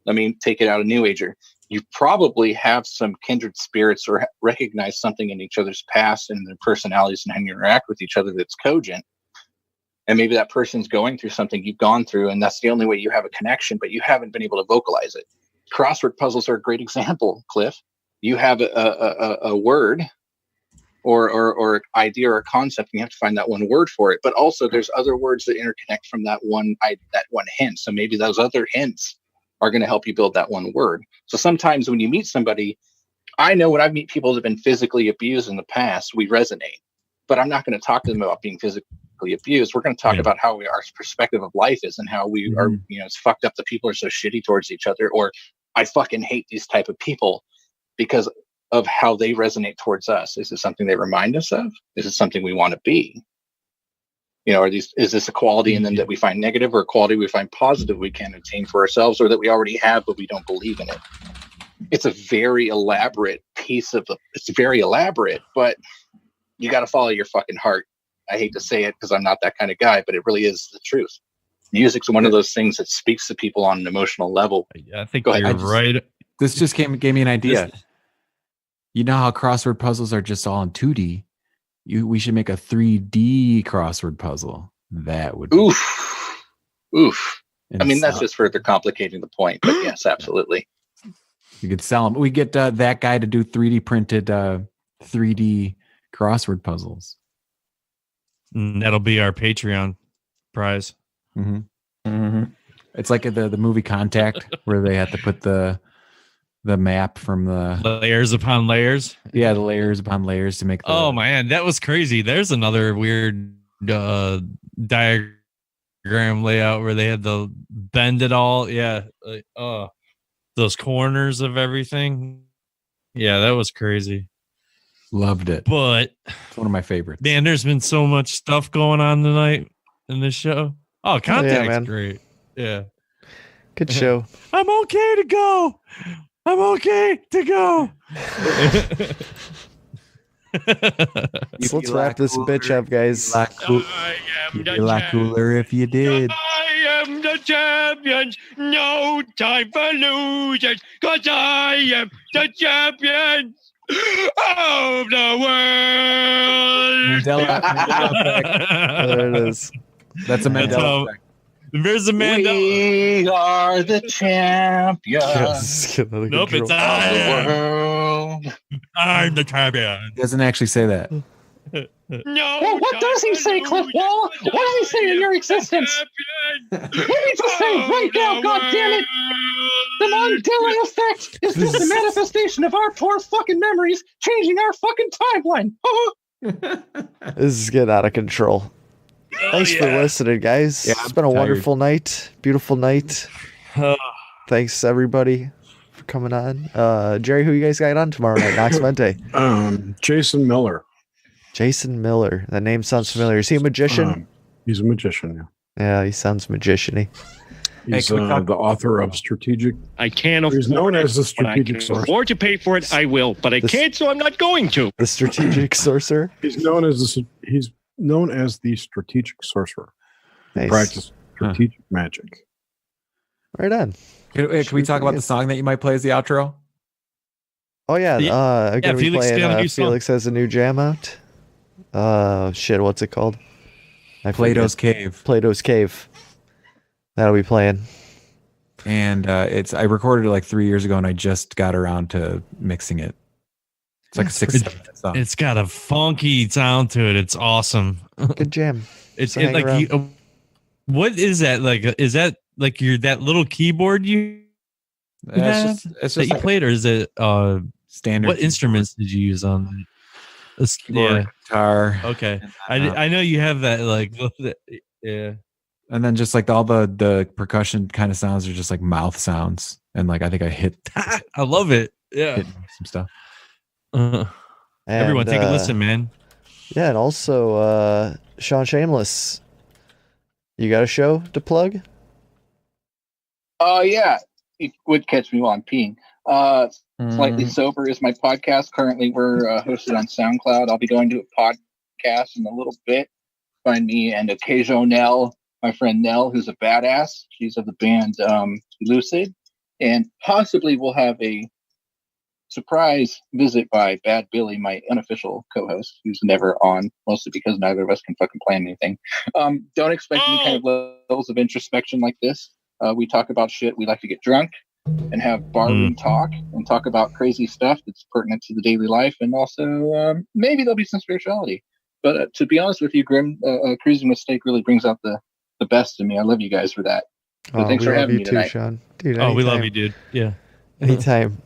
I mean, take it out a New Ager. You probably have some kindred spirits or recognize something in each other's past and their personalities and how you interact with each other that's cogent. And maybe that person's going through something you've gone through, and that's the only way you have a connection, but you haven't been able to vocalize it. Crossword puzzles are a great example, Cliff. You have a word or idea or a concept, and you have to find that one word for it. But also there's other words that interconnect from that one hint. So maybe those other hints are going to help you build that one word. So sometimes when you meet somebody, I know when I meet people that have been physically abused in the past, we resonate. But I'm not going to talk to them about being physically abused. We're going to talk about how our perspective of life is and how we are, it's fucked up that people are so shitty towards each other, or I fucking hate these type of people because of how they resonate towards us. Is it something they remind us of? Is it something we want to be? Is this a quality in them that we find negative, or a quality we find positive we can attain for ourselves, or that we already have but we don't believe in it? It's a very elaborate it's very elaborate, but you got to follow your fucking heart. I hate to say it because I'm not that kind of guy, but it really is the truth. Music's one of those things that speaks to people on an emotional level. I think you're right. This just gave me an idea. You know how crossword puzzles are just all in 2D? We should make a 3D crossword puzzle. That would be oof. I mean, that's just further complicating the point, but yes, absolutely. You could sell them. We get that guy to do 3D printed 3D crossword puzzles. And that'll be our Patreon prize. Mm-hmm. Mm-hmm. It's like the movie Contact, where they have to put the map from the layers upon layers. Yeah, the layers upon layers to make. Oh man, that was crazy. There's another weird diagram layout where they had to bend it all. Yeah, those corners of everything. Yeah, that was crazy. Loved it. But it's one of my favorites. Man, there's been so much stuff going on tonight in this show. Oh, Contact's great. Yeah. Good show. I'm okay to go. I'm okay to go. So let's wrap this bitch up, guys. You'd be a lot cooler if you did. I am the champion. No time for losers, cause I am the champion of the world. There it is. That's a Mandela effect. There's a Mandela. We are the champions. Nope, it's I'm the champion. He doesn't actually say that. No. Well, what does he say, Cliff Wall? What does he say in your existence? What did he just say right now? God damn it! The Mandela effect is just the manifestation of our poor fucking memories changing our fucking timeline. This is getting out of control. Thanks for listening, guys. Yeah, it's been a I'm tired. wonderful night. Beautiful night. Thanks, everybody, for coming on. Jerry, who you guys got on tomorrow night? Nox Mente. Jason Miller. Jason Miller. That name sounds familiar. Is he a magician? He's a magician, yeah. Yeah, he sounds magician-y. He's the author of Strategic. I can't afford He's known as the When I Strategic can Sorcerer. afford to pay for it, I will, but I can't, so I'm not going to. The Strategic Sorcerer? He's known as the Strategic Sorcerer. Nice. Practice strategic magic. Right on. Can we talk about the song that you might play as the outro? Oh, yeah. I'm going to be Felix got a playing. new song. Felix has a new jam out. Shit, what's it called? Plato's Cave. Plato's Cave. That'll be playing. And I recorded it like 3 years ago, and I just got around to mixing it. It's like a 6-7 song. It's got a funky sound to it. It's awesome. Good jam. It's So hang like around. what is that like? Is that like that little keyboard you It's that just you like played, or is it standard. what instruments did you use on it? Keyboard, guitar. Okay. I know you have that like yeah. And then just like all the percussion kind of sounds are just like mouth sounds. And like I think I hit I love it. Yeah. hit some stuff. Everyone take a listen, man. Yeah, and also Sean Shameless. You got a show to plug? Yeah. It would catch me while I'm peeing. Slightly Sober is my podcast. Currently, we're hosted on SoundCloud. I'll be going to a podcast in a little bit. Find me and Occasional, my friend Nell, who's a badass. She's of the band Lucid. And possibly we'll have a surprise visit by Bad Billy, my unofficial co-host, who's never on, mostly because neither of us can fucking plan anything. Don't expect any kind of levels of introspection like this. We talk about shit. We like to get drunk and have barroom talk and talk about crazy stuff that's pertinent to the daily life. And also, maybe there'll be some spirituality. But to be honest with you, Grim, Cruising with Steak really brings out the best in me. I love you guys for that. So thanks for having me tonight. Sean. Dude, Oh, we love you, dude. Yeah. Anytime.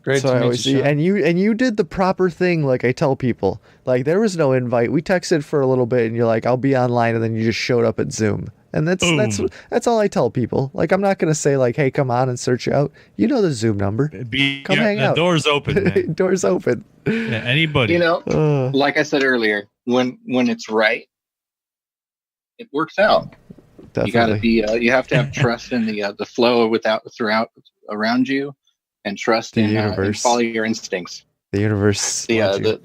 Great So to I meet always you, see, Sean. and you did the proper thing, like I tell people. Like there was no invite. We texted for a little bit, and you're like, "I'll be online," and then you just showed up at Zoom. And that's all I tell people. Like I'm not gonna say like, "Hey, come on and search out." You know the Zoom number. Come hang the out. door's open, man. Door's open. Yeah, anybody. You know, like I said earlier, when it's right, it works out. Definitely. You gotta be. You have to have trust in the flow throughout around you, and trust The in universe. follow your instincts. The universe. The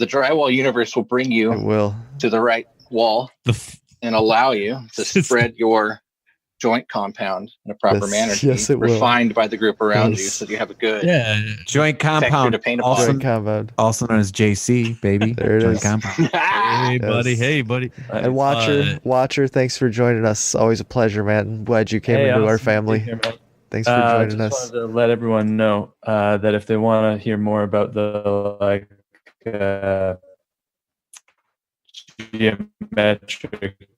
drywall universe will bring you to the right wall and allow you to spread your joint compound in a proper manner to yes, be it will. refined by the group around you, Yes. so that you have a good Joint texture compound. to paint Also, upon. Compound. also known as JC, baby. There it Joint is. compound. Hey, buddy. Yes. Hey, buddy. And Watcher, thanks for joining us. Always a pleasure, man. Glad you came into our family. Thanks for joining just us. wanted to let everyone know that if they want to hear more about the geometric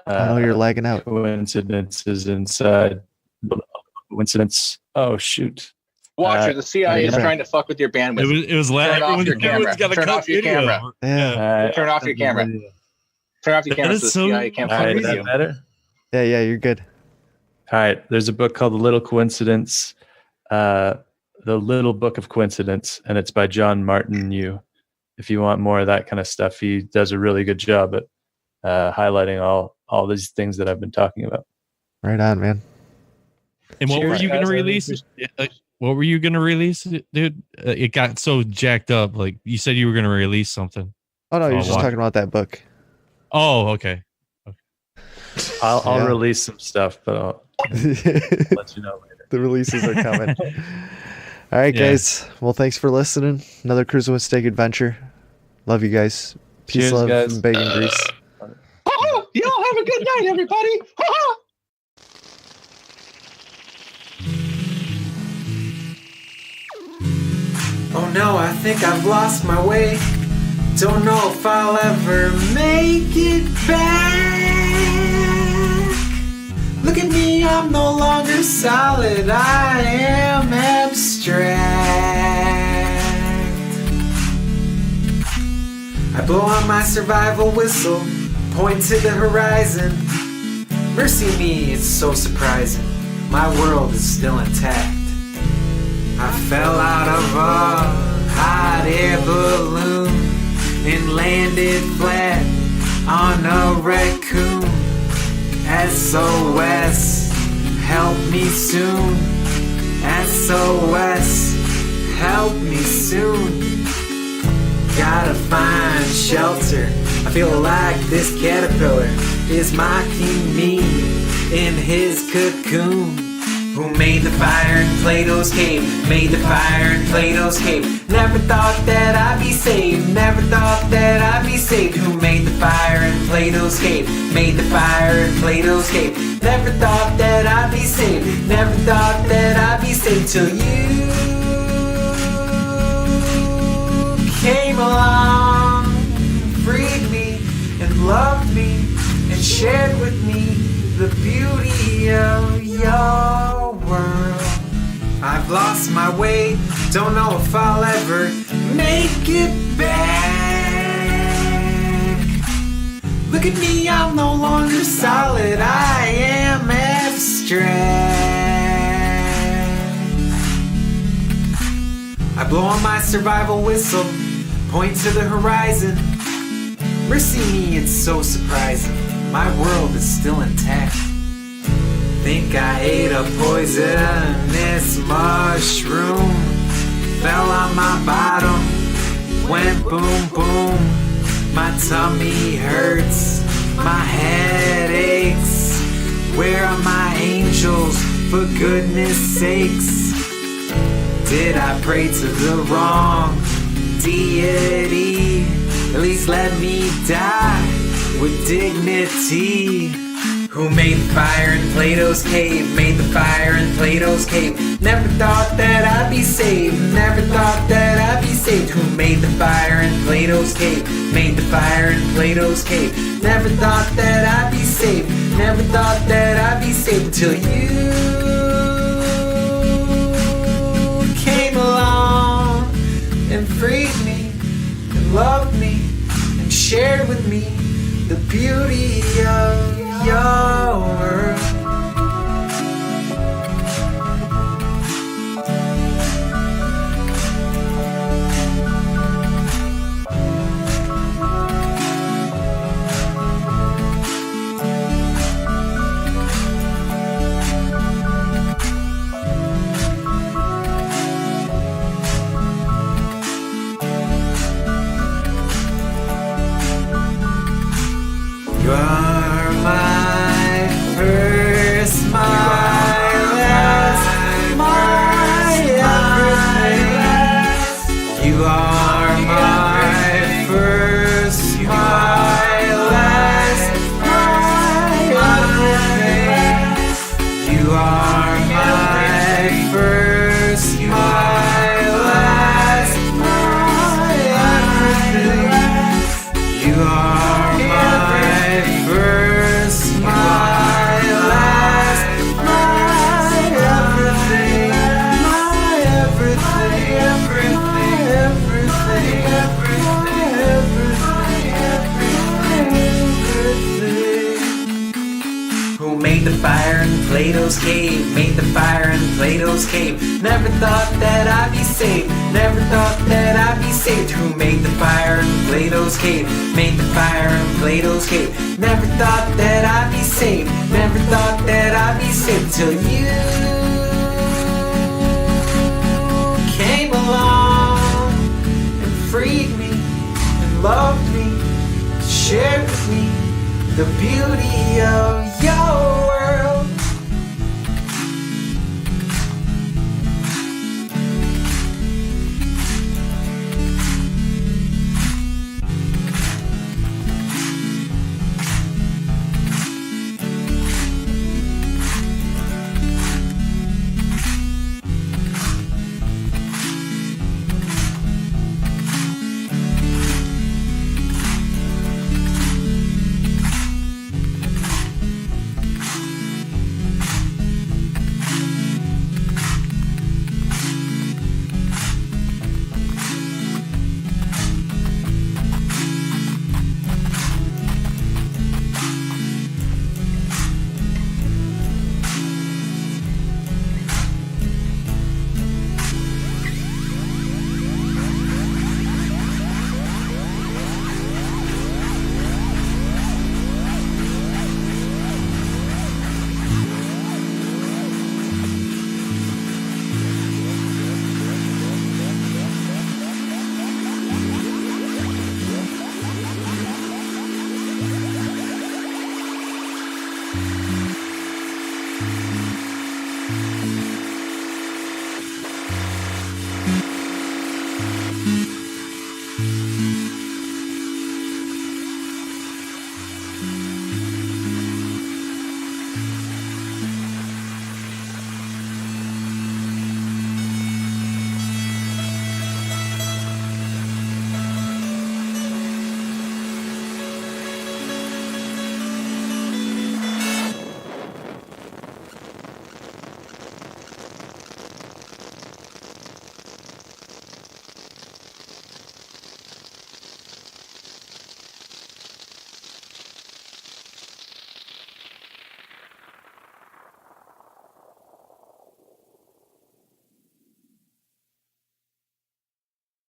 I know you're lagging out. coincidences inside coincidence. Oh shoot! Watcher, the CIA is trying to fuck with your bandwidth. It was Turn off your camera. Turn off your camera. Yeah. Turn off your camera. Turn off your camera so the CIA can't fuck with you. Better? Yeah, you're good. All right. There's a book called The Little Coincidence, The Little Book of Coincidence, and it's by John Martin Yu. If you want more of that kind of stuff, he does a really good job at highlighting all these things that I've been talking about. Right on, man. And what were Cheers, you going guys. to I release? What were you going to release, dude? It got so jacked up. Like you said you were going to release something. Oh no, you're Oh, just wow. talking about that book. Oh, okay. I'll Yeah. release some stuff, but I'll let you know later. The releases are coming. All right, Yeah. guys. Well, thanks for listening. Another Cruising with Steak adventure. Love you guys. Peace, Cheers, love, guys. and bacon grease. Y'all have a good night, everybody. Oh no, I think I've lost my way. Don't know if I'll ever make it back. Look at me, I'm no longer solid, I am abstract. I blow on my survival whistle, point to the horizon. Mercy me, it's so surprising. My world is still intact. I fell out of a hot air balloon and landed flat on a raccoon. SOS, help me soon. SOS, help me soon. Gotta find shelter. I feel like this caterpillar is mocking me in his cocoon. Who made the fire in Plato's cave? Made the fire in Plato's cave. Never thought that I'd be saved. Never thought that I'd be saved. Who made the fire in Plato's cave? Made the fire in Plato's cave. Never thought that I'd be saved. Never thought that I'd be saved till you came along, freed me and loved me and shared with me the beauty of your world. I've lost my way, don't know if I'll ever make it back. Look at me, I'm no longer solid, I am abstract. I blow on my survival whistle, point to the horizon. Mercy me, it's so surprising, my world is still intact. Think I ate a poisonous mushroom, fell on my bottom, went boom boom. My tummy hurts, my head aches. Where are my angels, for goodness sakes? Did I pray to the wrong deity? At least let me die with dignity. Who made the fire in Plato's cave? Made the fire in Plato's cave. Never thought that I'd be saved. Never thought that I'd be saved. Who made the fire in Plato's cave? Made the fire in Plato's cave. Never thought that I'd be saved. Never thought that I'd be saved until you came along and freed me and loved me and shared with me the beauty of your world. You are my first, my last, my everything. You are my first, my last, my everything. You are my first, my last, my everything. You are first, my last, my everything, my everything, everything, everything. Who made the fire in Plato's cave? Made the fire in Plato's cave. Never thought that I'd be saved. Never thought that I'd be saved. Who made the fire in Plato's cave? Made the fire in Plato's cave. Never thought that I'd be saved. Never thought that I'd be saved till you came along and freed me and loved me, shared with me the beauty of your